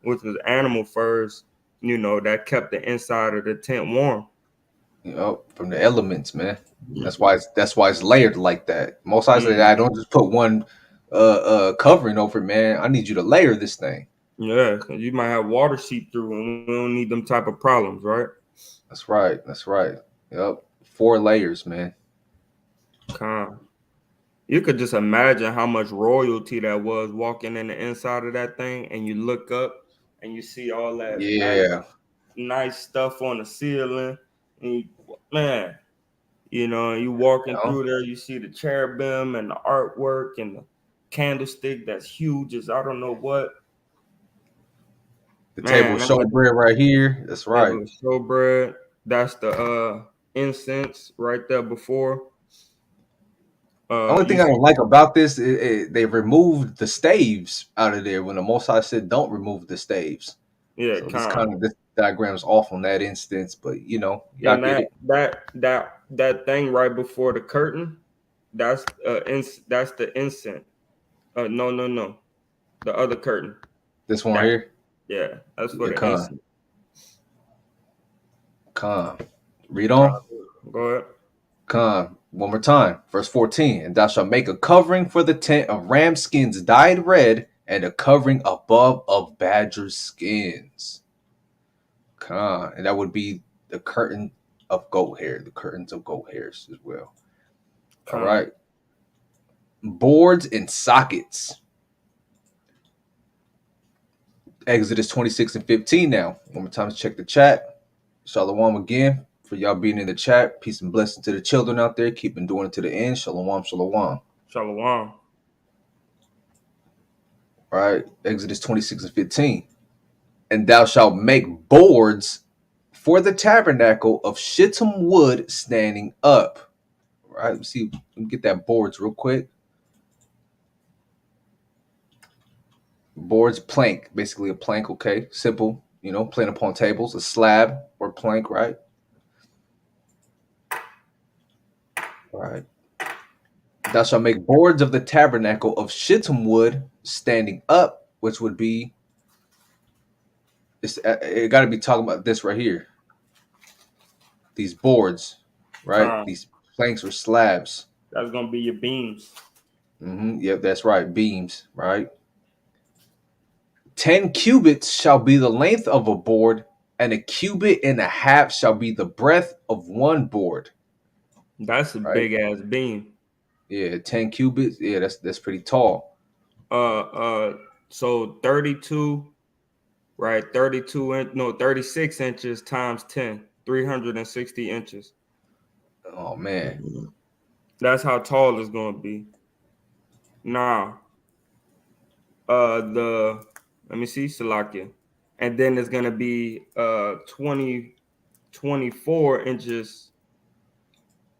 [SPEAKER 1] which was animal furs, that kept the inside of the tent warm.
[SPEAKER 2] From the elements, man. That's why it's layered like that. Most I say I
[SPEAKER 1] Mhm.
[SPEAKER 2] don't just put one covering over it, man. I need you to layer this thing.
[SPEAKER 1] Yeah, 'cause you might have water seep through, and we don't need them type of problems, right?
[SPEAKER 2] That's right. That's right. Yep. 4 layers, man.
[SPEAKER 1] Con. You could just imagine how much royalty that was walking in the inside of that thing, and you look up and you see all that
[SPEAKER 2] Yeah.
[SPEAKER 1] nice stuff on the ceiling, and man, you walking
[SPEAKER 2] You know?
[SPEAKER 1] through there, you see the cherubim and the artwork and the candlestick that's huge as I don't know what.
[SPEAKER 2] The table
[SPEAKER 1] Man,
[SPEAKER 2] of
[SPEAKER 1] that was
[SPEAKER 2] showbread right here. That's right.
[SPEAKER 1] table of showbread. That's the incense right there before.
[SPEAKER 2] Only
[SPEAKER 1] You
[SPEAKER 2] thing I
[SPEAKER 1] see,
[SPEAKER 2] don't like about this is they removed the staves out of there when the Most High said don't remove the staves.
[SPEAKER 1] yeah,
[SPEAKER 2] So
[SPEAKER 1] con.
[SPEAKER 2] this diagram is off on that instance, but y'all
[SPEAKER 1] And
[SPEAKER 2] get it.
[SPEAKER 1] that thing right before the curtain, that's the incense. No, no, no, the other curtain.
[SPEAKER 2] This one right
[SPEAKER 1] That
[SPEAKER 2] here.
[SPEAKER 1] yeah, that's for
[SPEAKER 2] Yeah,
[SPEAKER 1] the
[SPEAKER 2] con,
[SPEAKER 1] incense.
[SPEAKER 2] con. Read
[SPEAKER 1] Con,
[SPEAKER 2] on.
[SPEAKER 1] go ahead.
[SPEAKER 2] Con. One more time. Verse 14. And thou shalt make a covering for the tent of ram skins dyed red, and a covering above of badger skins. Con. And that would be the curtain of goat hair, the curtains of goat hairs as well. All
[SPEAKER 1] Con,
[SPEAKER 2] right. Boards and sockets. Exodus 26 and 15 now. One more time to check the chat. Shalawam again for y'all being in the chat. Peace and blessing to the children out there. Keep doing it to the end. Shalawam, shalawam.
[SPEAKER 1] Shalawam.
[SPEAKER 2] All right. Exodus 26 and 15. And thou shalt make boards for the tabernacle of shittim wood standing up. All right. Let's see. Let me get that boards real quick. Boards, plank. Basically a plank, okay? Simple. Playing upon tables. A slab or plank, right? All right. Thou shalt make boards of the tabernacle of shittim wood standing up, which would be, it got to be talking about this right here. These boards, right?
[SPEAKER 1] Con.
[SPEAKER 2] These planks or slabs.
[SPEAKER 1] That's gonna be your beams.
[SPEAKER 2] Yep, that's right. Beams, right? 10 cubits shall be the length of a board, and a cubit and a half shall be the breadth of one board,
[SPEAKER 1] That's a
[SPEAKER 2] right?
[SPEAKER 1] big ass beam.
[SPEAKER 2] Yeah, 10 cubits. Yeah, that's pretty tall.
[SPEAKER 1] Uh uh so 32, right? 36 inches times 10, 360 inches.
[SPEAKER 2] Oh man.
[SPEAKER 1] That's how tall it's gonna be. Now, the let me see, Salakia. And then it's gonna be 24 inches,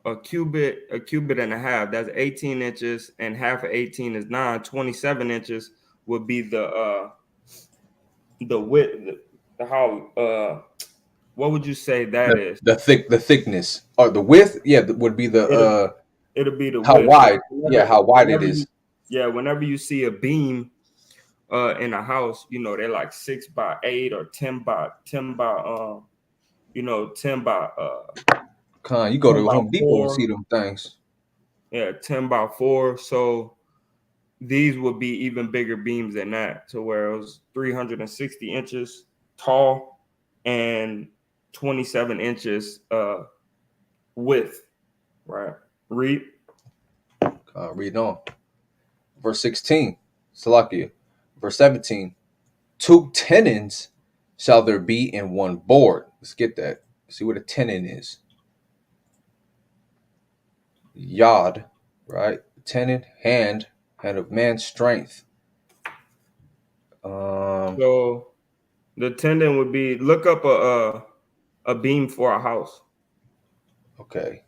[SPEAKER 1] a cubit and a half. That's 18 inches, and half of 18 is 9. 27 inches would be the width, the how what would you say that is?
[SPEAKER 2] The thickness or the width, yeah, would be the
[SPEAKER 1] It'll it'll be the
[SPEAKER 2] how
[SPEAKER 1] width. Like
[SPEAKER 2] wide, yeah, how wide it is.
[SPEAKER 1] whenever you see a beam in a house, they're like 6 by 8 or 10 by
[SPEAKER 2] Con, you go
[SPEAKER 1] 10
[SPEAKER 2] to
[SPEAKER 1] by
[SPEAKER 2] Home Depot and
[SPEAKER 1] 4.
[SPEAKER 2] see them things.
[SPEAKER 1] Yeah, 10 by 4. So these would be even bigger beams than that, to where it was 360 inches tall and 27 inches width. Right. Read.
[SPEAKER 2] Read on. Verse 16, Salakia. Verse 17, 2 tenons shall there be in one board. Let's get that. See what a tenon is. Yod, right? Tenon, hand of man's strength. Um,
[SPEAKER 1] So the tendon would be, look up a beam for a house.
[SPEAKER 2] okay.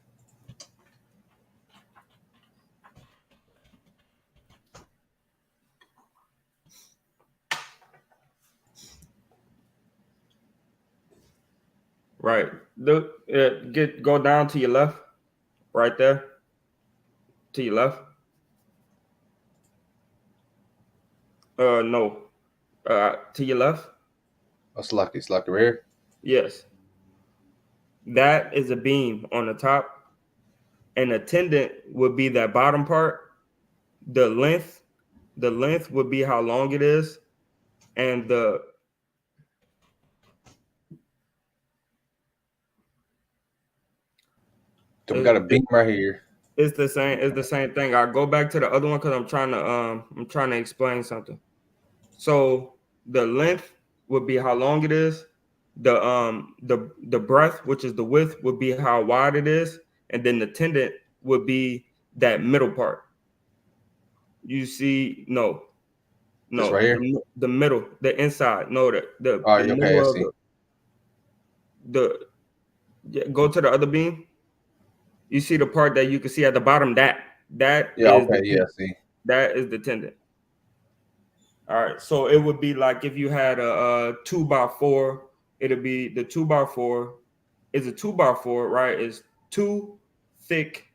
[SPEAKER 1] Right. Go down to your left, right there, to your left. No. To your left.
[SPEAKER 2] Oh, Salakia, Salakia right here.
[SPEAKER 1] Yes. That is a beam on the top, and a tendon would be that bottom part. The length, the length would be how long it is, and the
[SPEAKER 2] So we got a beam right here.
[SPEAKER 1] it's the same. It's the same thing. I go back to the other one because I'm trying to explain something. So the length would be how long it is. The breadth, which is the width, would be how wide it is, and then the tendon would be that middle part. You see,
[SPEAKER 2] This right here.
[SPEAKER 1] the middle, the inside. No,
[SPEAKER 2] Oh,
[SPEAKER 1] the
[SPEAKER 2] okay, I
[SPEAKER 1] middle of
[SPEAKER 2] see.
[SPEAKER 1] the yeah, go to the other beam. You see the part that you can see at the bottom. That
[SPEAKER 2] Yeah,
[SPEAKER 1] is
[SPEAKER 2] okay, yeah, I see.
[SPEAKER 1] that is the tendon. All right, so it would be like if you had a 2 by 4, it'd be the 2 by 4 is a 2 by 4, right? Is two thick,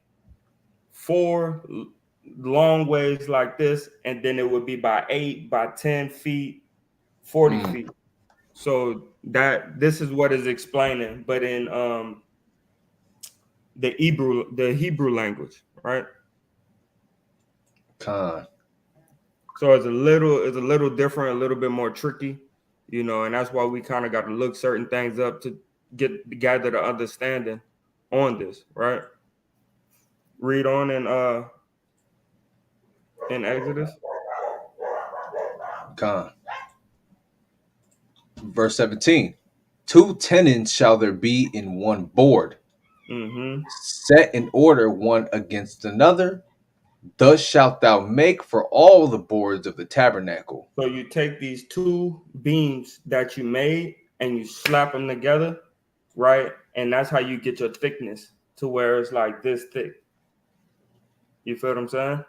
[SPEAKER 1] four long ways like this, and then it would be by 8 by 10 feet, 40
[SPEAKER 2] Mm,
[SPEAKER 1] feet. So that this is what is explaining, but in the Hebrew language, right?
[SPEAKER 2] con,
[SPEAKER 1] So it's a little different, a little bit more tricky, and that's why we kind of got to look certain things up to gather the understanding on this, right? Read on in Exodus.
[SPEAKER 2] con. Verse 17. Two tenons shall there be in one board,
[SPEAKER 1] Mm-hmm.
[SPEAKER 2] set in order one against another. Thus shalt thou make for all the boards of the tabernacle.
[SPEAKER 1] So you take these two beams that you made and you slap them together, right? And that's how you get your thickness to where it's like this thick. You feel what I'm saying?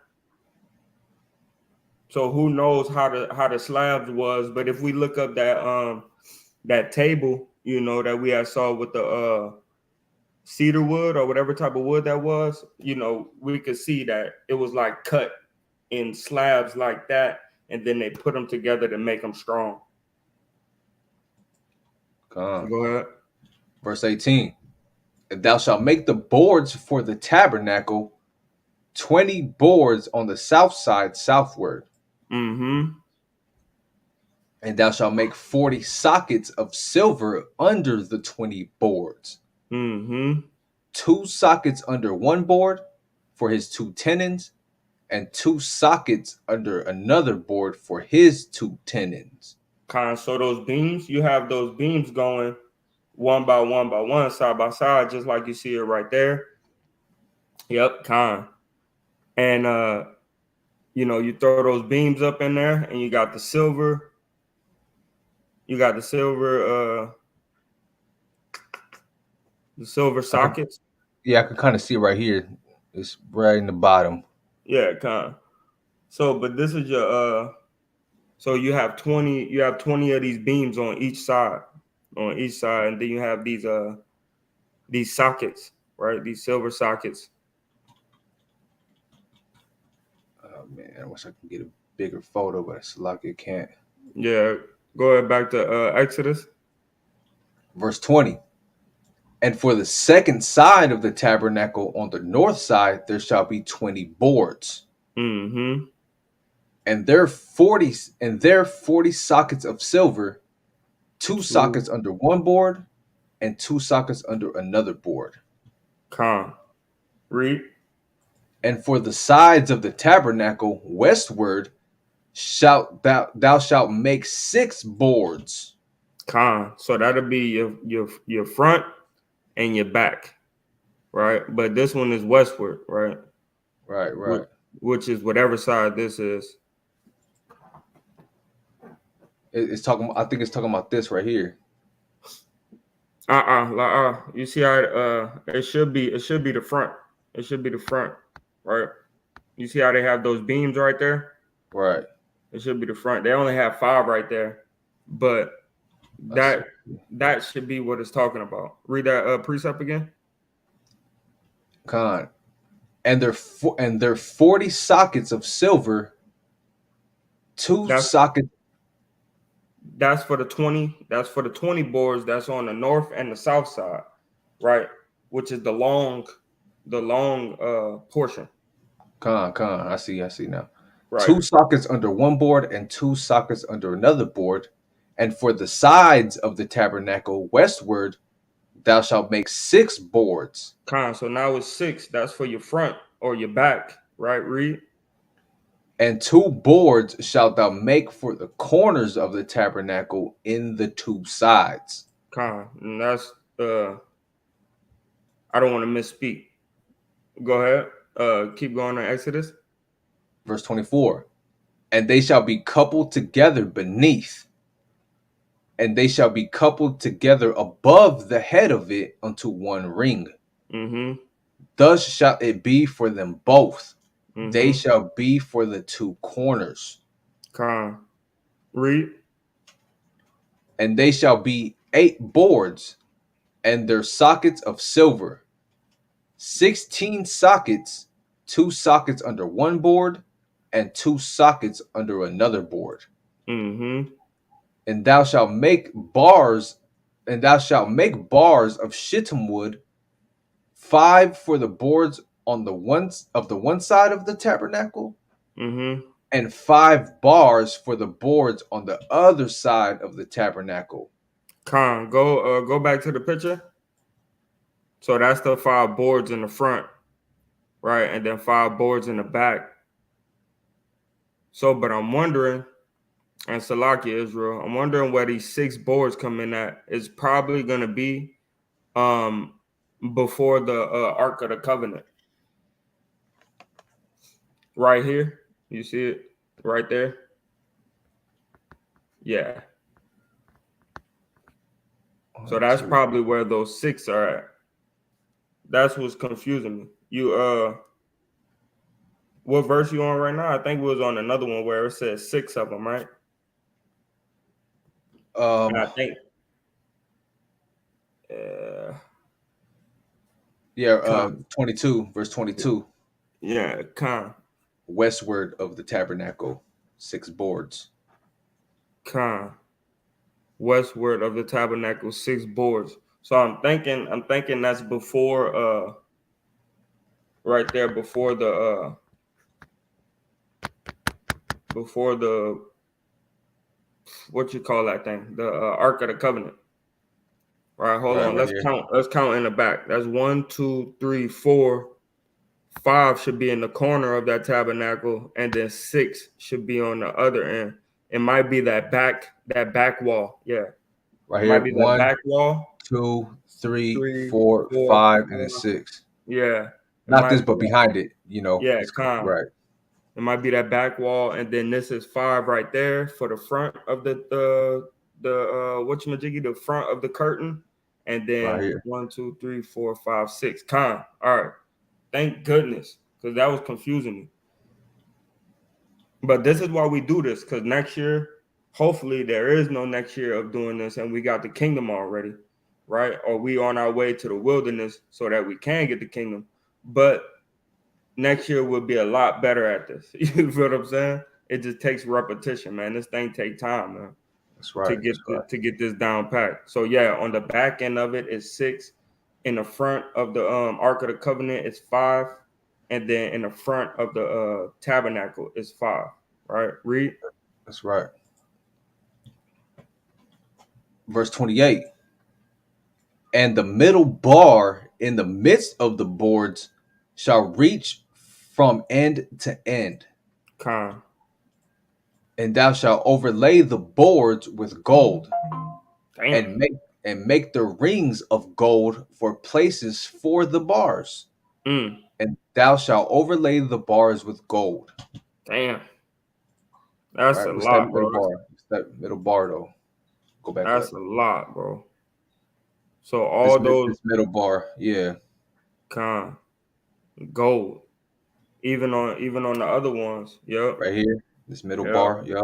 [SPEAKER 1] So who knows how the slabs was, but if we look up that table, that we had saw with the cedar wood or whatever type of wood that was, we could see that it was like cut in slabs like that, and then they put them together to make them strong.
[SPEAKER 2] Come.
[SPEAKER 1] Go ahead.
[SPEAKER 2] Verse 18. And thou shalt make the boards for the tabernacle 20 boards on the south side southward.
[SPEAKER 1] Mm-hmm.
[SPEAKER 2] And thou shalt make 40 sockets of silver under the 20 boards.
[SPEAKER 1] Mm-hmm.
[SPEAKER 2] 2 sockets under one board for his 2 tenons, and 2 sockets under another board for his 2 tenons.
[SPEAKER 1] So those beams, you have those beams going one by one by one, side by side, just like you see it right there. Yep, And you throw those beams up in there, and you got the silver. You got the silver sockets.
[SPEAKER 2] Yeah, I can kind of see it right here. It's right in the bottom.
[SPEAKER 1] Yeah, So, but this is your so you have 20 of these beams on each side, and then you have these sockets, right? These silver sockets.
[SPEAKER 2] Oh man, I wish I could get a bigger photo, but it's like it can't.
[SPEAKER 1] Yeah, go ahead back to Exodus.
[SPEAKER 2] Verse 20. And for the second side of the tabernacle on the north side there shall be 20 boards,
[SPEAKER 1] Mm-hmm.
[SPEAKER 2] and there 40 sockets of silver, 2
[SPEAKER 1] Two
[SPEAKER 2] sockets under one board and 2 sockets under another board.
[SPEAKER 1] con read
[SPEAKER 2] And for the sides of the tabernacle westward shalt thou shalt make 6 boards.
[SPEAKER 1] con. So that'll be your front and your back, right? But this one is westward, right?
[SPEAKER 2] Right,
[SPEAKER 1] Which,
[SPEAKER 2] right.
[SPEAKER 1] which is whatever side this is.
[SPEAKER 2] It's talking. I think it's talking about this right here.
[SPEAKER 1] You see how it should be the front. It should be the front, right? You see how they have those beams right there?
[SPEAKER 2] Right.
[SPEAKER 1] It should be the front. They only have 5 right there, but
[SPEAKER 2] I see.
[SPEAKER 1] that should be what it's talking about. Read that precept again.
[SPEAKER 2] Con. And there 40 sockets of silver, 2
[SPEAKER 1] That's
[SPEAKER 2] sockets.
[SPEAKER 1] that's for the 20. That's for the 20 boards. That's on the north and the south side, right? Which is the long portion,
[SPEAKER 2] Con. I see now.
[SPEAKER 1] right?
[SPEAKER 2] 2 sockets under one board and 2 sockets under another board. And for the sides of the tabernacle westward, thou shalt make 6 boards.
[SPEAKER 1] So now it's 6. That's for your front or your back, right? Read.
[SPEAKER 2] And 2 boards shalt thou make for the corners of the tabernacle in the 2 sides.
[SPEAKER 1] And that's I don't want to misspeak. Go ahead. Keep going on Exodus.
[SPEAKER 2] Verse 24. And they shall be coupled together beneath, and they shall be coupled together above the head of it unto one ring.
[SPEAKER 1] Mm-hmm.
[SPEAKER 2] Thus shall it be for them both. They
[SPEAKER 1] Mm-hmm.
[SPEAKER 2] shall be for the 2 corners.
[SPEAKER 1] Read.
[SPEAKER 2] And they shall be 8 boards, and their sockets of silver, 16 sockets, 2 sockets under one board, and 2 sockets under another board.
[SPEAKER 1] Mm-hmm.
[SPEAKER 2] And thou shalt make bars, and thou shalt make bars of shittim wood, 5 for the boards on the one side of the tabernacle,
[SPEAKER 1] Mm-hmm.
[SPEAKER 2] and 5 bars for the boards on the other side of the tabernacle.
[SPEAKER 1] Go back to the picture. So that's the 5 boards in the front, right? And then 5 boards in the back. So, but I'm wondering, And Salakia Israel. I'm wondering where these 6 boards come in at. It's probably gonna be um before the Ark of the Covenant. Right here. You see it right there? Yeah. So
[SPEAKER 2] 1,
[SPEAKER 1] that's
[SPEAKER 2] 2.
[SPEAKER 1] probably where those 6 are at. That's what's confusing me. You what verse you on right now? I think we was on another one where it says 6 of them, right? And
[SPEAKER 2] Um,
[SPEAKER 1] I think uh
[SPEAKER 2] yeah,
[SPEAKER 1] con
[SPEAKER 2] 22, verse 22.
[SPEAKER 1] yeah,
[SPEAKER 2] Westward of the tabernacle, 6 boards.
[SPEAKER 1] con westward of the tabernacle, 6 boards. So I'm thinking that's before right there before the what you call that thing? The Ark of the Covenant. All right, hold on.
[SPEAKER 2] Right
[SPEAKER 1] Let's
[SPEAKER 2] here.
[SPEAKER 1] count. Let's count in the back. That's 1, 2, 3, 4, 5 should be in the corner of that tabernacle, and then 6 should be on the other end. It might be that back wall. Yeah,
[SPEAKER 2] Right
[SPEAKER 1] it might
[SPEAKER 2] here.
[SPEAKER 1] be that
[SPEAKER 2] 1,
[SPEAKER 1] back wall.
[SPEAKER 2] 2, 3,
[SPEAKER 1] 3,
[SPEAKER 2] 4,
[SPEAKER 1] 4,
[SPEAKER 2] 5, and then
[SPEAKER 1] 5.
[SPEAKER 2] 6.
[SPEAKER 1] Yeah, it
[SPEAKER 2] Not
[SPEAKER 1] might
[SPEAKER 2] this,
[SPEAKER 1] be
[SPEAKER 2] but
[SPEAKER 1] that.
[SPEAKER 2] behind it.
[SPEAKER 1] Yeah,
[SPEAKER 2] It's
[SPEAKER 1] calm.
[SPEAKER 2] right.
[SPEAKER 1] It might be that back wall, and then this is 5 right there for the front of the whatchamajiggy, the front of the curtain, and
[SPEAKER 2] Right
[SPEAKER 1] then
[SPEAKER 2] here.
[SPEAKER 1] 1, 2, 3, 4, 5, 6. Con. All right. Thank goodness, because that was confusing me. But this is why we do this, because next year, hopefully, there is no next year of doing this, and we got the kingdom already, right? Or we on our way to the wilderness so that we can get the kingdom. But next year we'll be a lot better at this. You feel what I'm saying? It just takes repetition, man. This thing take time, man,
[SPEAKER 2] That's
[SPEAKER 1] to
[SPEAKER 2] right.
[SPEAKER 1] get
[SPEAKER 2] That's right.
[SPEAKER 1] to get this down packed. So yeah, on the back end of it is 6. In the front of the Ark of the Covenant is 5, and then in the front of the tabernacle is 5. Right? Read.
[SPEAKER 2] That's right. Verse 28. And the middle bar in the midst of the boards shall reach from end to end,
[SPEAKER 1] Con.
[SPEAKER 2] and thou shalt overlay the boards with gold,
[SPEAKER 1] Damn.
[SPEAKER 2] and make the rings of gold for places for the bars.
[SPEAKER 1] Mm,
[SPEAKER 2] And thou shalt overlay the bars with gold.
[SPEAKER 1] damn. That's
[SPEAKER 2] Right?
[SPEAKER 1] a
[SPEAKER 2] What's that
[SPEAKER 1] lot,
[SPEAKER 2] middle
[SPEAKER 1] bro.
[SPEAKER 2] bar? What's that middle bar though? Go back
[SPEAKER 1] That's
[SPEAKER 2] up.
[SPEAKER 1] a lot, bro. So
[SPEAKER 2] This
[SPEAKER 1] all those
[SPEAKER 2] this middle bar, yeah,
[SPEAKER 1] con gold, even on the other ones. Yep.
[SPEAKER 2] right here. This middle
[SPEAKER 1] Yep.
[SPEAKER 2] bar, yeah.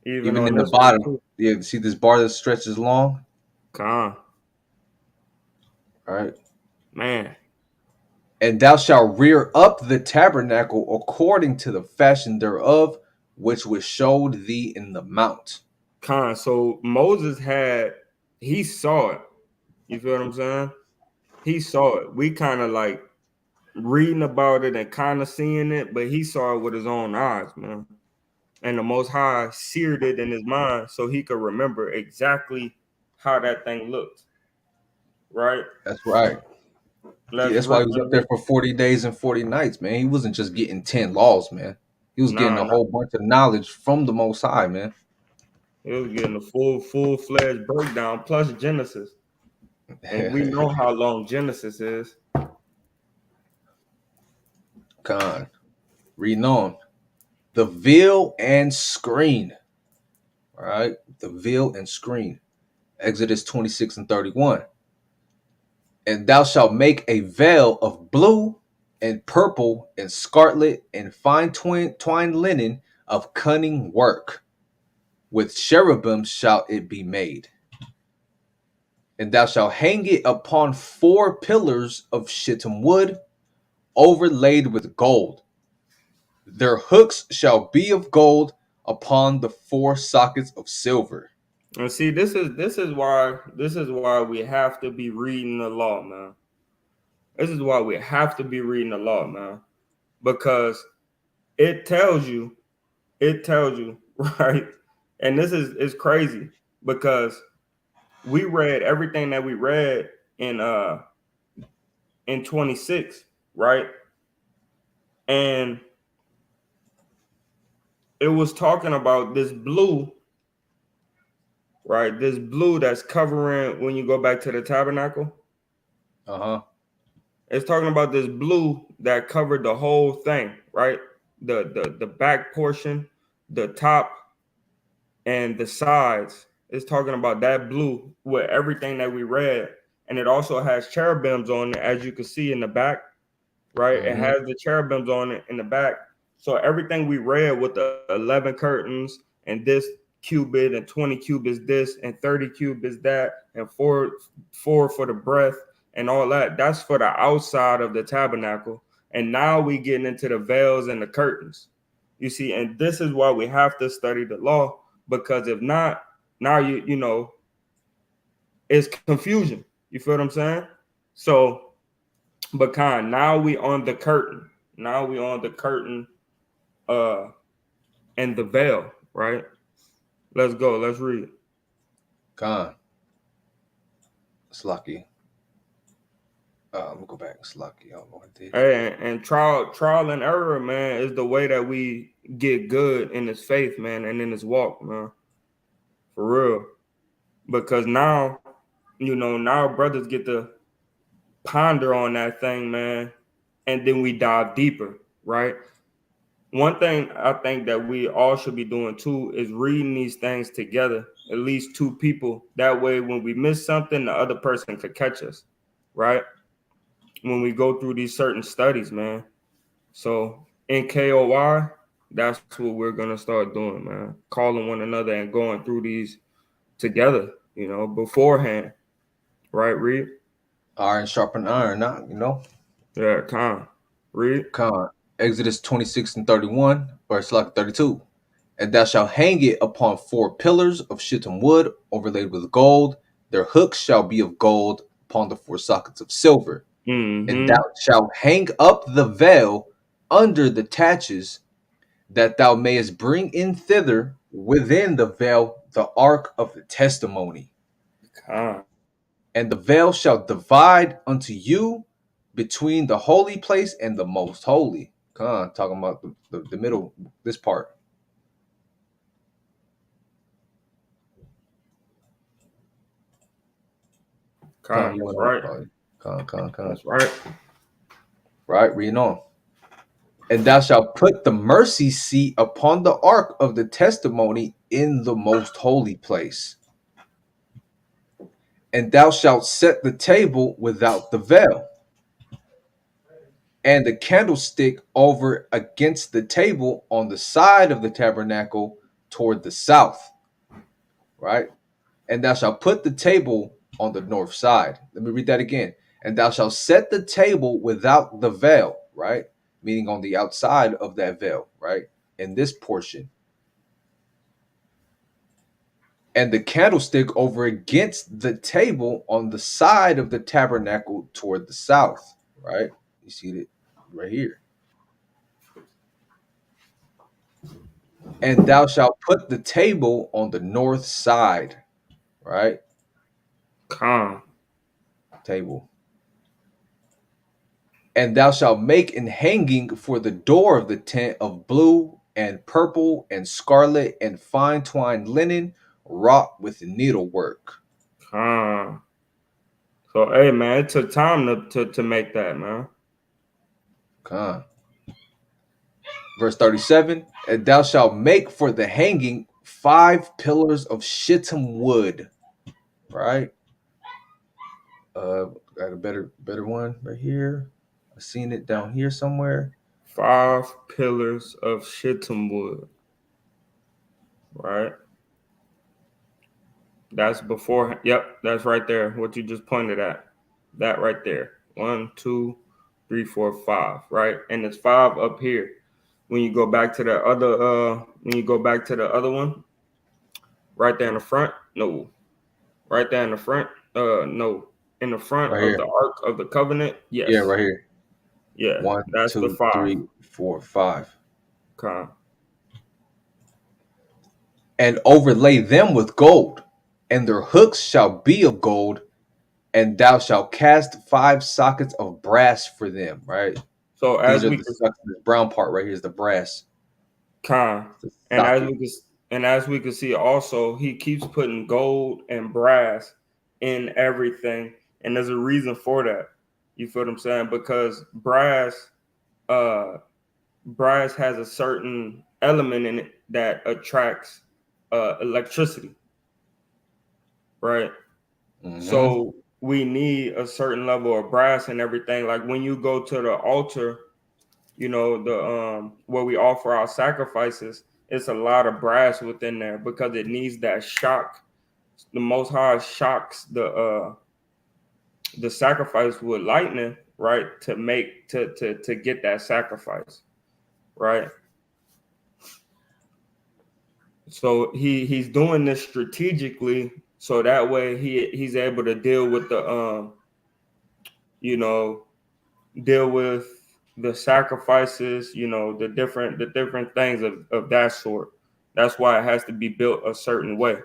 [SPEAKER 1] Even
[SPEAKER 2] Even
[SPEAKER 1] on
[SPEAKER 2] in the
[SPEAKER 1] this one
[SPEAKER 2] bottom,
[SPEAKER 1] too.
[SPEAKER 2] yeah. See this bar that stretches long,
[SPEAKER 1] Con.
[SPEAKER 2] right?
[SPEAKER 1] Man.
[SPEAKER 2] And thou shalt rear up the tabernacle according to the fashion thereof, which was showed thee in the mount.
[SPEAKER 1] Con. So Moses he saw it. You feel what I'm saying? He saw it. We kind of like reading about it and kind of seeing it, but he saw it with his own eyes, man. And the Most High seared it in his mind so he could remember exactly how that thing looked. Right?
[SPEAKER 2] That's right.
[SPEAKER 1] Let's
[SPEAKER 2] That's why
[SPEAKER 1] rip
[SPEAKER 2] he was up
[SPEAKER 1] and
[SPEAKER 2] there
[SPEAKER 1] read.
[SPEAKER 2] for 40 days and 40 nights, man. He wasn't just getting 10 laws, man. He was getting
[SPEAKER 1] Nah,
[SPEAKER 2] a
[SPEAKER 1] nah.
[SPEAKER 2] whole bunch of knowledge from the Most High, man.
[SPEAKER 1] It was getting a full-fledged breakdown plus Genesis. And we know how long Genesis is.
[SPEAKER 2] Con. Reading on. The veil and screen. All right. The veil and screen. Exodus 26 and 31. And thou shalt make a veil of blue and purple and scarlet and fine twined linen of cunning work. With cherubim shall it be made. And thou shalt hang it upon 4 pillars of shittim wood, overlaid with gold. Their hooks shall be of gold upon the 4 sockets of silver.
[SPEAKER 1] And see, this is why we have to be reading the law, man. This is why we have to be reading the law, man. Because it tells you, right? And this is crazy because we read everything that we read in 26, right? And it was talking about this blue, right? This blue that's covering when you go back to the tabernacle.
[SPEAKER 2] Uh-huh.
[SPEAKER 1] It's talking about this blue that covered the whole thing, right? The back portion, the top, and the sides. It's talking about that blue with everything that we read, and it also has cherubims on it, as you can see in the back, right? It
[SPEAKER 2] Mm-hmm.
[SPEAKER 1] has the cherubims on it in the back. So everything we read with the 11 curtains and this cubit and 20 cubits this and 30 cubits that and four for the breath and all that, that's for the outside of the tabernacle. And now we getting into the veils and the curtains. You see, and this is why we have to study the law, because if not, now it's confusion. You feel what I'm saying? So, but now we on the curtain. Now we on the curtain uh and the veil, right? Let's go. Let's read.
[SPEAKER 2] Khan. Slucky. Let me go back. Slucky. I don't know what I did here.
[SPEAKER 1] Hey, and trial and error, man, is the way that we get good in this faith, man, and in this walk, man. For real. Because now, now brothers get to ponder on that thing, man, and then we dive deeper, right? One thing I think that we all should be doing too is reading these things together, at least two people. That way, when we miss something, the other person could catch us, right? When we go through these certain studies, man. So in K.O.Y, that's what we're gonna start doing, man. Calling one another and going through these together, beforehand, right? Read,
[SPEAKER 2] Iron sharpen iron, not,
[SPEAKER 1] yeah, Con, read,
[SPEAKER 2] Khan. Exodus 26 and 31, verse like 32. And thou shalt hang it upon 4 pillars of shittim wood, overlaid with gold. Their hooks shall be of gold upon the 4 sockets of silver. And
[SPEAKER 1] mm-hmm,
[SPEAKER 2] thou shalt hang up the veil under the taches, that thou mayest bring in thither within the veil the ark of the testimony.
[SPEAKER 1] Con,
[SPEAKER 2] And the veil shall divide unto you between the holy place and the most holy. Khan, talking about the middle, this part. Khan,
[SPEAKER 1] Con.
[SPEAKER 2] you
[SPEAKER 1] That's
[SPEAKER 2] went on.
[SPEAKER 1] right.
[SPEAKER 2] Khan.
[SPEAKER 1] That's right.
[SPEAKER 2] Right, reading on. And thou shalt put the mercy seat upon the ark of the testimony in the most holy place. And thou shalt set the table without the veil, and the candlestick over against the table on the side of the tabernacle toward the south. Right? And thou shalt put the table on the north side. Let me read that again. And thou shalt set the table without the veil, right? Meaning on the outside of that veil, right? In this portion. And the candlestick over against the table on the side of the tabernacle toward the south, right? You see it right here. And thou shalt put the table on the north side, right?
[SPEAKER 1] Con,
[SPEAKER 2] Table. And thou shalt make an hanging for the door of the tent of blue and purple and scarlet and fine twined linen, wrought with needlework.
[SPEAKER 1] con. So, hey, man, it took time to make that, man.
[SPEAKER 2] Come. Verse 37. And thou shalt make for the hanging 5 pillars of shittim wood. Right? Got a better one right here. I seen it down here somewhere.
[SPEAKER 1] 5 pillars of shittim wood, right? That's before. Yep, that's right there. What you just pointed at. That right there. One, two, three, four, five. Right, and it's five up here. When you go back to the other, when you go back to the other one, right there in the front. No, right there in the front. No, in the front
[SPEAKER 2] Right
[SPEAKER 1] of
[SPEAKER 2] here.
[SPEAKER 1] the Ark of the Covenant.
[SPEAKER 2] Yeah,
[SPEAKER 1] Yes,
[SPEAKER 2] right here.
[SPEAKER 1] yeah,
[SPEAKER 2] One,
[SPEAKER 1] that's the
[SPEAKER 2] two,
[SPEAKER 1] five.
[SPEAKER 2] three, four, five.
[SPEAKER 1] Okay.
[SPEAKER 2] And overlay them with gold, and their hooks shall be of gold, and thou shalt cast 5 sockets of brass for them. Right?
[SPEAKER 1] So
[SPEAKER 2] These
[SPEAKER 1] as
[SPEAKER 2] are
[SPEAKER 1] we
[SPEAKER 2] the sockets. This brown part right here is the brass.
[SPEAKER 1] Con.
[SPEAKER 2] The
[SPEAKER 1] And as
[SPEAKER 2] socket.
[SPEAKER 1] we can and as we can see also, he keeps putting gold and brass in everything. And there's a reason for that. You feel what I'm saying? Because uh brass has a certain element in it that attracts electricity, right?
[SPEAKER 2] Mm-hmm.
[SPEAKER 1] So we need a certain level of brass and everything. Like when you go to the altar, the where we offer our sacrifices, it's a lot of brass within there because it needs that shock. The Most High shocks the sacrifice with lightning, right, to make to get that sacrifice, right. So he's doing this strategically, so that way he's able to deal with you know deal with the sacrifices, the different things of that sort. That's why it has to be built a certain way,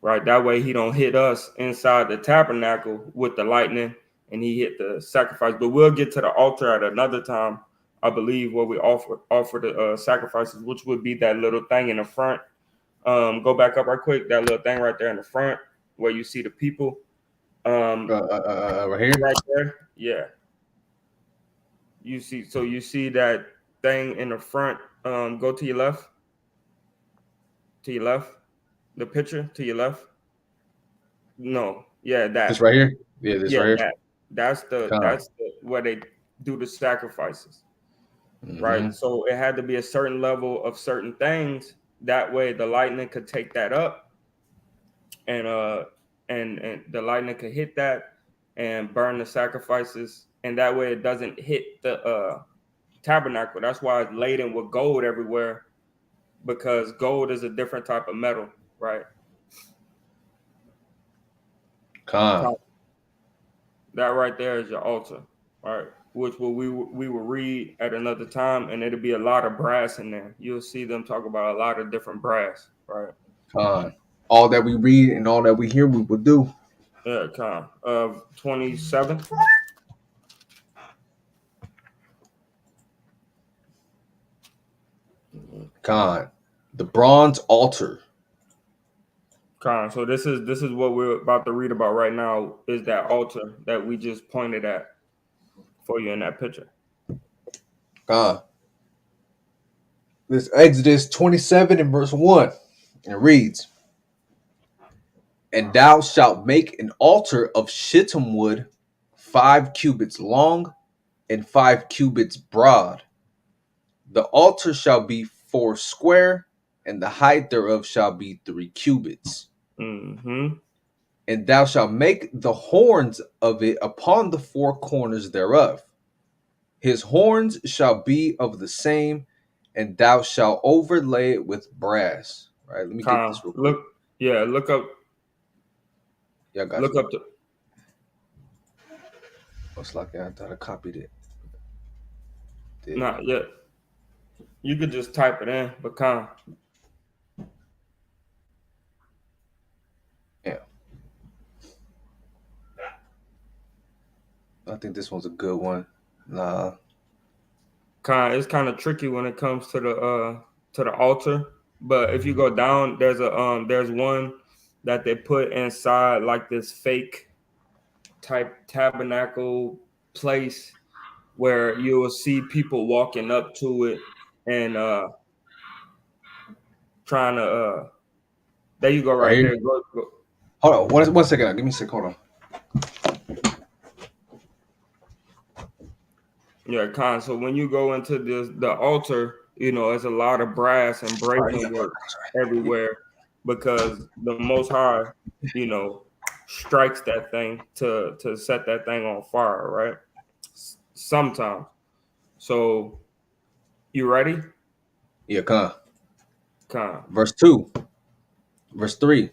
[SPEAKER 1] right? That way he don't hit us inside the tabernacle with the lightning and he hit the sacrifice. But we'll get to the altar at another time, I believe, where we offer the sacrifices, which would be that little thing in the front. Go back up right quick. That little thing right there in the front where you see the people.
[SPEAKER 2] Right here.
[SPEAKER 1] Right there. Yeah. You see that thing in the front. Go to your left. To your left. The picture to your left. No. Yeah,
[SPEAKER 2] This
[SPEAKER 1] that.
[SPEAKER 2] right here. Yeah, this
[SPEAKER 1] Yeah,
[SPEAKER 2] right here.
[SPEAKER 1] that. That's the
[SPEAKER 2] Con.
[SPEAKER 1] that's the where they do the sacrifices. Right.
[SPEAKER 2] Mm-hmm.
[SPEAKER 1] So it had to be a certain level of certain things. That way the lightning could take that up and the lightning could hit that and burn the sacrifices. And that way it doesn't hit the tabernacle. That's why it's laden with gold everywhere, because gold is a different type of metal, right?
[SPEAKER 2] Con.
[SPEAKER 1] That right there is your altar, right? Which we will read at another time, and it'll be a lot of brass in there. You'll see them talk about a lot of different brass, right?
[SPEAKER 2] Con. All that we read and all that we hear, we will do.
[SPEAKER 1] Yeah, come of 27.
[SPEAKER 2] Con. The bronze altar.
[SPEAKER 1] So this is what we're about to read about right now. Is that altar that we just pointed at for you in that picture?
[SPEAKER 2] Con. This Exodus 27 and verse 1. And it reads, And thou shalt make an altar of shittim wood, 5 cubits long and 5 cubits broad. The altar shall be 4 square, and the height thereof shall be 3 cubits.
[SPEAKER 1] Mm-hmm.
[SPEAKER 2] And thou shalt make the horns of it upon the 4 corners thereof. His horns shall be of the same, and thou shalt overlay it with brass. Right, let me get this real quick.
[SPEAKER 1] Look, yeah,
[SPEAKER 2] Yeah, I got
[SPEAKER 1] look
[SPEAKER 2] you.
[SPEAKER 1] up the.
[SPEAKER 2] Looks like I thought I copied it. Didn't.
[SPEAKER 1] Not yet. You could just type it in, but
[SPEAKER 2] Yeah, I think this one's a good one. Nah.
[SPEAKER 1] it's kind of tricky when it comes to the altar. But if you go down, there's one that they put inside like this fake type tabernacle place where you will see people walking up to it and trying to there you go
[SPEAKER 2] Right
[SPEAKER 1] right
[SPEAKER 2] here.
[SPEAKER 1] there. Go.
[SPEAKER 2] Hold on. One second. Give me a second. Hold on.
[SPEAKER 1] Yeah, so when you go into the altar, there's a lot of brass and
[SPEAKER 2] All right, yeah.
[SPEAKER 1] brazen work everywhere because the Most High, you know, strikes that thing to set that thing on fire, right? Sometimes. So you ready?
[SPEAKER 2] Yeah, come.
[SPEAKER 1] Con.
[SPEAKER 2] Verse 2, verse 3.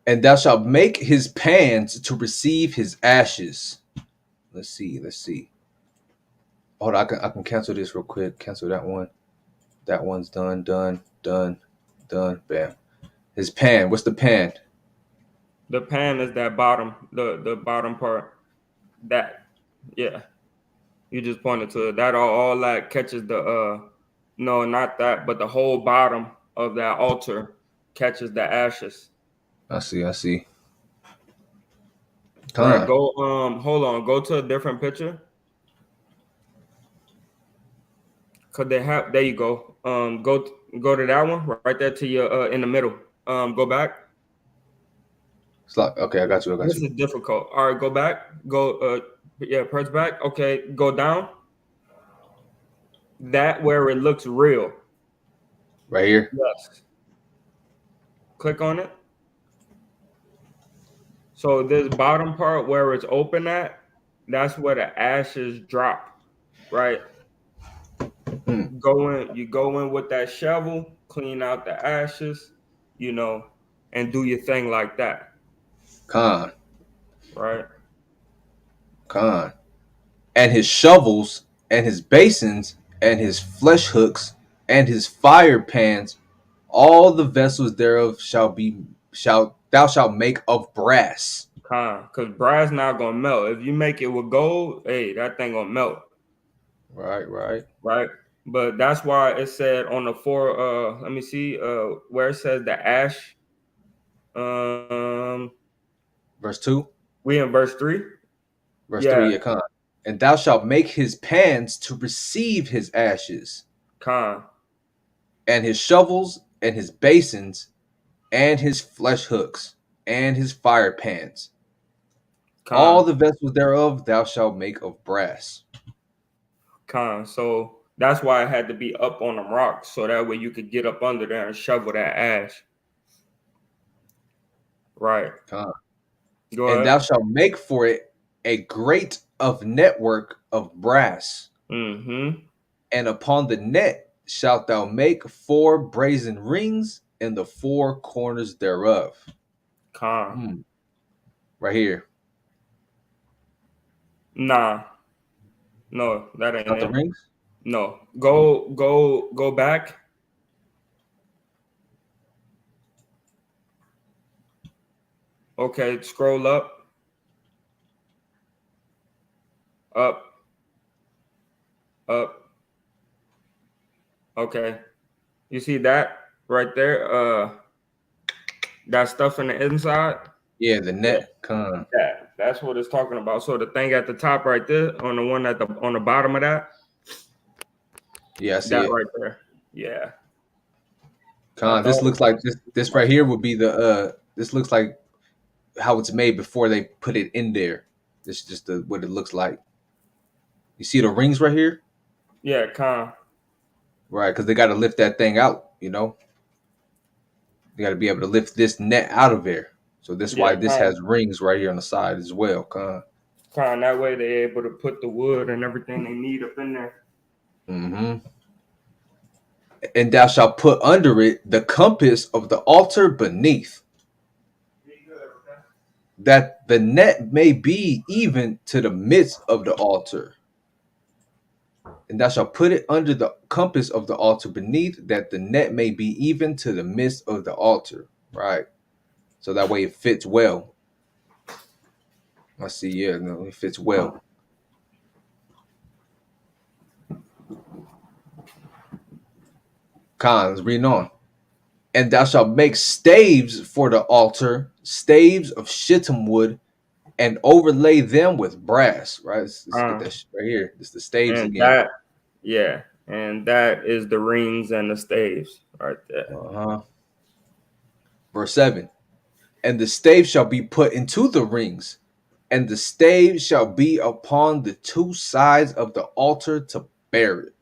[SPEAKER 2] And thou shalt make his pans to receive his ashes. Let's see. Let's see. Hold on. I can cancel this real quick. Cancel that one. That one's done. Done. Done. Done. Bam. His pan. What's the pan?
[SPEAKER 1] The pan is that bottom, the bottom part. That, yeah. You just pointed to it. That all that catches the no, not that, but the whole bottom of that altar catches the ashes.
[SPEAKER 2] I see. I see.
[SPEAKER 1] Right.
[SPEAKER 2] Con.
[SPEAKER 1] Go hold on, go to a different picture. Cause they have there you go. Go to that one right there to your in the middle. Go back.
[SPEAKER 2] It's like, okay, I got you. I got
[SPEAKER 1] This
[SPEAKER 2] you.
[SPEAKER 1] is difficult. All right, go back. Go yeah, press back. Okay, go down. That where it looks real.
[SPEAKER 2] Right here.
[SPEAKER 1] Yes. Click on it. So this bottom part where it's open at, that's where the ashes drop, right?
[SPEAKER 2] Hmm.
[SPEAKER 1] You go in with that shovel, clean out the ashes, you know, and do your thing like that,
[SPEAKER 2] Con.
[SPEAKER 1] right?
[SPEAKER 2] Con. And his shovels, and his basins, and his flesh hooks, and his fire pans, all the vessels thereof shall thou shalt make of brass.
[SPEAKER 1] Cause brass not gonna melt. If you make it with gold, hey, that thing gonna melt,
[SPEAKER 2] Right, right.
[SPEAKER 1] right? But that's why it said on the four. Let me see. Where it says the ash. Um,
[SPEAKER 2] Verse 2.
[SPEAKER 1] we in verse 3.
[SPEAKER 2] Verse
[SPEAKER 1] Yeah,
[SPEAKER 2] 3, yeah, con. And thou shalt make his pans to receive his ashes,
[SPEAKER 1] con,
[SPEAKER 2] and his shovels, and his basins, and his flesh hooks, and his fire pans. All
[SPEAKER 1] con,
[SPEAKER 2] the vessels thereof thou shalt make of brass.
[SPEAKER 1] con. So that's why it had to be up on them rocks, so that way you could get up under there and shovel that ash. Right.
[SPEAKER 2] Con.
[SPEAKER 1] Go
[SPEAKER 2] And
[SPEAKER 1] ahead.
[SPEAKER 2] thou shalt make for it a grate of network of brass,
[SPEAKER 1] Mm-hmm.
[SPEAKER 2] and upon the net shalt thou make 4 brazen rings in the 4 corners thereof.
[SPEAKER 1] Con.
[SPEAKER 2] Hmm. Right here.
[SPEAKER 1] Nah. No, that ain't
[SPEAKER 2] Not the
[SPEAKER 1] it.
[SPEAKER 2] rings?
[SPEAKER 1] No. Go back. Okay, scroll up, up. Okay. You see that right there? That stuff in the inside?
[SPEAKER 2] Yeah, the
[SPEAKER 1] Yeah.
[SPEAKER 2] net. Con.
[SPEAKER 1] That's what it's talking about. So the thing at the top right there, on the one at the on the bottom of that,
[SPEAKER 2] Yeah, I see
[SPEAKER 1] that
[SPEAKER 2] it.
[SPEAKER 1] right there. Yeah. I
[SPEAKER 2] Con. This
[SPEAKER 1] thought it
[SPEAKER 2] looks like
[SPEAKER 1] was
[SPEAKER 2] this
[SPEAKER 1] my
[SPEAKER 2] right here
[SPEAKER 1] stuff.
[SPEAKER 2] would be the this looks like how it's made before they put it in there. This is just what it looks like. You see the rings right here?
[SPEAKER 1] Yeah, con.
[SPEAKER 2] Right, because they got to lift that thing out, you know? They got to be able to lift this net out of there. So that's
[SPEAKER 1] Yeah,
[SPEAKER 2] why this
[SPEAKER 1] con.
[SPEAKER 2] has rings right here on the side as well. Con.
[SPEAKER 1] Con. That way they're able to put the wood and everything they need up in there.
[SPEAKER 2] Mm-hmm. And thou shalt put under it the compass of the altar beneath, that the net may be even to the midst of the altar. And thou shalt put it under the compass of the altar beneath, that the net may be even to the midst of the altar. Right. So that way it fits well. I see. Yeah, no, it fits well. Cons, reading on. And thou shalt make staves for the altar, staves of shittim wood, and overlay them with brass. Right. Let's get
[SPEAKER 1] Uh,
[SPEAKER 2] that right here. It's the staves
[SPEAKER 1] and
[SPEAKER 2] again.
[SPEAKER 1] that, yeah, and that is the rings and the staves right there.
[SPEAKER 2] Uh-huh. Verse 7. And the stave shall be put into the rings, and the stave shall be upon the 2 sides of the altar to bear it.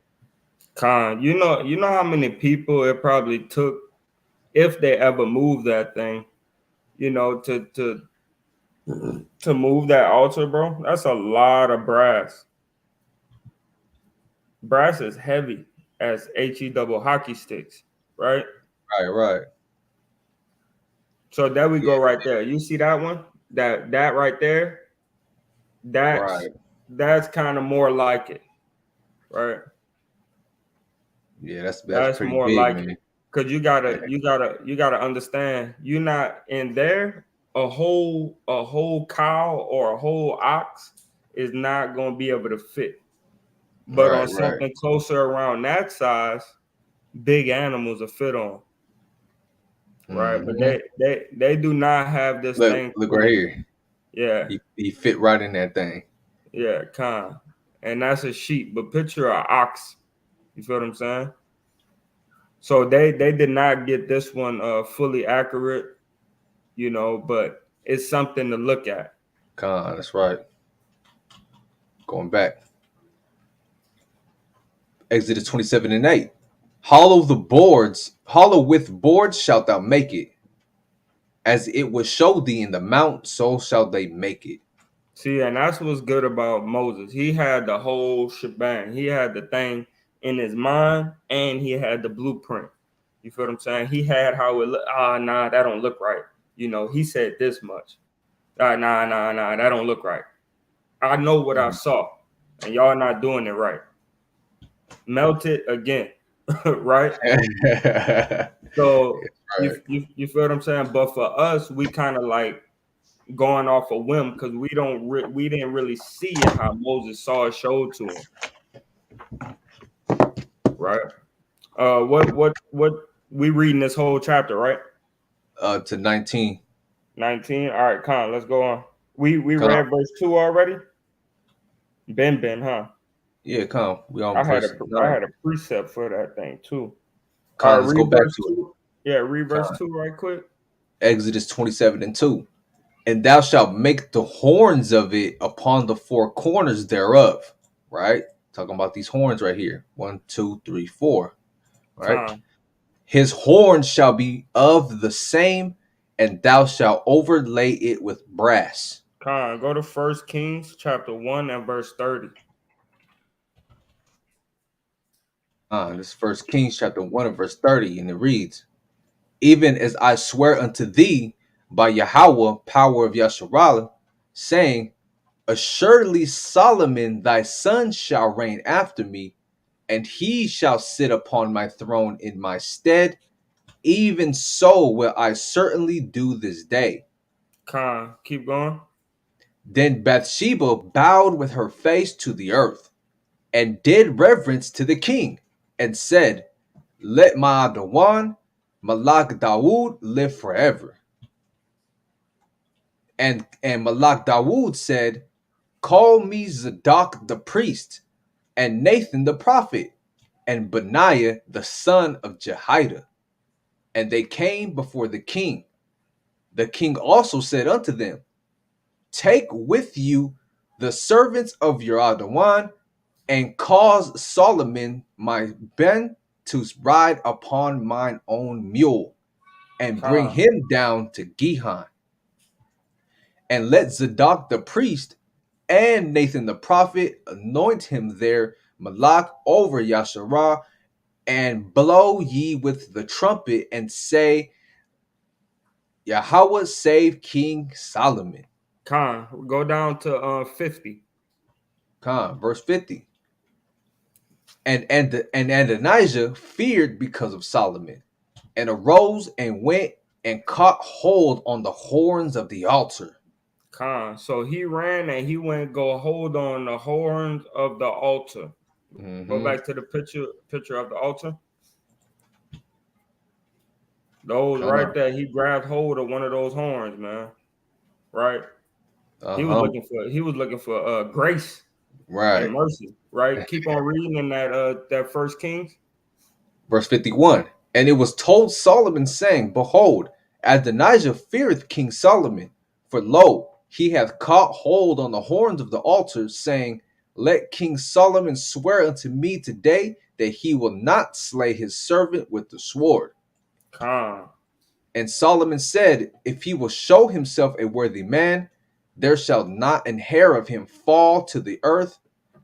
[SPEAKER 1] Con, you know how many people it probably took if they ever moved that thing, you know, to move that altar, bro. That's a lot of brass. Brass is heavy as he double hockey sticks, right?
[SPEAKER 2] Right, right.
[SPEAKER 1] So there we
[SPEAKER 2] Yeah,
[SPEAKER 1] go, right there. You see that one? That right there. That's
[SPEAKER 2] right.
[SPEAKER 1] that's kind of more like it, right?
[SPEAKER 2] Yeah, that's
[SPEAKER 1] That's
[SPEAKER 2] pretty
[SPEAKER 1] more
[SPEAKER 2] big,
[SPEAKER 1] like it.
[SPEAKER 2] man.
[SPEAKER 1] Cause you gotta understand. You're not in there. A whole cow or a whole ox is not gonna be able to fit. But on
[SPEAKER 2] Right, right.
[SPEAKER 1] something closer around that size, big animals are fit on, right? But
[SPEAKER 2] Hmm.
[SPEAKER 1] they do not have this
[SPEAKER 2] Look,
[SPEAKER 1] thing
[SPEAKER 2] look right
[SPEAKER 1] fully.
[SPEAKER 2] here.
[SPEAKER 1] Yeah,
[SPEAKER 2] He fit right in that thing.
[SPEAKER 1] yeah, kind. And that's a sheep. But picture a ox. You feel what I'm saying? So they did not get this one fully accurate, but it's something to look at.
[SPEAKER 2] Con, that's right. Going back. Exodus 27:8. Hollow with boards shalt thou make it. As it was showed thee in the mount, so shall they make it.
[SPEAKER 1] See, and that's what's good about Moses. He had the whole shebang. He had the thing in his mind, and he had the blueprint. You feel what I'm saying? He had how it look. Ah, nah, that don't look right. He said this much. Nah, that don't look right. I know what I saw, and y'all not doing it right. Melt it again, right?
[SPEAKER 2] Right.
[SPEAKER 1] So you feel what I'm saying? But for us, we kind of like going off a whim because we didn't really see it how Moses saw it showed to him, right? What we reading this whole chapter, right?
[SPEAKER 2] To 19.
[SPEAKER 1] 19. All right, Con, let's go on. We
[SPEAKER 2] Come,
[SPEAKER 1] read verse 2 already. Ben, huh?
[SPEAKER 2] yeah, come. We on
[SPEAKER 1] I had a
[SPEAKER 2] verse
[SPEAKER 1] I
[SPEAKER 2] 9.
[SPEAKER 1] had a precept for that thing too. All
[SPEAKER 2] Come,
[SPEAKER 1] right,
[SPEAKER 2] let's go
[SPEAKER 1] read
[SPEAKER 2] back
[SPEAKER 1] verse
[SPEAKER 2] to it.
[SPEAKER 1] 2. Yeah, read verse
[SPEAKER 2] Come.
[SPEAKER 1] 2 right quick.
[SPEAKER 2] Exodus 27:2. And thou shalt make the horns of it upon the four corners thereof. Right? Talking about these horns right here. One, two, three, four. Right?
[SPEAKER 1] Con,
[SPEAKER 2] His horns shall be of the same, and thou shalt overlay it with brass.
[SPEAKER 1] go to First Kings chapter 1 and verse 30.
[SPEAKER 2] This is First Kings chapter 1 and verse 30, and it reads, Even as I swear unto thee by Yahweh, power of Yasharallah, saying, Assuredly Solomon thy son shall reign after me, and he shall sit upon my throne in my stead. Even so will I certainly do this day.
[SPEAKER 1] Keep going.
[SPEAKER 2] Then Bathsheba bowed with her face to the earth, and did reverence to the king, and said, Let my Adawan, Malak Dawood, live forever. And Malak Dawood said, Call me Zadok the priest, and Nathan the prophet, and Benaiah the son of Jehoiada. And they came before the king. The king also said unto them, Take with you the servants of your Adawan, and cause Solomon my ben to ride upon mine own mule, and bring
[SPEAKER 1] Con,
[SPEAKER 2] him down to Gihon, and let Zadok the priest and Nathan the prophet anoint him there, Malak over Yasharah, and blow ye with the trumpet, and say, Yahweh save King Solomon.
[SPEAKER 1] go down to 50.
[SPEAKER 2] Verse 50. And Adonijah feared because of Solomon, and arose and went and caught hold on the horns of the altar.
[SPEAKER 1] So he ran and he went go hold on the horns of the altar. Go
[SPEAKER 2] Mm-hmm.
[SPEAKER 1] back to the picture of the altar. Those right there, he grabbed hold of one of those horns, man. Right?
[SPEAKER 2] Uh-huh.
[SPEAKER 1] He was looking for grace and
[SPEAKER 2] Right.
[SPEAKER 1] mercy. Right? Keep on reading in that First Kings.
[SPEAKER 2] Verse 51. And it was told Solomon, saying, Behold, Adonijah feareth King Solomon, for lo, he hath caught hold on the horns of the altar, saying, Let King Solomon swear unto me today that he will not slay his servant with the sword.
[SPEAKER 1] Con,
[SPEAKER 2] And Solomon said, If he will show himself a worthy man, there shall not an hair of him fall to the earth.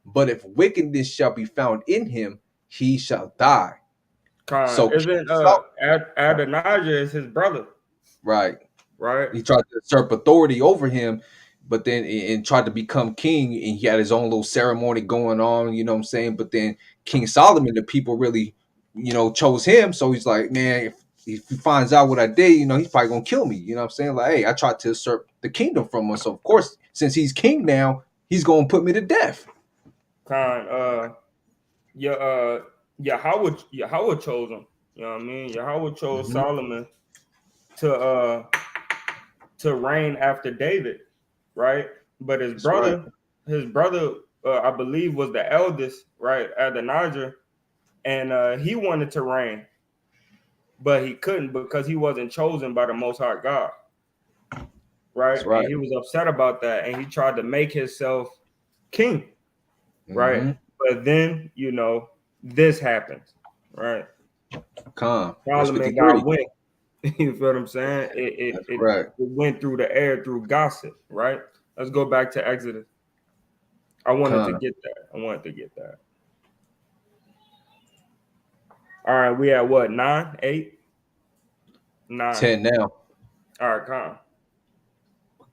[SPEAKER 2] But if wickedness shall be found in him, he shall die. So King
[SPEAKER 1] isn't
[SPEAKER 2] Solomon,
[SPEAKER 1] Adonijah is his brother,
[SPEAKER 2] right,
[SPEAKER 1] right?
[SPEAKER 2] he tried to usurp authority over him, but then and tried to become king, and he had his own little ceremony going on. You know what I'm saying? But then King Solomon, the people really, chose him. So he's like, man, if he finds out what I did, he's probably gonna kill me. You know what I'm saying? Like, hey, I tried to usurp the kingdom from him, so of course, since he's king now, he's gonna put me to death.
[SPEAKER 1] Con, Yeah, Yahweh chose him. You know what I mean? Yahweh chose
[SPEAKER 2] Hmm.
[SPEAKER 1] Solomon to reign after David, right? But
[SPEAKER 2] That's right.
[SPEAKER 1] his brother, I believe, was the eldest, right, Adonijah, and he wanted to reign, but he couldn't because he wasn't chosen by the Most High God, right?
[SPEAKER 2] That's
[SPEAKER 1] And
[SPEAKER 2] right.
[SPEAKER 1] he was upset about that, and he tried to make himself king, right?
[SPEAKER 2] Hmm.
[SPEAKER 1] But then, this happens, right?
[SPEAKER 2] Con. Verse
[SPEAKER 1] Solomon
[SPEAKER 2] 53.
[SPEAKER 1] got wind. You feel what I'm saying?
[SPEAKER 2] That's right.
[SPEAKER 1] It went through the air through gossip, right? Let's go back to Exodus. I wanted to
[SPEAKER 2] Con.
[SPEAKER 1] get that. I wanted to get that. All right, we at what? 9, 8, 9.
[SPEAKER 2] 10 now.
[SPEAKER 1] All right, come.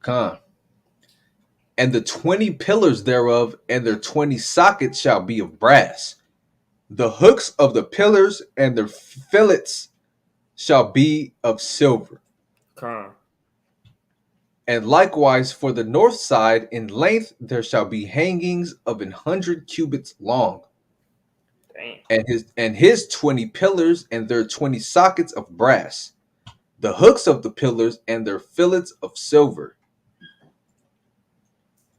[SPEAKER 2] Con. And the 20 pillars thereof and their 20 sockets shall be of brass. The hooks of the pillars and their fillets shall be of silver.
[SPEAKER 1] Come.
[SPEAKER 2] And likewise for the north side in length there shall be hangings of 100 cubits long,
[SPEAKER 1] Damn.
[SPEAKER 2] and his 20 pillars and their 20 sockets of brass, the hooks of the pillars and their fillets of silver.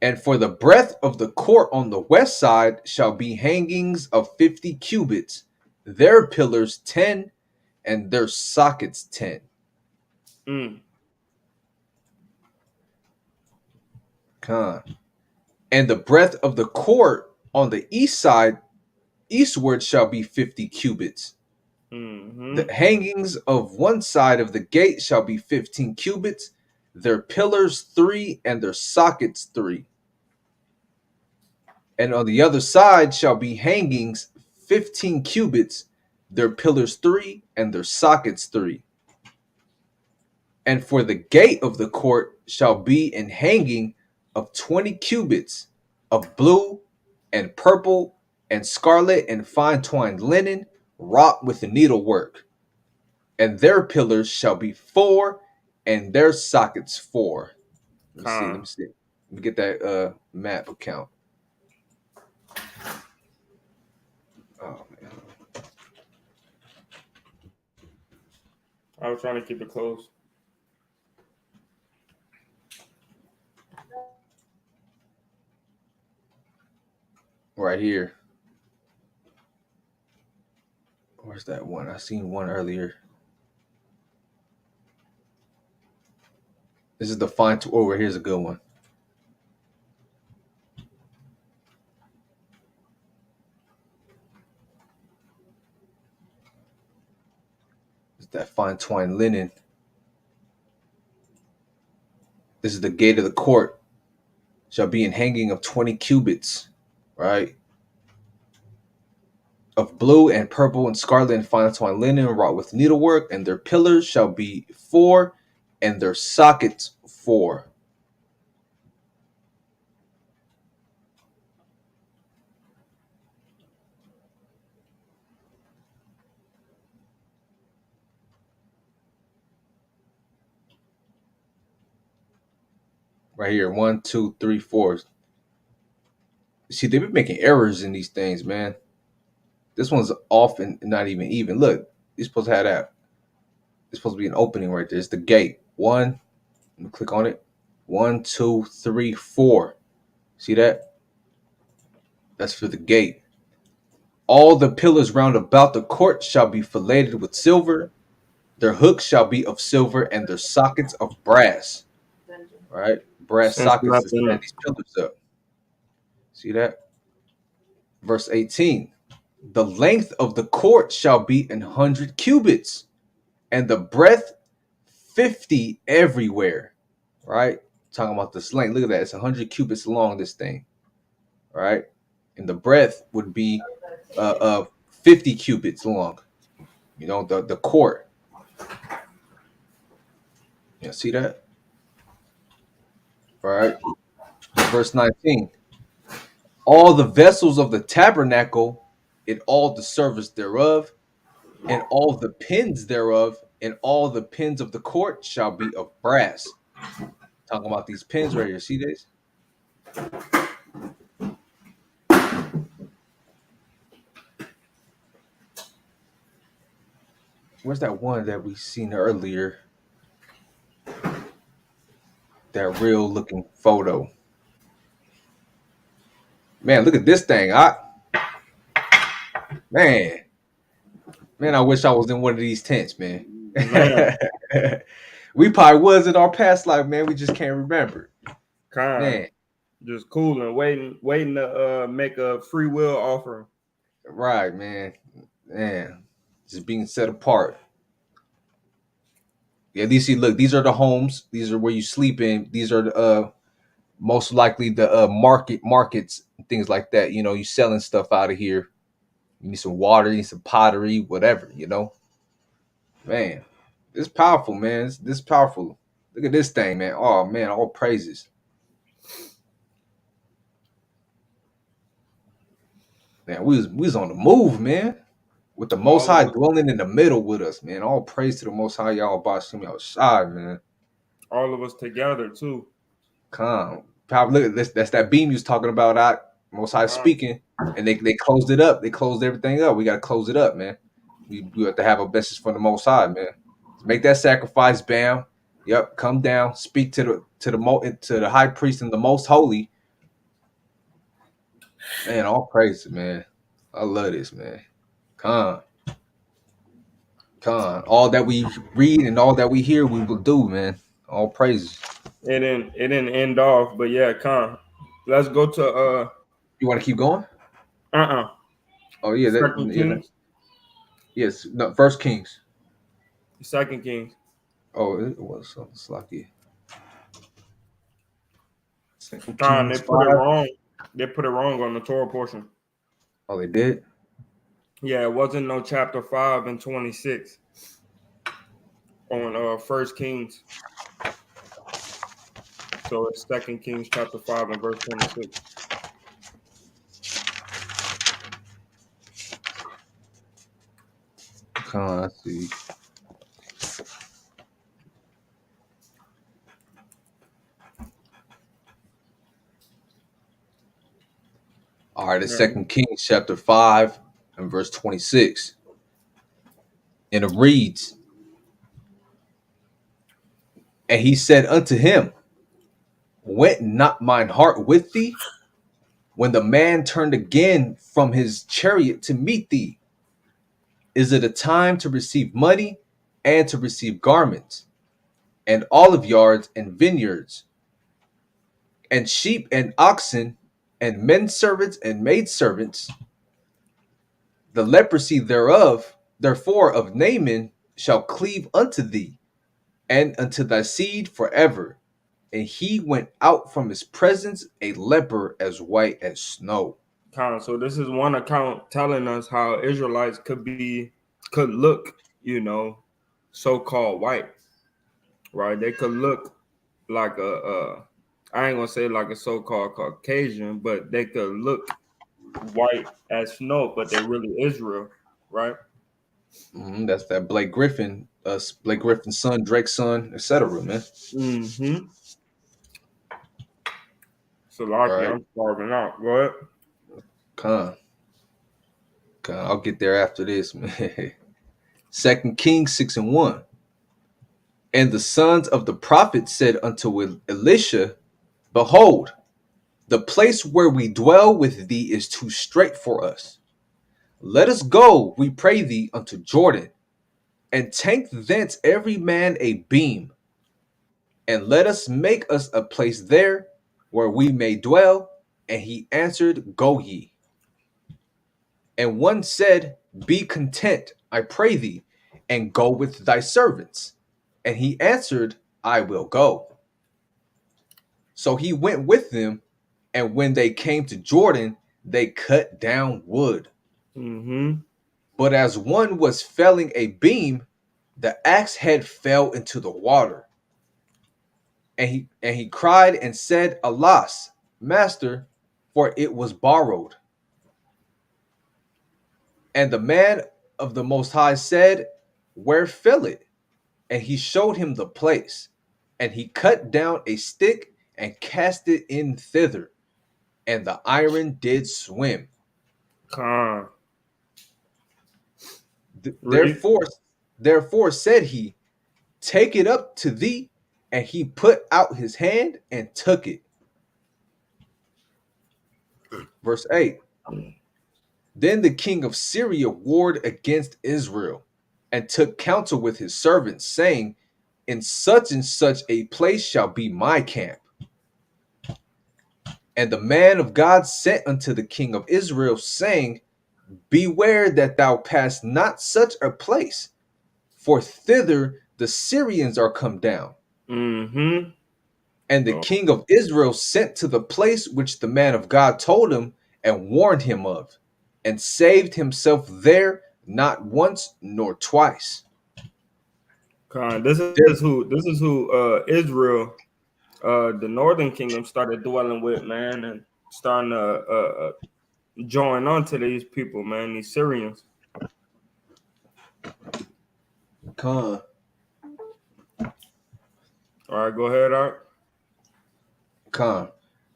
[SPEAKER 2] And for the breadth of the court on the west side shall be hangings of 50 cubits, their pillars 10, and their sockets 10.
[SPEAKER 1] Mm,
[SPEAKER 2] Con. And the breadth of the court on the east side eastward shall be 50 cubits.
[SPEAKER 1] mm-hmm.
[SPEAKER 2] The hangings of one side of the gate shall be 15 cubits, their pillars 3, and their sockets 3. And on the other side shall be hangings 15 cubits, their pillars 3, and their sockets 3. And for the gate of the court shall be an hanging of 20 cubits of blue and purple and scarlet and fine twined linen, wrought with needlework. And their pillars shall be 4, and their sockets 4. Let me see. Let
[SPEAKER 1] Come.
[SPEAKER 2] me see. Let me get that map account. Oh man,
[SPEAKER 1] I was trying to keep it close.
[SPEAKER 2] right here. Where's that one? I seen one earlier. This is the fine. Oh, here's a good one. It's that fine twined linen. This is the gate of the court. Shall be in hanging of 20 cubits, right? Of blue and purple and scarlet and fine twined linen wrought with needlework, and their pillars shall be 4, and their sockets 4. Right here, 1, 2, 3, 4. See, they've been making errors in these things, man. This one's off and not even. Look, you're supposed to have that. It's supposed to be an opening right there. It's the gate. One, let me click on it. 1, 2, 3, 4. See that? That's for the gate. All the pillars round about the court shall be filleted with silver. Their hooks shall be of silver, and their sockets of brass. Right? Brass
[SPEAKER 1] Since
[SPEAKER 2] sockets to stand
[SPEAKER 1] nothing.
[SPEAKER 2] these pillars up. See that? Verse 18. The length of the court shall be 100 cubits, and the breadth 50 everywhere. Right? Talking about this length. Look at that. It's 100 cubits long, this thing. Right? And the breadth would be 50 cubits long. You know, the court. You see that? All right. Verse 19. All the vessels of the tabernacle and all the service thereof, and all the pins thereof, and all the pins of the court shall be of brass. Talking about these pins right here. See this? Where's that one that we seen earlier? That real looking photo. Man, look at this thing. Man, man, I wish I was in one of these tents, man.
[SPEAKER 1] Man,
[SPEAKER 2] We probably was in our past life, man. We just can't remember.
[SPEAKER 1] kind
[SPEAKER 2] Man,
[SPEAKER 1] just cooling, waiting to make a free will offering.
[SPEAKER 2] right, man. Man, just being set apart. Yeah, these see, look, these are the homes. These are where you sleep in. These are the most likely the markets, things like that. You know, you selling stuff out of here. You need some water, you need some pottery, whatever. You know, man, it's powerful, man. This powerful. Look at this thing, man. Oh man, all praises, man. We was on the move, man. With the Most
[SPEAKER 1] All of
[SPEAKER 2] High
[SPEAKER 1] us,
[SPEAKER 2] dwelling in the middle with us, man. All praise to the Most High, y'all. Bashim outside, man.
[SPEAKER 1] all of us together too.
[SPEAKER 2] Come, probably look at this. That's that beam you was talking about. I Most High
[SPEAKER 1] Kind,
[SPEAKER 2] speaking, and they closed it up. They closed everything up. We got to close it up, man. We have to have a message from the Most High, man. Make that sacrifice, bam. Yep, come down, speak to the high priest and the most holy, man. All praise, man. I love this, man. Come, come. All that we read and all that we hear, we will do, man. All praises.
[SPEAKER 1] it didn't end off, but yeah, kind. Let's go to
[SPEAKER 2] You want to keep going?
[SPEAKER 1] uh
[SPEAKER 2] Oh yeah,
[SPEAKER 1] Second
[SPEAKER 2] that
[SPEAKER 1] Kings,
[SPEAKER 2] yes. No, First Kings.
[SPEAKER 1] Second Kings.
[SPEAKER 2] Oh, it was Slacky. Second
[SPEAKER 1] Kind, they
[SPEAKER 2] Kings
[SPEAKER 1] put it
[SPEAKER 2] 5.
[SPEAKER 1] wrong. They put it wrong on the Torah portion.
[SPEAKER 2] Oh, they did.
[SPEAKER 1] Yeah, it wasn't no chapter 5 and 26 on First Kings. So it's Second Kings chapter 5 and verse 26.
[SPEAKER 2] Let's see. All right, it's
[SPEAKER 1] Yeah.
[SPEAKER 2] Second Kings chapter 5 and verse 26, and it reads, "And he said unto him, Went not mine heart with thee when the man turned again from his chariot to meet thee? Is it a time to receive money and to receive garments and olive yards and vineyards and sheep and oxen and men servants and maid servants? The leprosy thereof, therefore, of Naaman shall cleave unto thee and unto thy seed forever." And he went out from his presence a leper as white as snow.
[SPEAKER 1] So this is one account telling us how Israelites could look, you know, so-called white, right? They could look like I ain't gonna say like a so-called Caucasian, but they could look white as snow, but they're really Israel, right?
[SPEAKER 2] That's that Blake Griffin, Blake Griffin's son, Drake's son, etc. Man,
[SPEAKER 1] Mm-hmm. So lucky
[SPEAKER 2] right?
[SPEAKER 1] I'm starving out. Go ahead.
[SPEAKER 2] Con, I'll get there after this, man. Second Kings 6:1. And the sons of the prophet said unto Elisha, Behold, the place where we dwell with thee is too strait for us. Let us go, we pray thee, unto Jordan, and take thence every man a beam, and let us make us a place there where we may dwell. And he answered, Go ye. And one said, Be content, I pray thee, and go with thy servants. And he answered, I will go. So he went with them, and when they came to Jordan, they cut down wood.
[SPEAKER 1] Mm-hmm.
[SPEAKER 2] But as one was felling a beam, the axe head fell into the water. And he cried and said, Alas, master, for it was borrowed. And the man of the Most High said, Where fell it? And he showed him the place. And he cut down a stick and cast it in thither. And the iron did swim.
[SPEAKER 1] Con. Read.
[SPEAKER 2] Therefore, Therefore said he, take it up to thee. And he put out his hand and took it. Verse 8. Then the king of Syria warred against Israel and took counsel with his servants, saying, in such and such a place shall be my camp. And the man of God sent unto the king of Israel, saying, beware that thou pass not such a place, for thither the Syrians are come down.
[SPEAKER 1] Mm-hmm.
[SPEAKER 2] And the
[SPEAKER 1] Oh,
[SPEAKER 2] king of Israel sent to the place which the man of God told him and warned him of, and saved himself there not once nor twice.
[SPEAKER 1] Con. This is
[SPEAKER 2] There,
[SPEAKER 1] who. This is who. Israel, the Northern Kingdom, started dwelling with, man, and starting to join on to these people, man. These Syrians.
[SPEAKER 2] Con,
[SPEAKER 1] All right, go ahead, Art.
[SPEAKER 2] con.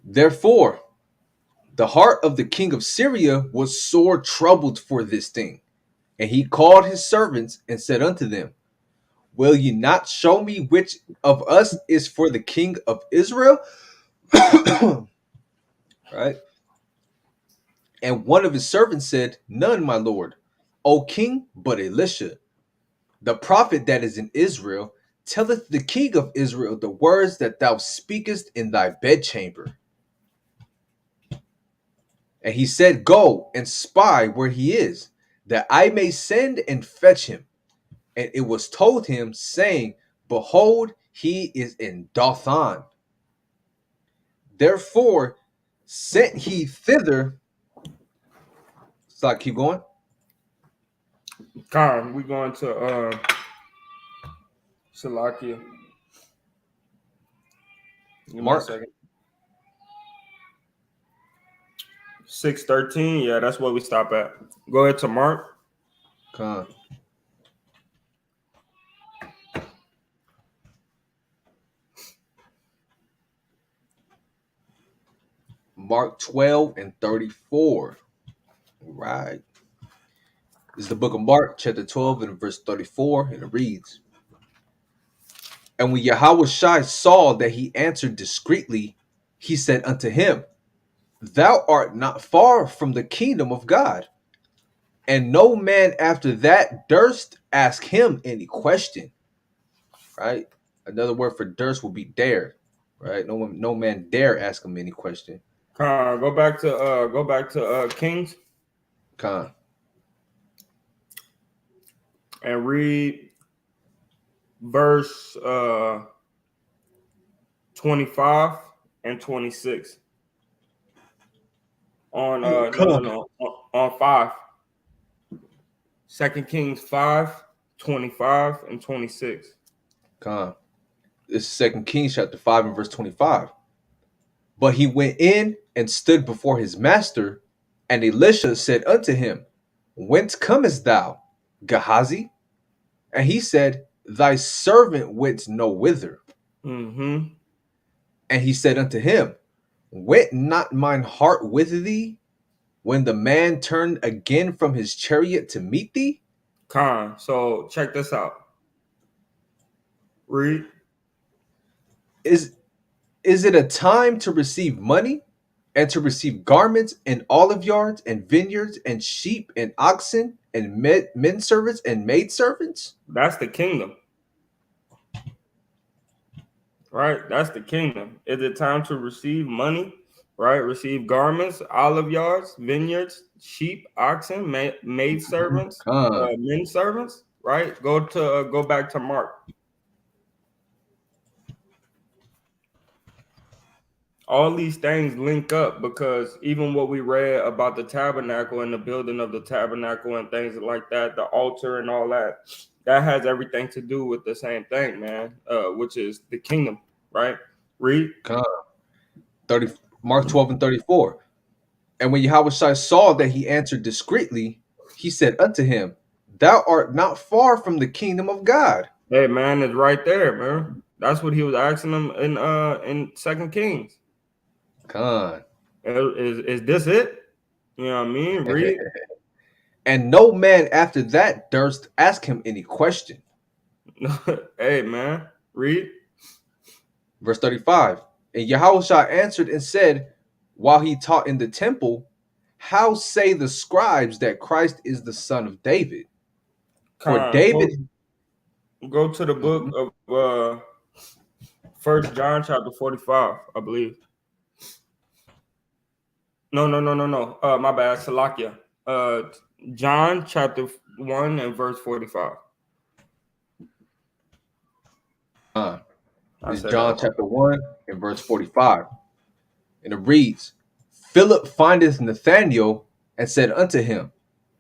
[SPEAKER 2] Therefore, the heart of the king of Syria was sore troubled for this thing. And he called his servants and said unto them, will ye not show me which of us is for the king of Israel? Right? And one of his servants said, none, my lord, O king, but Elisha, the prophet that is in Israel, telleth the king of Israel the words that thou speakest in thy bedchamber. And he said, go and spy where he is, that I may send and fetch him. And it was told him, saying, behold, he is in Dothan. Therefore sent he thither. So I keep going.
[SPEAKER 1] Con, we going to Shalakia. Give me a
[SPEAKER 2] Mark.
[SPEAKER 1] second. 6:13. Yeah, that's where we stop at. Go ahead to Mark.
[SPEAKER 2] Con. Mark 12 and 34. Right. This is the book of Mark, chapter 12, and verse 34, and it reads, and when Yahushua saw that he answered discreetly, he said unto him, thou art not far from the kingdom of God. And no man after that durst ask him any question. Right? Another word for durst will be dare. Right? No man dare ask him any question.
[SPEAKER 1] Con, go back to Kings
[SPEAKER 2] Con.
[SPEAKER 1] and read verse 25 and 26 on
[SPEAKER 2] Con.
[SPEAKER 1] on 5. 2 Kings 5, 25 and 26.
[SPEAKER 2] Con. This is 2 Kings chapter 5 and verse 25. But he went in and stood before his master, and Elisha said unto him, whence comest thou, Gehazi? And he said, thy servant went no whither.
[SPEAKER 1] Mm-hmm.
[SPEAKER 2] And he said unto him, went not mine heart with thee when the man turned again from his chariot to meet thee?
[SPEAKER 1] Con. So check this out. Read.
[SPEAKER 2] Is it a time to receive money and to receive garments and olive yards and vineyards and sheep and oxen and men servants and maid servants?
[SPEAKER 1] That's the kingdom. Right? That's the kingdom. Is it time to receive money? Right? Receive garments, olive yards, vineyards, sheep, oxen, maid servants,
[SPEAKER 2] Con,
[SPEAKER 1] men servants. Right? Go back to Mark. All these things link up because even what we read about the tabernacle and the building of the tabernacle and things like that, the altar and all that, that has everything to do with the same thing, man. Which is the kingdom, right? Read.
[SPEAKER 2] con. 30, Mark 12 and 34. And when Yahushua saw that he answered discreetly, he said unto him, thou art not far from the kingdom of God.
[SPEAKER 1] Hey, man, it's right there, man. That's what he was asking them in Second Kings.
[SPEAKER 2] Con.
[SPEAKER 1] Is this it? You know what I mean? Read.
[SPEAKER 2] And no man after that durst ask him any question.
[SPEAKER 1] Hey, man, read.
[SPEAKER 2] Verse 35. And Yahushua answered and said, while he taught in the temple, how say the scribes that Christ is the son of David? For
[SPEAKER 1] Con,
[SPEAKER 2] David.
[SPEAKER 1] go to the book
[SPEAKER 2] Mhm.
[SPEAKER 1] of First John chapter 45, I believe. No, no, no, no, no. My bad, Salakia. Uh, John chapter 1 and verse 45. I
[SPEAKER 2] This is
[SPEAKER 1] said that
[SPEAKER 2] John
[SPEAKER 1] wrong.
[SPEAKER 2] chapter 1 and verse 45. And it reads, Philip findeth Nathanael and said unto him,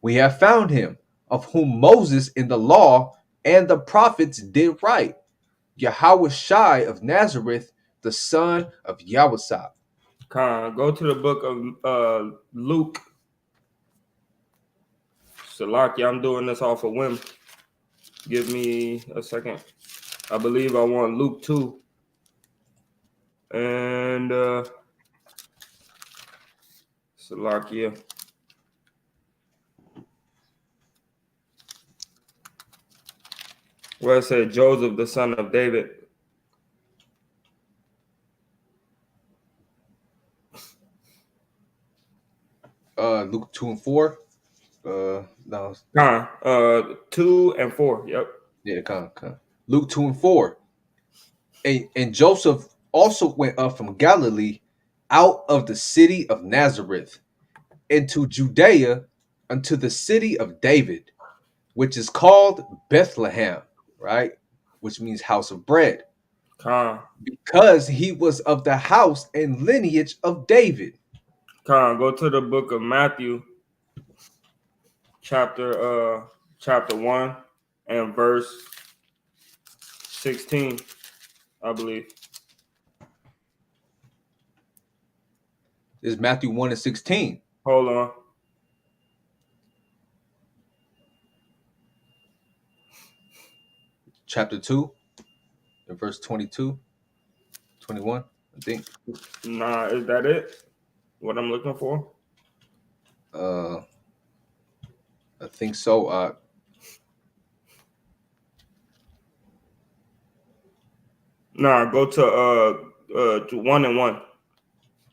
[SPEAKER 2] we have found him, of whom Moses in the law and the prophets did write, Yahushua of Nazareth, the son of Yahusah.
[SPEAKER 1] Con, go to the book of Luke. Salakia, I'm doing this off a whim. Give me a second. I believe I want Luke 2. And Salakia. Where it said Joseph, the son of David.
[SPEAKER 2] Luke 2 and 4. No,
[SPEAKER 1] Con, 2 and 4. Yep.
[SPEAKER 2] yeah, come. Luke 2 and 4. And Joseph also went up from Galilee out of the city of Nazareth into Judea unto the city of David, which is called Bethlehem, right? Which means house of bread,
[SPEAKER 1] Con,
[SPEAKER 2] because he was of the house and lineage of David.
[SPEAKER 1] go to the book of Matthew, chapter chapter 1 and verse 16, I believe.
[SPEAKER 2] This is Matthew 1 and 16.
[SPEAKER 1] Hold on.
[SPEAKER 2] Chapter 2 and verse 22, 21, I think.
[SPEAKER 1] Nah, is that it? What I'm looking for?
[SPEAKER 2] Uh, I think so.
[SPEAKER 1] Nah, go to 1 and 1.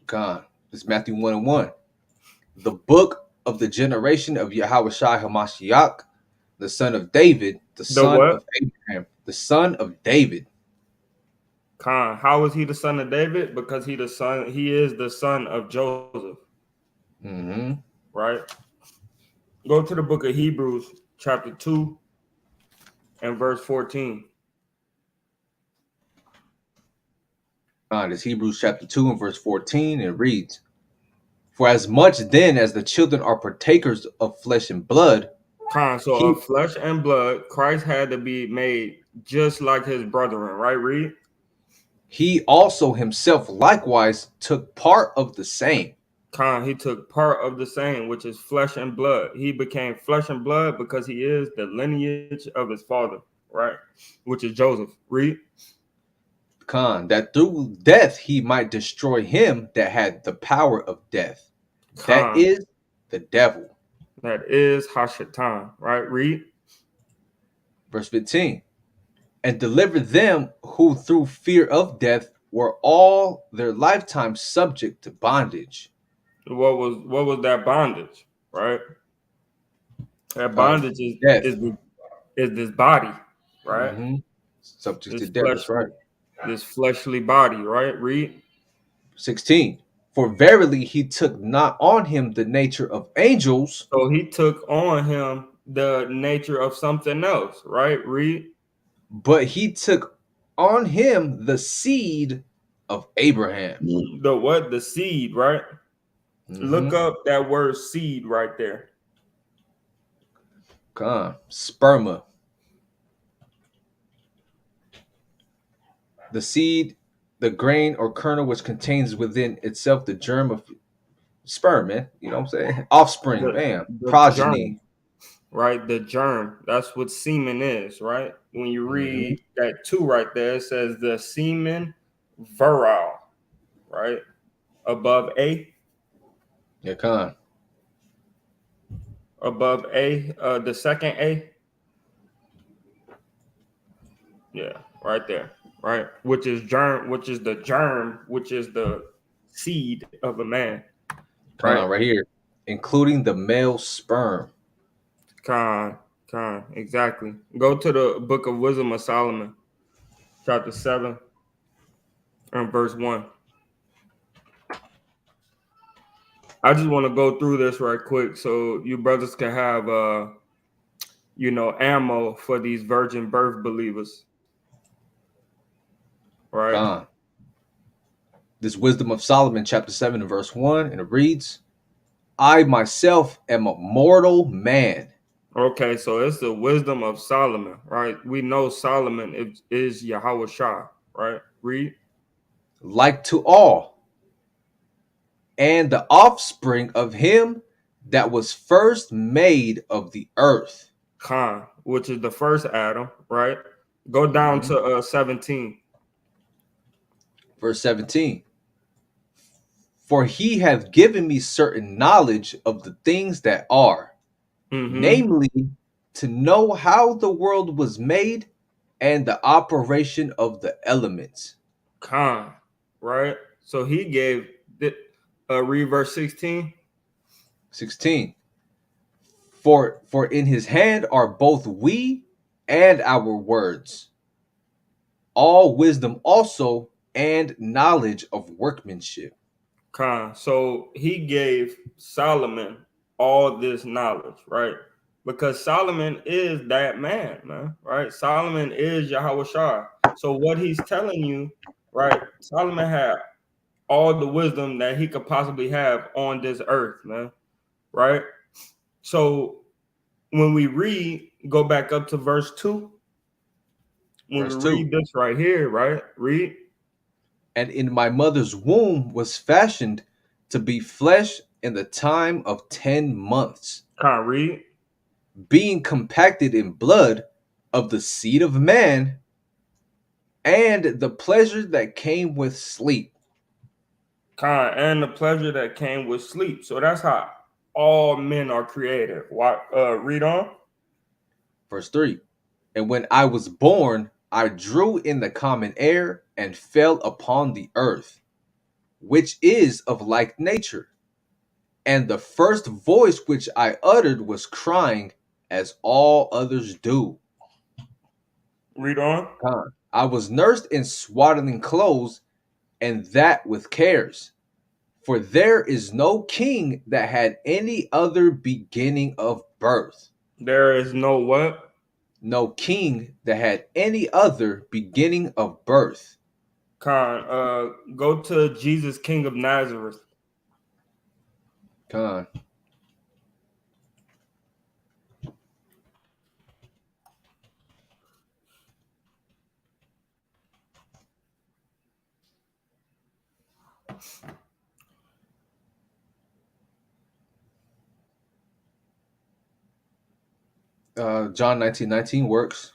[SPEAKER 2] God, it's Matthew 1 and 1. The book of the generation of Yahushua Hamashiach, the son of David, the
[SPEAKER 1] The
[SPEAKER 2] son
[SPEAKER 1] what?
[SPEAKER 2] of Abraham, the son of David.
[SPEAKER 1] How is he the son of David? Because he is the son of Joseph,
[SPEAKER 2] Mm-hmm.
[SPEAKER 1] right? Go to the book of Hebrews, chapter 2 and verse 14.
[SPEAKER 2] It's Hebrews chapter 2 and verse 14. It reads, for as much then as the children are partakers of flesh and blood,
[SPEAKER 1] So
[SPEAKER 2] he
[SPEAKER 1] of flesh and blood, Christ had to be made just like his brethren, right? Read.
[SPEAKER 2] he also himself likewise took part of the same.
[SPEAKER 1] He took part of the same, which is flesh and blood. He became flesh and blood because he is the lineage of his father, right? Which is Joseph. Read.
[SPEAKER 2] That through death he might destroy him that had the power of death. That
[SPEAKER 1] Khan,
[SPEAKER 2] is the devil.
[SPEAKER 1] that is Hashatan, right? Read.
[SPEAKER 2] Verse 15. And deliver them who through fear of death were all their lifetime subject to bondage.
[SPEAKER 1] What was that bondage, right? That
[SPEAKER 2] Con
[SPEAKER 1] bondage
[SPEAKER 2] death.
[SPEAKER 1] is this body, right?
[SPEAKER 2] Mm-hmm. Subject to
[SPEAKER 1] This
[SPEAKER 2] death. That's right.
[SPEAKER 1] fleshly body, right? Read.
[SPEAKER 2] 16. For verily he took not on him the nature of angels,
[SPEAKER 1] So he took on him the nature of something else, right? Read.
[SPEAKER 2] but he took on him the seed of Abraham.
[SPEAKER 1] The what? The seed, right? Look
[SPEAKER 2] Mm-hmm.
[SPEAKER 1] up that word seed right there.
[SPEAKER 2] Sperma. The seed, the grain or kernel which contains within itself the germ of sperm, man. You know what I'm saying? Offspring,
[SPEAKER 1] The
[SPEAKER 2] bam.
[SPEAKER 1] the
[SPEAKER 2] Progeny.
[SPEAKER 1] germ, right? The germ. That's what semen is, right? When you
[SPEAKER 2] Mm-hmm.
[SPEAKER 1] read that two right there, it says the semen virile, right? Above A.
[SPEAKER 2] Yeah, con.
[SPEAKER 1] above A, the second A. Yeah, right there. Right, which is germ, which is the germ, which is the seed of a man. Right.
[SPEAKER 2] Con, right here, including the male sperm.
[SPEAKER 1] Con, con, exactly. Go to the Book of Wisdom of Solomon, chapter 7 and verse 1. I just want to go through this right quick so you brothers can have ammo for these virgin birth believers. Right?
[SPEAKER 2] Con. This Wisdom of Solomon, chapter 7, and verse 1, and it reads, I myself am a mortal man.
[SPEAKER 1] Okay, so it's the wisdom of Solomon, right? We know Solomon is Yahweh Shah, right? Read.
[SPEAKER 2] Like to all, and the offspring of him that was first made of the earth.
[SPEAKER 1] Khan, which is the first Adam, right? Go down
[SPEAKER 2] Mhm.
[SPEAKER 1] to 17.
[SPEAKER 2] Verse 17. For he hath given me certain knowledge of the things that are,
[SPEAKER 1] Mm-hmm.
[SPEAKER 2] namely, to know how the world was made and the operation of the elements.
[SPEAKER 1] Khan, right? So he gave read verse 16.
[SPEAKER 2] 16. For in his hand are both we and our words, all wisdom also and knowledge of workmanship.
[SPEAKER 1] Khan. So he gave Solomon all this knowledge, right? Because Solomon is that man, right? Solomon is Yahweh Shah. So what he's telling you, right? Solomon had all the wisdom that he could possibly have on this earth, man, right? So when we read, go back up to verse 2. When we
[SPEAKER 2] Verse 2.
[SPEAKER 1] read this right here, right? Read.
[SPEAKER 2] And in my mother's womb was fashioned to be flesh in the time of 10 months,
[SPEAKER 1] Can't read.
[SPEAKER 2] being compacted in blood of the seed of man and the pleasure that came with sleep.
[SPEAKER 1] And the pleasure that came with sleep. So that's how all men are created. Why? Read on.
[SPEAKER 2] Verse 3. And when I was born, I drew in the common air and fell upon the earth, which is of like nature. And the first voice which I uttered was crying, as all others do.
[SPEAKER 1] Read on.
[SPEAKER 2] I was nursed in swaddling clothes, and that with cares. For there is no king that had any other beginning of birth.
[SPEAKER 1] There is no what?
[SPEAKER 2] No king that had any other beginning of birth.
[SPEAKER 1] Go to Jesus, King of Nazareth.
[SPEAKER 2] Con. John 19:19 works.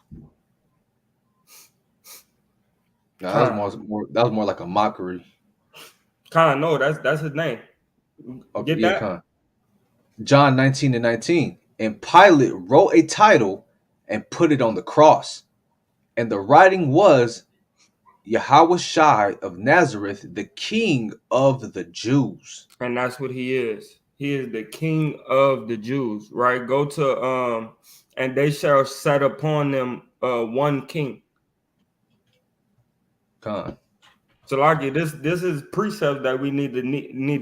[SPEAKER 2] No,
[SPEAKER 1] Khan.
[SPEAKER 2] that was more like a mockery.
[SPEAKER 1] No, that's his name.
[SPEAKER 2] Okay,
[SPEAKER 1] Get
[SPEAKER 2] yeah,
[SPEAKER 1] that?
[SPEAKER 2] Con. John 19:19. And Pilate wrote a title and put it on the cross. And the writing was Yahweh Shai of Nazareth, the King of the Jews.
[SPEAKER 1] And that's what he is. He is the King of the Jews, right? Go to and they shall set upon them one king.
[SPEAKER 2] Con.
[SPEAKER 1] So, like this is precepts that we need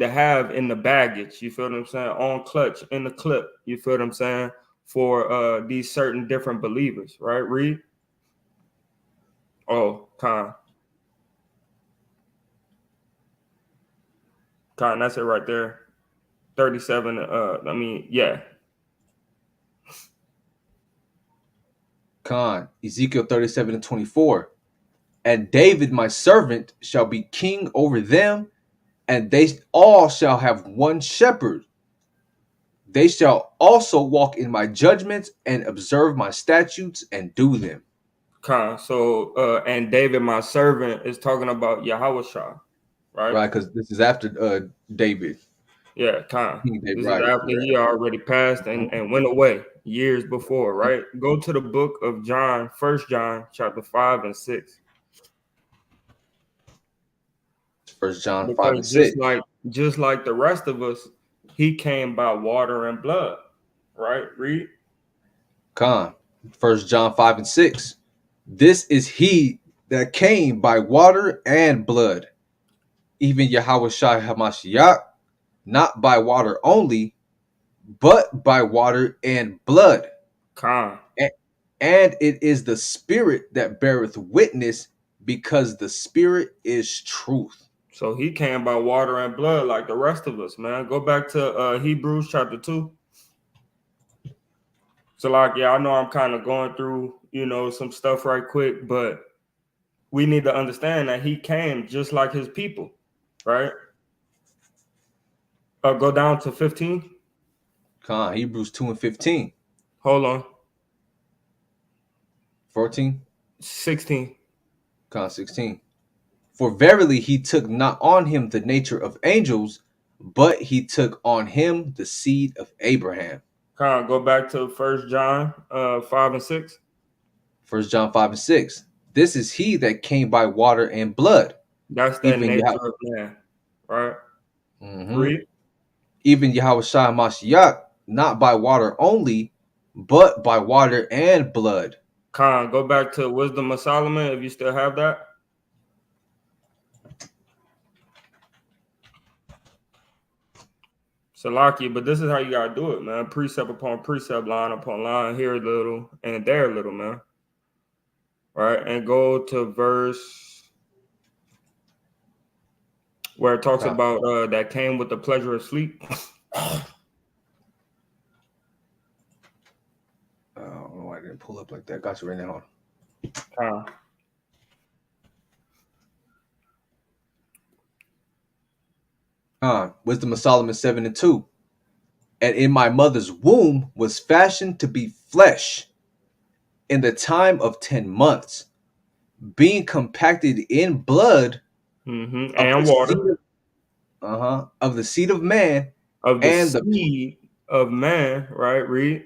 [SPEAKER 1] to have in the baggage. You feel what I'm saying? On clutch in the clip. You feel what I'm saying? For these certain different believers, right? Read. Oh, that's it right there. 37. Yeah.
[SPEAKER 2] Con. Ezekiel 37:24. And David my servant shall be king over them, and they all shall have one shepherd. They shall also walk in my judgments and observe my statutes and do them.
[SPEAKER 1] So and David, my servant, is talking about Yahweh Shah, right?
[SPEAKER 2] Right, because this is after David.
[SPEAKER 1] Yeah, Khan.
[SPEAKER 2] King David,
[SPEAKER 1] This is
[SPEAKER 2] right?
[SPEAKER 1] after he already passed and went away years before, right? Go to the book of John, First John, chapter 5 and 6.
[SPEAKER 2] First John 5
[SPEAKER 1] Because
[SPEAKER 2] and 6.
[SPEAKER 1] just like the rest of us, he came by water and blood. Right? Read.
[SPEAKER 2] Con. First John 5 and 6. This is he that came by water and blood, even Yahweh Shai Hamashiach, not by water only, but by water and blood.
[SPEAKER 1] Khan.
[SPEAKER 2] And it is the Spirit that beareth witness, because the Spirit is truth.
[SPEAKER 1] So he came by water and blood like the rest of us, man. Go back to Hebrews chapter 2. So like, yeah, I know I'm kind of going through, some stuff right quick, but we need to understand that he came just like his people, right? Go down to 15.
[SPEAKER 2] Con. Hebrews 2 and 15.
[SPEAKER 1] Hold on.
[SPEAKER 2] 14.
[SPEAKER 1] 16.
[SPEAKER 2] Con 16. For verily he took not on him the nature of angels, but he took on him the seed of Abraham.
[SPEAKER 1] Go back to First John 5 and 6.
[SPEAKER 2] First John 5 and 6. This is he that came by water and blood,
[SPEAKER 1] That's that
[SPEAKER 2] even Yahweh.
[SPEAKER 1] nature of man, right?
[SPEAKER 2] Mm-hmm.
[SPEAKER 1] Read.
[SPEAKER 2] Even Yahweh Shai Mashiach, not by water only, but by water and blood.
[SPEAKER 1] Go back to Wisdom of Solomon if you still have that. Salaki, but this is how you gotta do it, man. Precept upon precept, line upon line, here a little and there a little, man. Right, and go to verse where it talks
[SPEAKER 2] Con.
[SPEAKER 1] about that came with the pleasure of sleep.
[SPEAKER 2] I don't know why I didn't pull up like that. Got you right now.
[SPEAKER 1] Uh,
[SPEAKER 2] Wisdom of Solomon 7 and 2. And in my mother's womb was fashioned to be flesh in the time of 10 months, being compacted in blood of the
[SPEAKER 1] and
[SPEAKER 2] seed
[SPEAKER 1] water
[SPEAKER 2] of the seed of man,
[SPEAKER 1] of the
[SPEAKER 2] and the
[SPEAKER 1] seed of man, right? Read.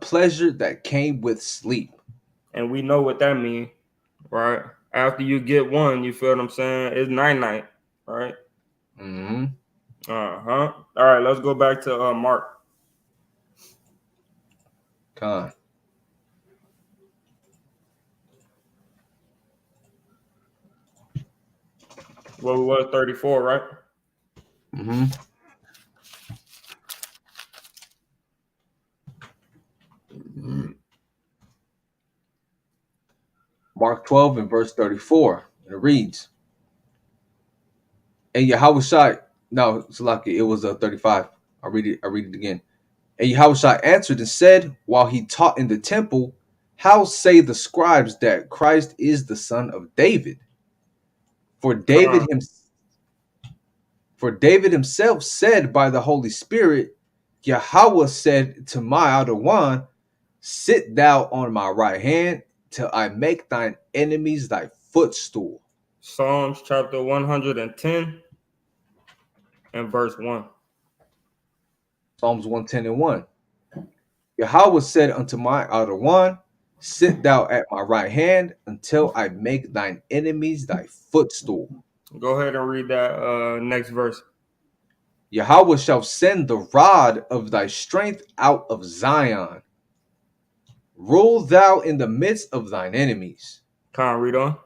[SPEAKER 2] pleasure that came with sleep.
[SPEAKER 1] And we know what that means, right? After you get one, you feel what I'm saying? It's night, right?
[SPEAKER 2] Mm-hmm.
[SPEAKER 1] Uh-huh. All right, let's go back to Mark.
[SPEAKER 2] Con.
[SPEAKER 1] What we was 34, right?
[SPEAKER 2] Mm-hmm. Mark 12 and verse 34. And it reads, and Yahweh Shai, no, Salaki, it was 35. I read it again. And Yahweh Shai answered and said, while he taught in the temple, how say the scribes that Christ is the son of David? For
[SPEAKER 1] Con,
[SPEAKER 2] David him, for David himself said by the Holy Spirit, Yahweh said to my outer one, sit thou on my right hand till I make thine enemies thy footstool.
[SPEAKER 1] Psalms chapter 110 and verse 1.
[SPEAKER 2] Psalms 110 and 1. Yahweh said unto my outer one, sit thou at my right hand until I make thine enemies thy footstool.
[SPEAKER 1] Go ahead and read that next verse.
[SPEAKER 2] Yahweh shall send the rod of thy strength out of Zion. Rule thou in the midst of thine enemies.
[SPEAKER 1] Read on.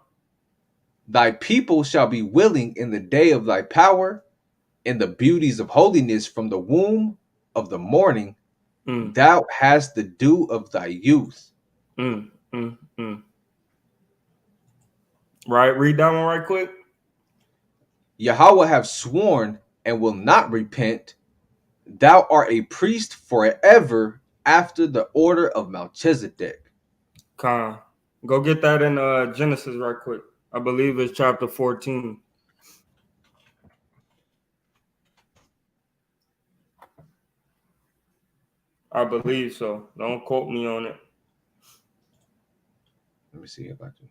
[SPEAKER 2] Thy people shall be willing in the day of thy power, in the beauties of holiness from the womb of the morning.
[SPEAKER 1] Mm,
[SPEAKER 2] Thou hast the dew of thy youth.
[SPEAKER 1] mm, mm. Right, read that one right quick.
[SPEAKER 2] Yahweh have sworn and will not repent. Thou art a priest forever after the order of Melchizedek.
[SPEAKER 1] Con. Go get that in Genesis right quick. I believe it's chapter 14. I believe so. Don't quote me on it.
[SPEAKER 2] Let me see about you.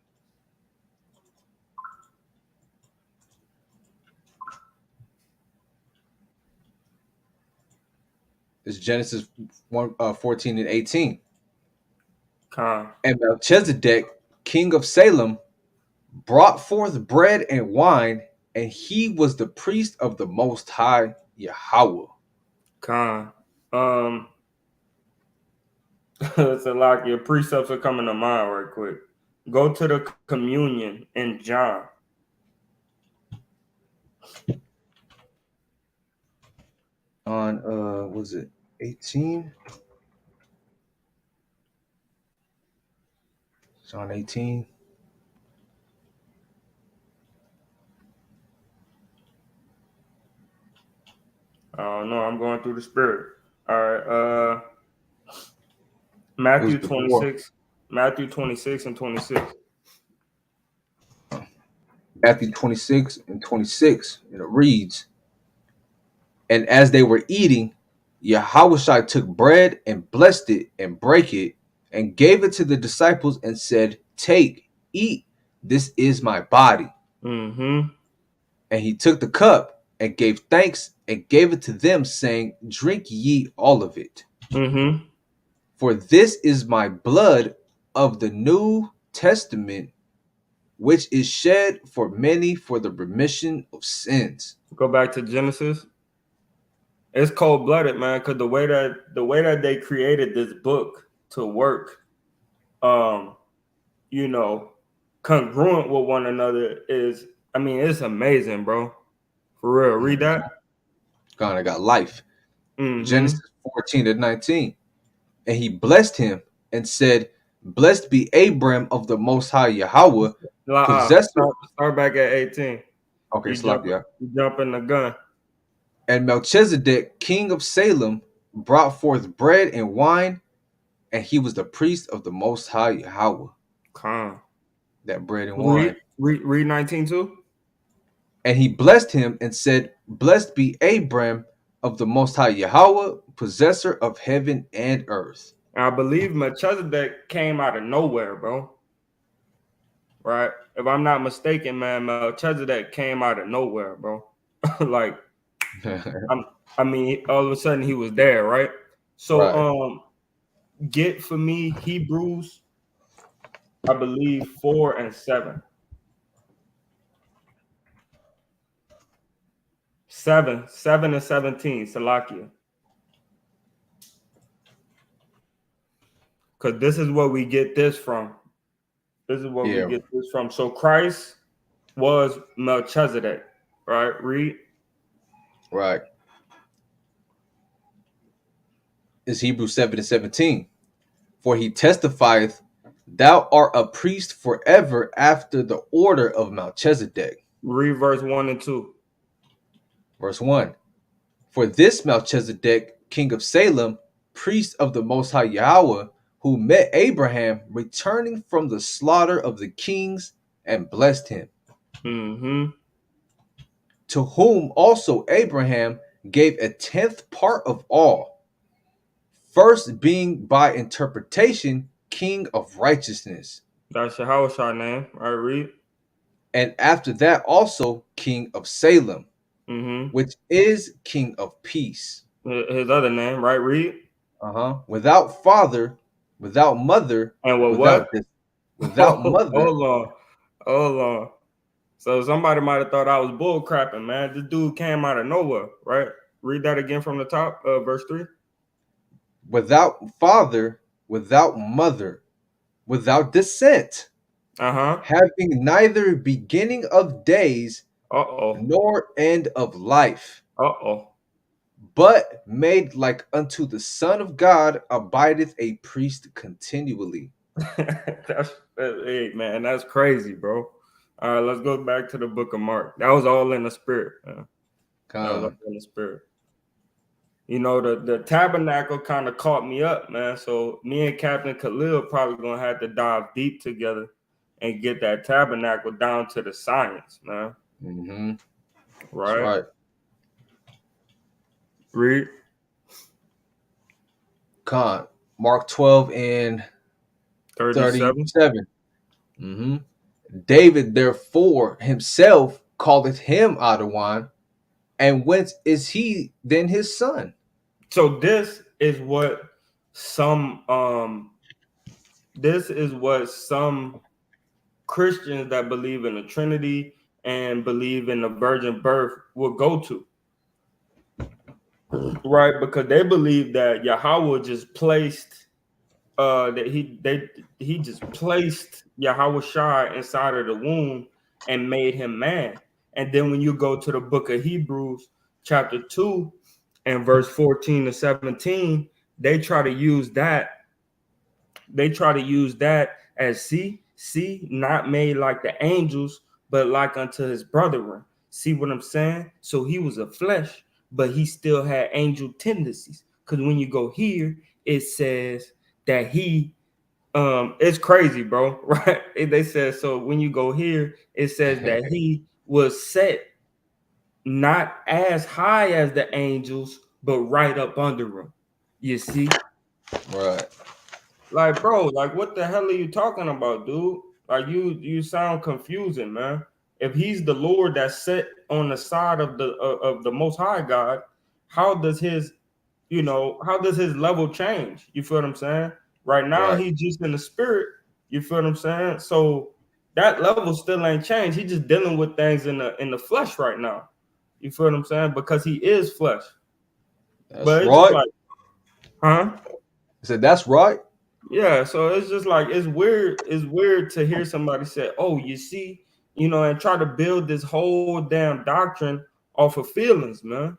[SPEAKER 2] It's Genesis 14 and 18.
[SPEAKER 1] Con.
[SPEAKER 2] And Melchizedek, king of Salem, brought forth bread and wine, and he was the priest of the Most High Yahweh.
[SPEAKER 1] Con. Um, it's a lot. Your precepts are coming to mind right quick. Go to the communion in John.
[SPEAKER 2] On was it 18? John 18.
[SPEAKER 1] I don't know. I'm going through the spirit. All right.
[SPEAKER 2] It was
[SPEAKER 1] Matthew
[SPEAKER 2] before
[SPEAKER 1] 26. Matthew 26 and 26.
[SPEAKER 2] Matthew 26 and 26, and it reads, and as they were eating, Yahushua took bread and blessed it and brake it and gave it to the disciples and said, take, eat, this is my body.
[SPEAKER 1] Mm-hmm.
[SPEAKER 2] And he took the cup and gave thanks and gave it to them, saying, drink ye all of it.
[SPEAKER 1] Mm-hmm.
[SPEAKER 2] For this is my blood of the New Testament, which is shed for many for the remission of sins.
[SPEAKER 1] Go back to Genesis. It's cold blooded, man, because the way that they created this book to work, um, you know, congruent with one another is, I mean, it's amazing, bro. For real. Read
[SPEAKER 2] Mhm.
[SPEAKER 1] that.
[SPEAKER 2] God, I got life.
[SPEAKER 1] Mm-hmm.
[SPEAKER 2] Genesis 14 and 19. And he blessed him and said, blessed be Abram of the Most High Yahweh, possessor.
[SPEAKER 1] Start back at 18.
[SPEAKER 2] Okay,
[SPEAKER 1] You jump,
[SPEAKER 2] Slakia.
[SPEAKER 1] you jumping the gun.
[SPEAKER 2] And Melchizedek, king of Salem, brought forth bread and wine, and he was the priest of the Most High Yahweh.
[SPEAKER 1] Con.
[SPEAKER 2] That bread and wine.
[SPEAKER 1] Read 19 too.
[SPEAKER 2] And he blessed him and said, blessed be Abram of the Most High Yahweh, possessor of heaven and earth.
[SPEAKER 1] I believe Melchizedek came out of nowhere, bro. Right? If I'm not mistaken, man, Melchizedek came out of nowhere, bro. Like, I'm, I mean, all of a sudden he was there, right? So,
[SPEAKER 2] Right.
[SPEAKER 1] get for me Hebrews, I believe 4 and 7. 7 and 17, Salakia. Because this is where we get this from. This is where we
[SPEAKER 2] Yeah,
[SPEAKER 1] get this from. So Christ was Melchizedek, right? Read.
[SPEAKER 2] right. It's Hebrews 7 and 17. For he testifieth, thou art a priest forever after the order of Melchizedek.
[SPEAKER 1] Read verse 1 and 2.
[SPEAKER 2] Verse 1. For this Melchizedek, king of Salem, priest of the Most High Yahweh, who met Abraham returning from the slaughter of the kings and blessed him,
[SPEAKER 1] Mm-hmm.
[SPEAKER 2] to whom also Abraham gave a tenth part of all, first being by interpretation king of righteousness,
[SPEAKER 1] That's Yahweh's name. All right, read.
[SPEAKER 2] and after that also king of Salem,
[SPEAKER 1] Mm-hmm.
[SPEAKER 2] which is king of peace.
[SPEAKER 1] His other name, right? Read.
[SPEAKER 2] Without father, without mother,
[SPEAKER 1] And with
[SPEAKER 2] without
[SPEAKER 1] what?
[SPEAKER 2] this, without mother.
[SPEAKER 1] Hold on. Hold on. So somebody might have thought I was bull crapping, man. This dude came out of nowhere, right? Read that again from the top, verse 3.
[SPEAKER 2] Without father, without mother, without descent,
[SPEAKER 1] Uh-huh.
[SPEAKER 2] having neither beginning of days
[SPEAKER 1] Uh-oh.
[SPEAKER 2] nor end of life,
[SPEAKER 1] Uh-oh.
[SPEAKER 2] but made like unto the Son of God, abideth a priest continually.
[SPEAKER 1] Hey man, that's crazy, bro. All right, let's go back to the book of Mark. That was all in the spirit, man. That was
[SPEAKER 2] Con.
[SPEAKER 1] all in the spirit. You know, the tabernacle kind of caught me up, man. So me and Captain Khalil probably gonna have to dive deep together and get that tabernacle down to the science, man.
[SPEAKER 2] Mm-hmm. That's
[SPEAKER 1] Right?
[SPEAKER 2] right.
[SPEAKER 1] Read.
[SPEAKER 2] Con. Mark 12 and
[SPEAKER 1] 37.
[SPEAKER 2] 37. Mm-hmm. David therefore himself calleth him Adawan, and whence is he then his son?
[SPEAKER 1] So some this is what some Christians that believe in the Trinity and believe in the virgin birth will go to, right? Because they believe that Yahweh just placed he just placed Yahweh Shai inside of the womb and made him man. And then when you go to the book of Hebrews, chapter 2, and verse 14 to 17, they try to use that as see, not made like the angels, but like unto his brethren. See what I'm saying? So he was a flesh, but he still had angel tendencies. Because when you go here, it says that it's crazy, bro, right? They said so when you go here, it says that he was set not as high as the angels, but right up under them. You see?
[SPEAKER 2] Right.
[SPEAKER 1] Like, bro, like what the hell are you talking about, dude? Like you sound confusing, man. If he's the Lord that's set on the side of the most high God, how does how does his level change? You feel what I'm saying? Right now
[SPEAKER 2] Right.
[SPEAKER 1] he's just in the spirit. You feel what I'm saying? So that level still ain't changed. He's just dealing with things in the flesh right now. You feel what I'm saying? Because he is flesh.
[SPEAKER 2] That's
[SPEAKER 1] But it's just
[SPEAKER 2] right.
[SPEAKER 1] like, huh?
[SPEAKER 2] I said, that's right.
[SPEAKER 1] Yeah, so it's just like it's weird. It's weird to hear somebody say, "Oh, you see," and try to build this whole damn doctrine off of feelings, man.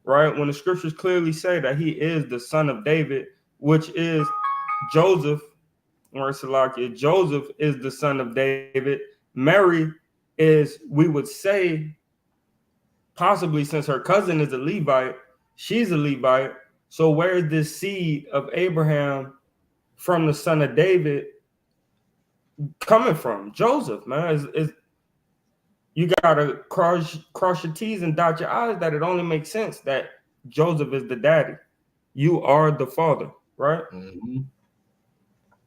[SPEAKER 1] Right? When the scriptures clearly say that he is the son of David, which is Joseph, or Salakia, Joseph is the son of David. Mary is, we would say, possibly since her cousin is a Levite, she's a Levite. So where is this seed of Abraham from the son of David coming from? Joseph, man. You gotta cross your T's and dot your I's that it only makes sense that Joseph is the daddy. You are the father, right?
[SPEAKER 2] Hmm.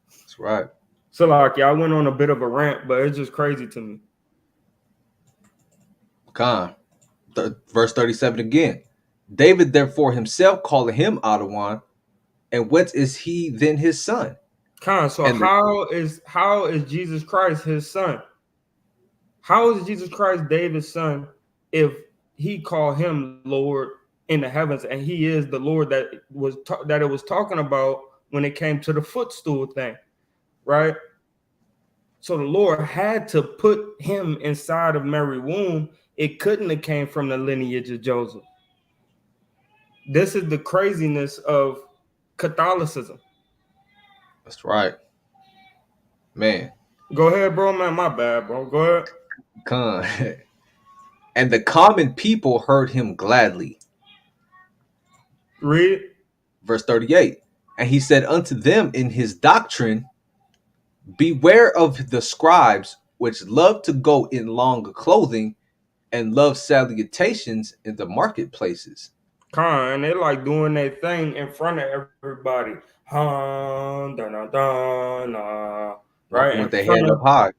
[SPEAKER 2] That's right.
[SPEAKER 1] So like, yeah, I went on a bit of a rant, but it's just crazy to me.
[SPEAKER 2] Con. Verse 37 again. David therefore himself calling him Adawan, and whence is he then his son?
[SPEAKER 1] Con, so
[SPEAKER 2] And the
[SPEAKER 1] how is Jesus Christ his son? How is Jesus Christ David's son if he called him Lord in the heavens and he is the Lord that it was talking about when it came to the footstool thing, right? So the Lord had to put him inside of Mary's womb. It couldn't have came from the lineage of Joseph. This is the craziness of Catholicism.
[SPEAKER 2] that's right, man.
[SPEAKER 1] Go ahead, bro, man. My bad, bro. Go ahead.
[SPEAKER 2] Con. And the common people heard him gladly.
[SPEAKER 1] Read.
[SPEAKER 2] Verse 38. And he said unto them in his doctrine, beware of the scribes which love to go in long clothing and love salutations in the marketplaces.
[SPEAKER 1] Con, they like doing that thing in front of everybody. Han, da, da, da, na, right?
[SPEAKER 2] Walking
[SPEAKER 1] In
[SPEAKER 2] with their
[SPEAKER 1] front
[SPEAKER 2] head
[SPEAKER 1] of,
[SPEAKER 2] up high.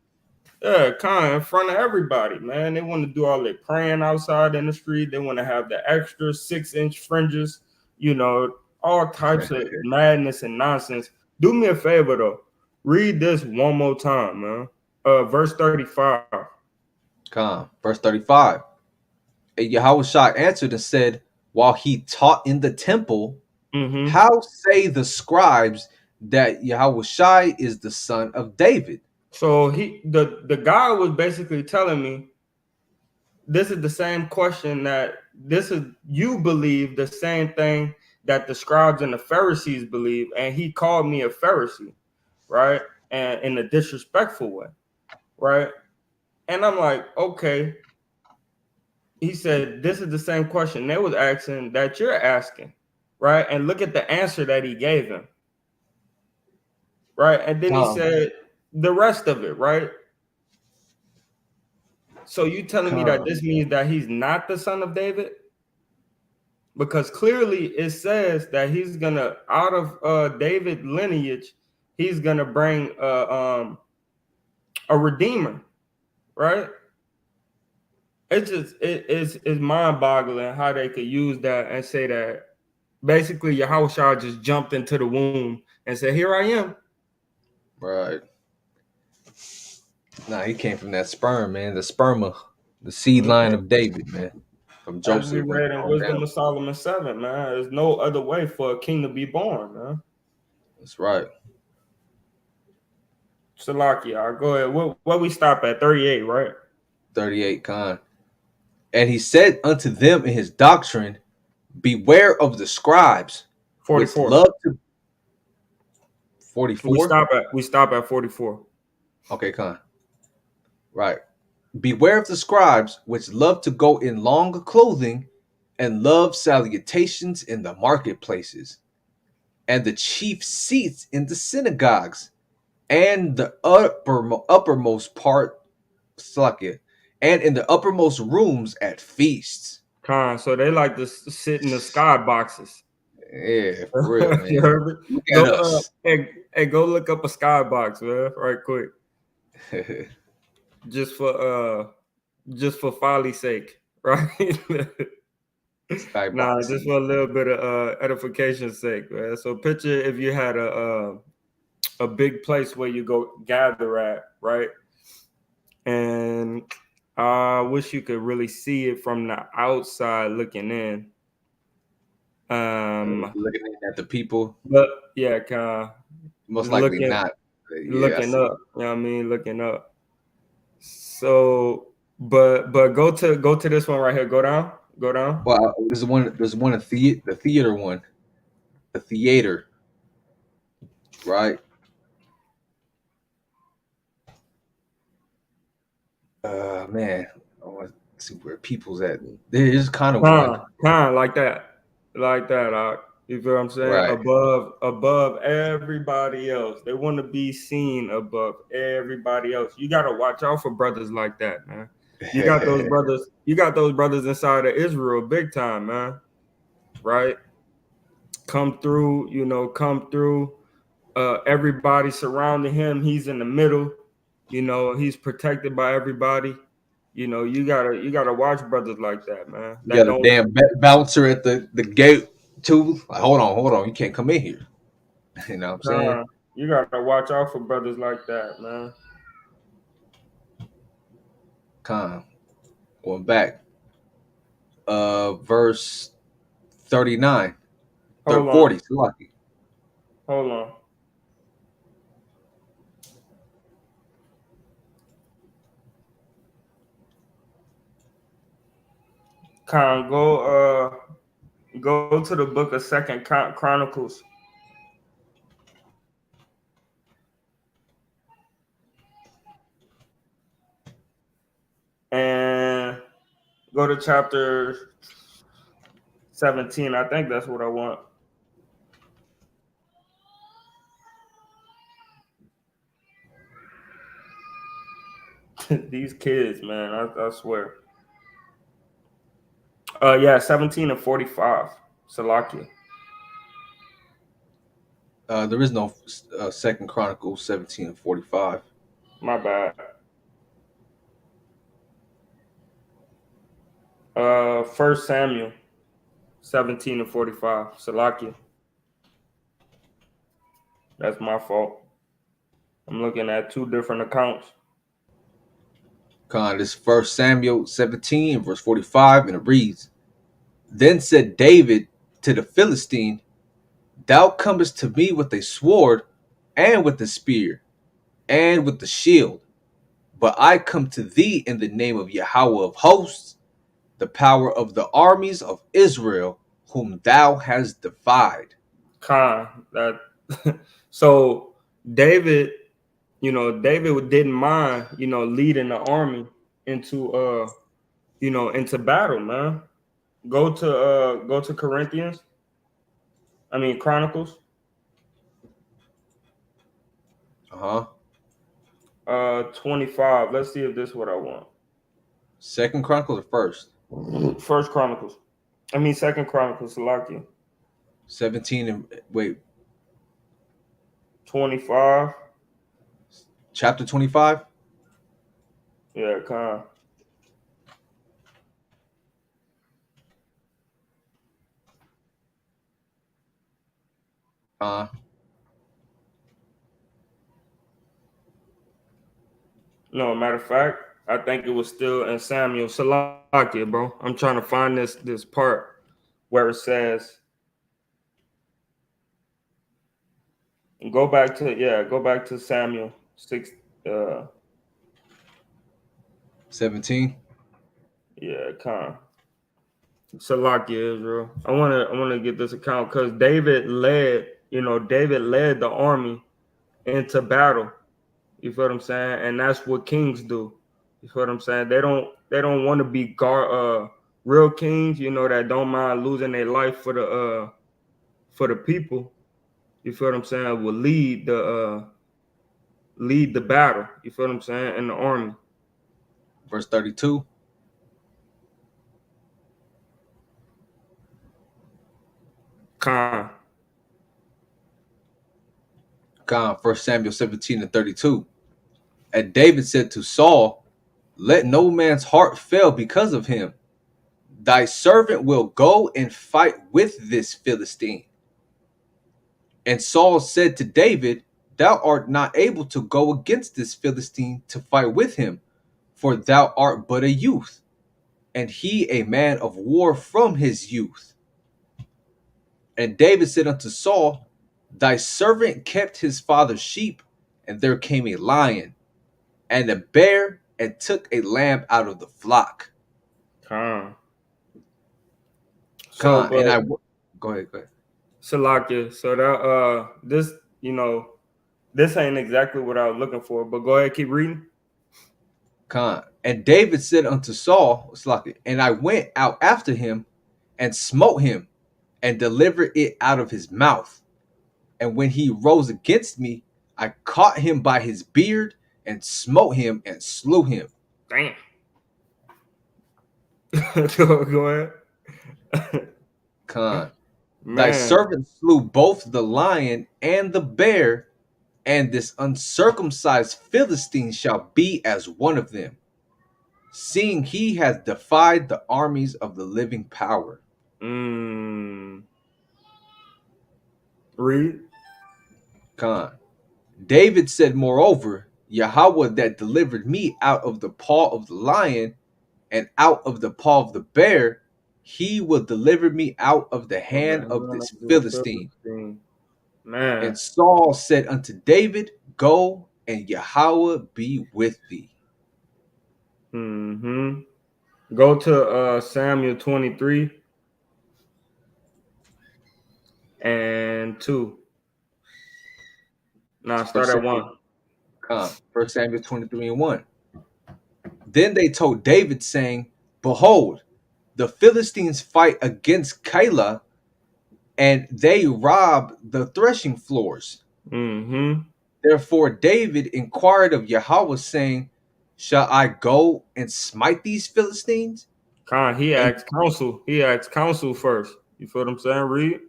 [SPEAKER 1] yeah, con, in front of everybody, man. They want to do all their praying outside in the street. They want to have the extra 6-inch fringes, you know, all types of madness and nonsense. Do me a favor, though. Read this one more time, man. Verse 35.
[SPEAKER 2] Come. Verse 35. And Yahushua answered and said, while he taught in the temple,
[SPEAKER 1] Mm-hmm.
[SPEAKER 2] how say the scribes that Yahushua is the son of David?
[SPEAKER 1] So the guy was basically telling me this is the same question that this is you believe the same thing that the scribes and the Pharisees believe, and he called me a Pharisee, right? And in a disrespectful way, right? And I'm like, okay. He said, this is the same question they was asking that you're asking, right? And look at the answer that he gave him, right? And then he
[SPEAKER 2] Come,
[SPEAKER 1] said the rest of it, right? So you telling me that
[SPEAKER 2] come,
[SPEAKER 1] this means that he's not the son of David? Because clearly it says that he's gonna out of David lineage, he's gonna bring a redeemer, right? it's mind boggling how they could use that and say that basically Yahushua just jumped into the womb and said, "Here I am."
[SPEAKER 2] Right. Nah, he came from that sperm, man. The sperma, the seed line
[SPEAKER 1] Mhm.
[SPEAKER 2] of David, man. From
[SPEAKER 1] As we
[SPEAKER 2] Joseph when
[SPEAKER 1] read
[SPEAKER 2] he
[SPEAKER 1] in
[SPEAKER 2] on
[SPEAKER 1] Wisdom
[SPEAKER 2] down.
[SPEAKER 1] of Solomon 7, man, there's no other way for a king to be born, man.
[SPEAKER 2] That's right.
[SPEAKER 1] Salakia, go ahead. What we stop at 38, right?
[SPEAKER 2] 38 Khan. And he said unto them in his doctrine, beware of the scribes, which
[SPEAKER 1] 44.
[SPEAKER 2] love to
[SPEAKER 1] We
[SPEAKER 2] 44.
[SPEAKER 1] stop at we stop at 44.
[SPEAKER 2] Okay, Khan. Right. Beware of the scribes, which love to go in long clothing and love salutations in the marketplaces, and the chief seats in the synagogues, and the uppermost part, Slakia, and in the uppermost rooms at feasts.
[SPEAKER 1] So they like to sit in the sky boxes.
[SPEAKER 2] Yeah, for real,
[SPEAKER 1] You
[SPEAKER 2] man.
[SPEAKER 1] heard me?
[SPEAKER 2] Look
[SPEAKER 1] Go
[SPEAKER 2] at us.
[SPEAKER 1] go look up a skybox, man, right quick. Just for folly's sake, right? Nah, just
[SPEAKER 2] Skyboxing.
[SPEAKER 1] for a little bit of edification's sake, man. So picture if you had a big place where you go gather at, right? And I wish you could really see it from the outside looking in.
[SPEAKER 2] Looking at the people,
[SPEAKER 1] But yeah, kind of
[SPEAKER 2] most likely
[SPEAKER 1] looking
[SPEAKER 2] not. Yeah, I
[SPEAKER 1] looking
[SPEAKER 2] see.
[SPEAKER 1] up. You know what I mean? Looking up. So, but go to this one right here. Go down. Go down.
[SPEAKER 2] Well, there's one. There's one of the theater one, the theater, right? Man, I want to see where people's at. There's kind of one,
[SPEAKER 1] Like that, like that. You feel what I'm saying?
[SPEAKER 2] right?
[SPEAKER 1] Above everybody else. They want to be seen above everybody else. You got to watch out for brothers like that, man. You got those brothers. You got those brothers inside of Israel, big time, man. Right? Come through. Come through. Everybody surrounding him. He's in the middle. He's protected by everybody. You gotta watch brothers like that, man.
[SPEAKER 2] You
[SPEAKER 1] That
[SPEAKER 2] got a
[SPEAKER 1] don't.
[SPEAKER 2] damn bouncer at the gate too. Like, hold on, you can't come in here. You know what I'm saying?
[SPEAKER 1] You gotta watch out for brothers like that, man.
[SPEAKER 2] Con going back, verse 39,
[SPEAKER 1] Hold on,
[SPEAKER 2] 40. Lucky.
[SPEAKER 1] hold on. Con, go to the book of Second Chronicles and go to chapter 17. I think that's what I want. These kids, man, I swear. Yeah, 17 and 45. Salakia.
[SPEAKER 2] There is no Second Chronicles 17 and 45.
[SPEAKER 1] My bad. First Samuel 17 and 45. Salakia. That's my fault. I'm looking at two different accounts.
[SPEAKER 2] Con, this First Samuel 17 verse 45, and it reads, Then said David to the Philistine, Thou comest to me with a sword, and with the spear, and with the shield. But I come to thee in the name of Yahweh of hosts, the power of the armies of Israel, whom thou hast defied.
[SPEAKER 1] Khan, that so David, David didn't mind, leading the army into into battle, man. Go to Corinthians. I mean Chronicles,
[SPEAKER 2] Uh-huh.
[SPEAKER 1] 25. Let's see if this is what I want.
[SPEAKER 2] Second Chronicles or first?
[SPEAKER 1] First Chronicles. I mean Second Chronicles, Salakia.
[SPEAKER 2] 17 and wait,
[SPEAKER 1] 25.
[SPEAKER 2] chapter 25?
[SPEAKER 1] Yeah, Khan.
[SPEAKER 2] Uh,
[SPEAKER 1] No, matter of fact, I think it was still in Samuel. Salakia, bro. I'm trying to find this part where it says, go back to Samuel 6. Uh,
[SPEAKER 2] 17.
[SPEAKER 1] yeah, kind. Salakia, Israel. I wanna get this account because David led the army into battle. You feel what I'm saying? And that's what kings do. You feel what I'm saying? They don't want to be real kings, that don't mind losing their life for the people. You feel what I'm saying? Will lead the battle. You feel what I'm saying? In the army.
[SPEAKER 2] Verse 32.
[SPEAKER 1] Khan.
[SPEAKER 2] God, 1 Samuel 17 and 32. And David said to Saul, let no man's heart fail because of him. Thy servant will go and fight with this Philistine. And Saul said to David, thou art not able to go against this Philistine to fight with him, for thou art but a youth, and he a man of war from his youth. And David said unto Saul, thy servant kept his father's sheep, and there came a lion and a bear and took a lamb out of the flock.
[SPEAKER 1] Khan. So,
[SPEAKER 2] Con,
[SPEAKER 1] but
[SPEAKER 2] and I go ahead, go ahead.
[SPEAKER 1] Salakia. So that you know, this ain't exactly what I was looking for. But go ahead, keep reading.
[SPEAKER 2] Con, and David said unto Saul, and I went out after him and smote him and delivered it out of his mouth. And when he rose against me, I caught him by his beard and smote him and slew him.
[SPEAKER 1] Damn. Go ahead.
[SPEAKER 2] Con, thy
[SPEAKER 1] Man.
[SPEAKER 2] servant slew both the lion and the bear, and this uncircumcised Philistine shall be as one of them, seeing he has defied the armies of the living power.
[SPEAKER 1] Mm. Read.
[SPEAKER 2] Con. David said, moreover, Yahweh that delivered me out of the paw of the lion and out of the paw of the bear, he will deliver me out of the
[SPEAKER 1] Of the
[SPEAKER 2] hand
[SPEAKER 1] hand
[SPEAKER 2] of
[SPEAKER 1] of
[SPEAKER 2] this
[SPEAKER 1] the
[SPEAKER 2] Philistine.
[SPEAKER 1] Philistine. Man.
[SPEAKER 2] And Saul said unto David, go, and Yahweh be with thee.
[SPEAKER 1] Mm-hmm. Go to Samuel 23 and 2. Nah, start
[SPEAKER 2] First
[SPEAKER 1] at
[SPEAKER 2] Samuel,
[SPEAKER 1] 1.
[SPEAKER 2] First Samuel 23 and 1. Then they told David, saying, behold, the Philistines fight against Keilah, and they rob the threshing floors.
[SPEAKER 1] Mm-hmm.
[SPEAKER 2] Therefore David inquired of Yahweh, saying, shall I go and smite these Philistines?
[SPEAKER 1] Khan, he
[SPEAKER 2] And,
[SPEAKER 1] asked counsel. He asked counsel first. You feel what I'm saying? Read.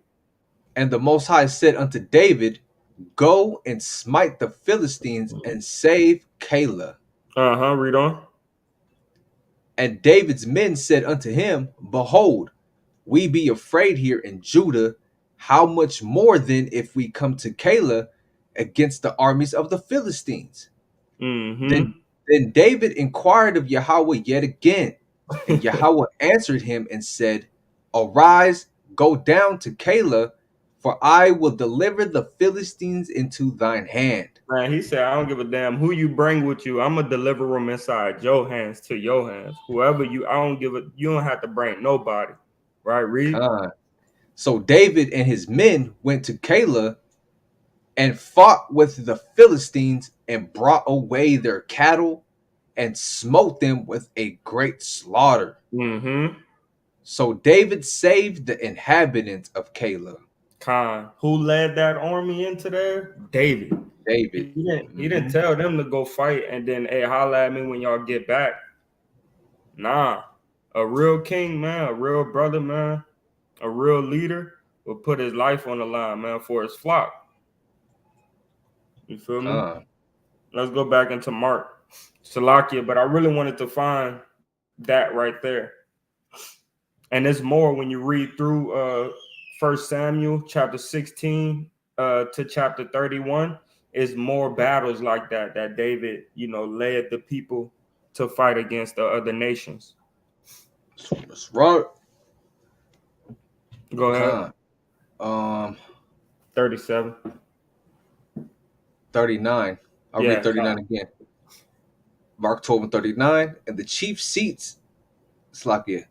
[SPEAKER 2] and the Most High said unto David, go and smite the Philistines and save Keilah.
[SPEAKER 1] Uh-huh. Read on.
[SPEAKER 2] And David's men said unto him, behold, we be afraid here in Judah. How much more then if we come to Keilah against the armies of the Philistines? Then,
[SPEAKER 1] Mm-hmm.
[SPEAKER 2] then David inquired of Yahweh yet again, and Yahweh answered him and said, arise, go down to Keilah, for I will deliver the Philistines into thine hand.
[SPEAKER 1] Man, he said, I don't give a damn who you bring with you. I'm gonna deliver them inside your hands to your hands. Whoever I don't give a, you don't have to bring nobody. Right, read.
[SPEAKER 2] Con. So David and his men went to Keilah and fought with the Philistines and brought away their cattle and smote them with a great slaughter.
[SPEAKER 1] Mm-hmm.
[SPEAKER 2] So David saved the inhabitants of Keilah.
[SPEAKER 1] Khan. Who led that army into there? David.
[SPEAKER 2] David.
[SPEAKER 1] He didn't
[SPEAKER 2] Mhm.
[SPEAKER 1] tell them to go fight and then hey holla at me when y'all get back. Nah. A real king, man, a real brother, man, a real leader will put his life on the line, man, for his flock. You feel me?
[SPEAKER 2] Con.
[SPEAKER 1] Let's go back into Mark. Salakia, but I really wanted to find that right there. And there's more when you read through 1 Samuel chapter 16, to chapter 31, is more battles like that David, led the people to fight against the other nations.
[SPEAKER 2] That's right.
[SPEAKER 1] Go ahead.
[SPEAKER 2] Con. Um,
[SPEAKER 1] 37.
[SPEAKER 2] 39. I'll read
[SPEAKER 1] Yeah,
[SPEAKER 2] 39 again. Mark 12 and 39. And the chief seats, Slakia,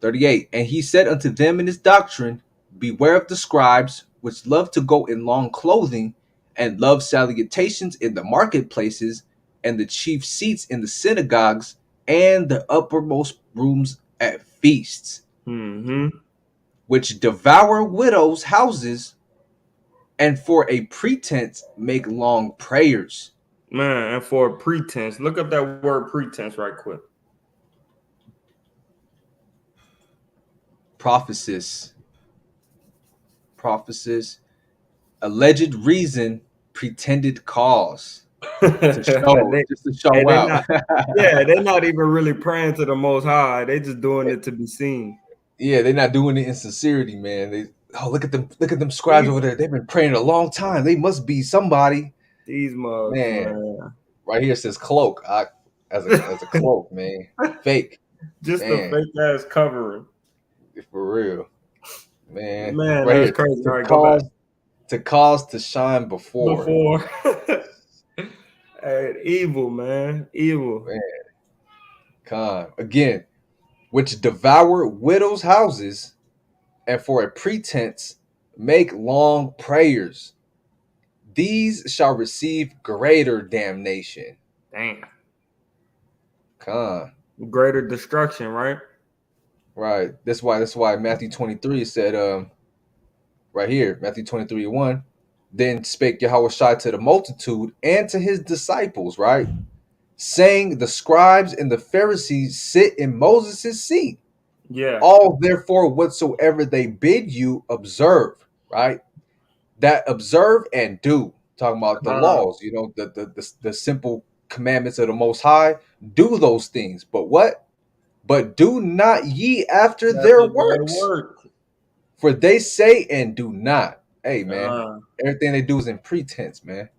[SPEAKER 2] 38. And he said unto them in his doctrine, beware of the scribes, which love to go in long clothing, and love salutations in the marketplaces, and the chief seats in the synagogues, and the uppermost rooms at feasts,
[SPEAKER 1] mm-hmm.
[SPEAKER 2] which devour widows' houses, and for a pretense make long prayers.
[SPEAKER 1] Man, and for pretense, look up that word pretense right quick.
[SPEAKER 2] Prophecies, alleged reason, pretended cause. To show,
[SPEAKER 1] they,
[SPEAKER 2] just to
[SPEAKER 1] and
[SPEAKER 2] show
[SPEAKER 1] they
[SPEAKER 2] out.
[SPEAKER 1] not, yeah, they're not even really praying to the Most High. They just doing it to be seen.
[SPEAKER 2] Yeah, they're not doing it in sincerity, man. They look at them scribes
[SPEAKER 1] These,
[SPEAKER 2] over there. They've been praying a long time. They must be somebody,
[SPEAKER 1] these mugs,
[SPEAKER 2] man.
[SPEAKER 1] man.
[SPEAKER 2] Right here it says cloak. As a cloak, man. Fake,
[SPEAKER 1] Just a
[SPEAKER 2] man.
[SPEAKER 1] fake ass covering.
[SPEAKER 2] For real, man.
[SPEAKER 1] Man,
[SPEAKER 2] Right
[SPEAKER 1] that's
[SPEAKER 2] here
[SPEAKER 1] crazy. All
[SPEAKER 2] to
[SPEAKER 1] right, go back.
[SPEAKER 2] cause to shine before,
[SPEAKER 1] Before. Hey, evil, man. Evil.
[SPEAKER 2] man. Con again, which devour widows' houses, and for a pretense make long prayers. These shall receive greater damnation.
[SPEAKER 1] Damn.
[SPEAKER 2] Con.
[SPEAKER 1] Greater destruction, right?
[SPEAKER 2] Right. That's why Matthew 23 said, right here, Matthew 23:1, then spake Yahweh Shai to the multitude and to his disciples, right? Saying, the scribes and the Pharisees sit in Moses' seat.
[SPEAKER 1] Yeah.
[SPEAKER 2] All therefore whatsoever they bid you observe, right? That observe and do. Talking about the
[SPEAKER 1] Uh,
[SPEAKER 2] laws, the simple commandments of the Most High. Do those things, but what? But do not ye after their
[SPEAKER 1] after their
[SPEAKER 2] works,
[SPEAKER 1] work.
[SPEAKER 2] for they say and do not. Hey, man,
[SPEAKER 1] Uh,
[SPEAKER 2] everything they do is in pretense, man,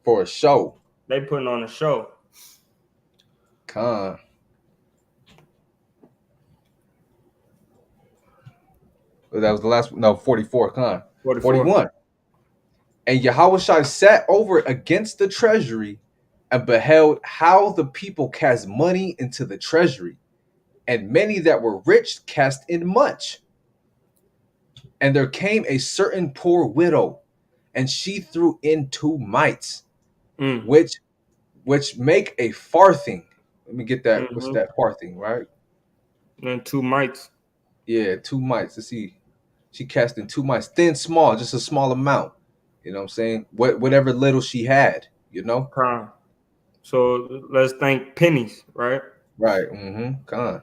[SPEAKER 2] for a show.
[SPEAKER 1] they putting on a show.
[SPEAKER 2] Con. That was the last. No, 44. Con.
[SPEAKER 1] 44.
[SPEAKER 2] 41. And Yahushua sat over against the treasury and beheld how the people cast money into the treasury, and many that were rich cast in much. And there came a certain poor widow, and she threw in 2 mites,
[SPEAKER 1] Mm.
[SPEAKER 2] which make a farthing. Let me get that. What's
[SPEAKER 1] Mm-hmm.
[SPEAKER 2] that farthing, right?
[SPEAKER 1] And 2 mites.
[SPEAKER 2] Yeah, 2 mites. Let's see. She cast in 2 mites, thin, small, just a small amount. You know what I'm saying? Whatever little she had,
[SPEAKER 1] Con. So let's think pennies, right?
[SPEAKER 2] Right. Mm-hmm. Con.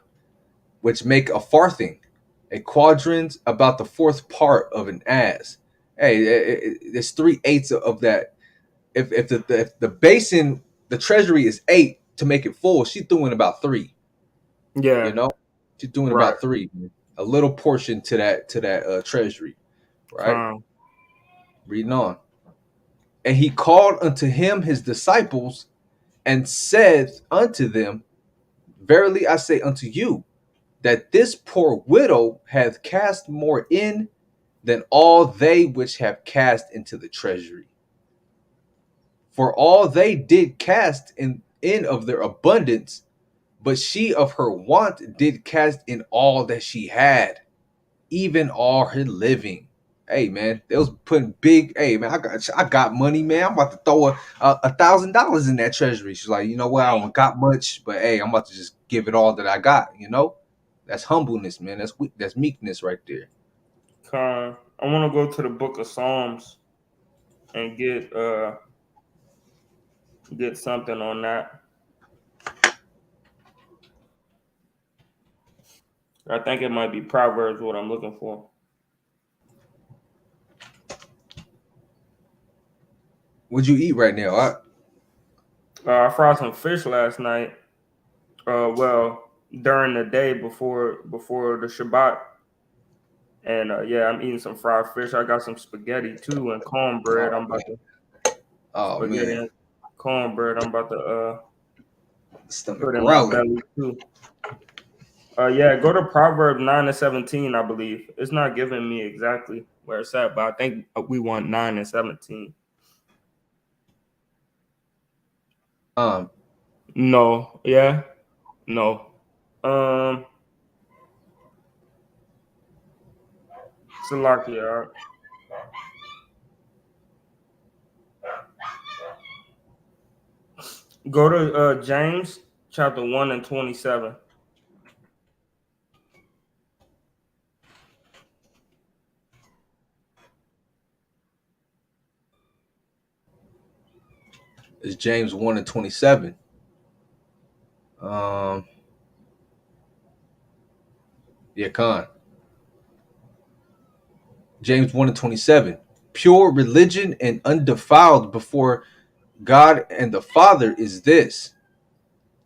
[SPEAKER 2] Which make a farthing, a quadrant about the fourth part of an ass. Hey, there's 3/8 of that. If the basin, the treasury is 8 to make it full, she's doing about 3. You
[SPEAKER 1] Yeah.
[SPEAKER 2] know, she's doing
[SPEAKER 1] Right.
[SPEAKER 2] about 3. A little portion to that treasury. Right.
[SPEAKER 1] Con.
[SPEAKER 2] Reading on. And he called unto him his disciples and said unto them, verily I say unto you, that this poor widow hath cast more in than all they which have cast into the treasury. For all they did cast in of their abundance, but she of her want did cast in all that she had, even all her living. Hey man, they was putting big. Hey man, I got money, man. I'm about to throw $1,000 in that treasury. She's like, you know what? I don't got much, but hey, I'm about to just give it all that I got. That's humbleness, man. That's meekness right there.
[SPEAKER 1] Con. I want to go to the book of Psalms and get something on that. I think it might be Proverbs what I'm looking for.
[SPEAKER 2] What'd you eat right now?
[SPEAKER 1] I fried some fish last night. Well, during the day before the Shabbat, And yeah, I'm eating some fried fish. I got some spaghetti too and cornbread.
[SPEAKER 2] Oh
[SPEAKER 1] I'm
[SPEAKER 2] man.
[SPEAKER 1] about to
[SPEAKER 2] Oh
[SPEAKER 1] spaghetti
[SPEAKER 2] man.
[SPEAKER 1] and cornbread. I'm about to
[SPEAKER 2] Stomach
[SPEAKER 1] put in my
[SPEAKER 2] growling.
[SPEAKER 1] belly too. Yeah, go to Proverbs 9 and 17. I believe it's not giving me exactly where it's at, but I think we want 9 and 17.
[SPEAKER 2] Um,
[SPEAKER 1] No, yeah, no. Um, Salakia. Go to James chapter 1 and 27.
[SPEAKER 2] it's James 1:27. Um, yeah, Khan. James 1:27. Pure religion and undefiled before God and the Father is this: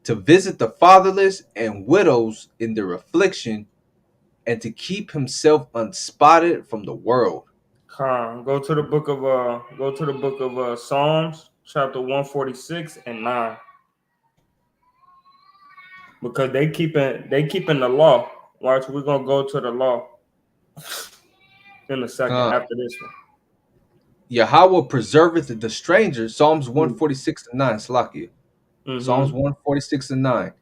[SPEAKER 2] to visit the fatherless and widows in their affliction, and to keep himself unspotted from the world.
[SPEAKER 1] Con. Go to the book of Psalms chapter 146 and 9, because they keeping the law. Watch, we're gonna go to the law in a second
[SPEAKER 2] Khan.
[SPEAKER 1] after this
[SPEAKER 2] Yahweh preserveth the stranger. Psalms
[SPEAKER 1] one.
[SPEAKER 2] 146:9. Salakia. Psalms
[SPEAKER 1] Mm-hmm.
[SPEAKER 2] 146:9.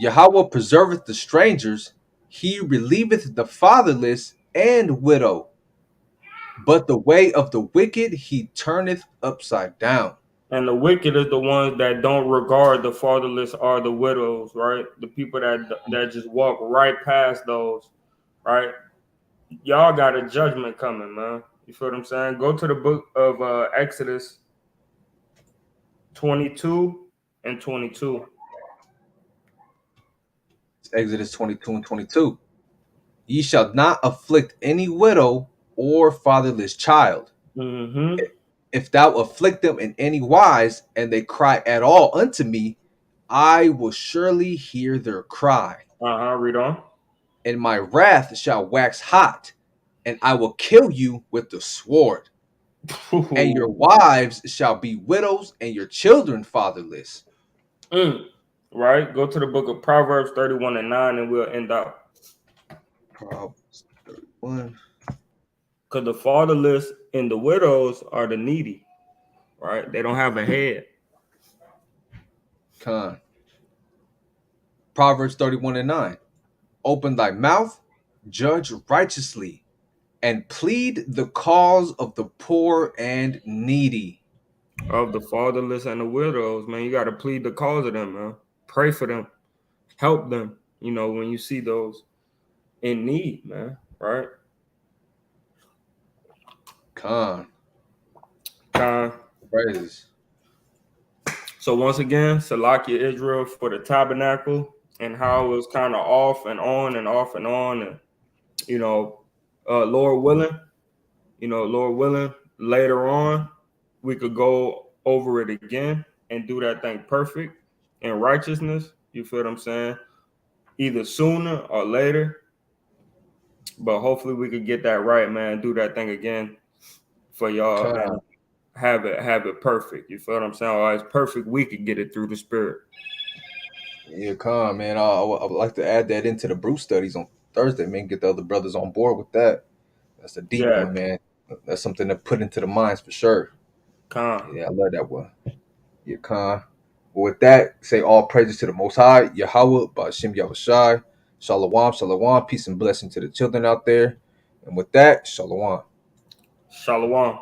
[SPEAKER 2] Yahweh preserveth the strangers. He relieveth the fatherless and widow. But the way of the wicked he turneth upside down.
[SPEAKER 1] And the wicked is the ones that don't regard the fatherless or the widows, right? The people that just walk right past those, right? Y'all got a judgment coming, man. You feel what I'm saying? Go to the book of Exodus 22 and 22.
[SPEAKER 2] It's Exodus 22:22. Ye shall not afflict any widow or fatherless child.
[SPEAKER 1] Mm-hmm.
[SPEAKER 2] If thou afflict them in any wise, and they cry at all unto me, I will surely hear their cry.
[SPEAKER 1] Uh-huh. Read on.
[SPEAKER 2] And my wrath shall wax hot, and I will kill you with the sword. And your wives shall be widows, and your children fatherless.
[SPEAKER 1] Mm. Right? Go to the book of Proverbs 31 and 9, and we'll end out.
[SPEAKER 2] Proverbs 31.
[SPEAKER 1] Because the fatherless and the widows are the needy, right? They don't have a head.
[SPEAKER 2] Con. Proverbs 31:9. Open thy mouth, judge righteously, and plead the cause of the poor and needy.
[SPEAKER 1] Of the fatherless and the widows, man. You got to plead the cause of them, man. Pray for them. Help them, when you see those in need, man. Right?
[SPEAKER 2] Con.
[SPEAKER 1] Uh,
[SPEAKER 2] Praises.
[SPEAKER 1] so once again, Salakia Israel for the tabernacle and how it was kind of off and on and off and on. And, you know, Lord willing, Lord willing, later on, we could go over it again and do that thing perfect in righteousness. You feel what I'm saying? Either sooner or later, but hopefully we could get that right, man. Do that thing again for y'all
[SPEAKER 2] Con.
[SPEAKER 1] and have it perfect. You feel what I'm saying? Or it's perfect. We could get it through the spirit.
[SPEAKER 2] Yeah, con, man. I would like to add that into the brew studies on Thursday, man. Get the other brothers on board with that. That's a deep
[SPEAKER 1] Yeah,
[SPEAKER 2] one, man. That's something to put into the minds for sure.
[SPEAKER 1] con.
[SPEAKER 2] Yeah, I love that one. Yeah, con. But with that, say all praises to the Most High, Yahweh, Ba'ashim Yahushai, Shalawam, Shalawam, peace and blessing to the children out there. And with that, Shalawam.
[SPEAKER 1] Shalawam.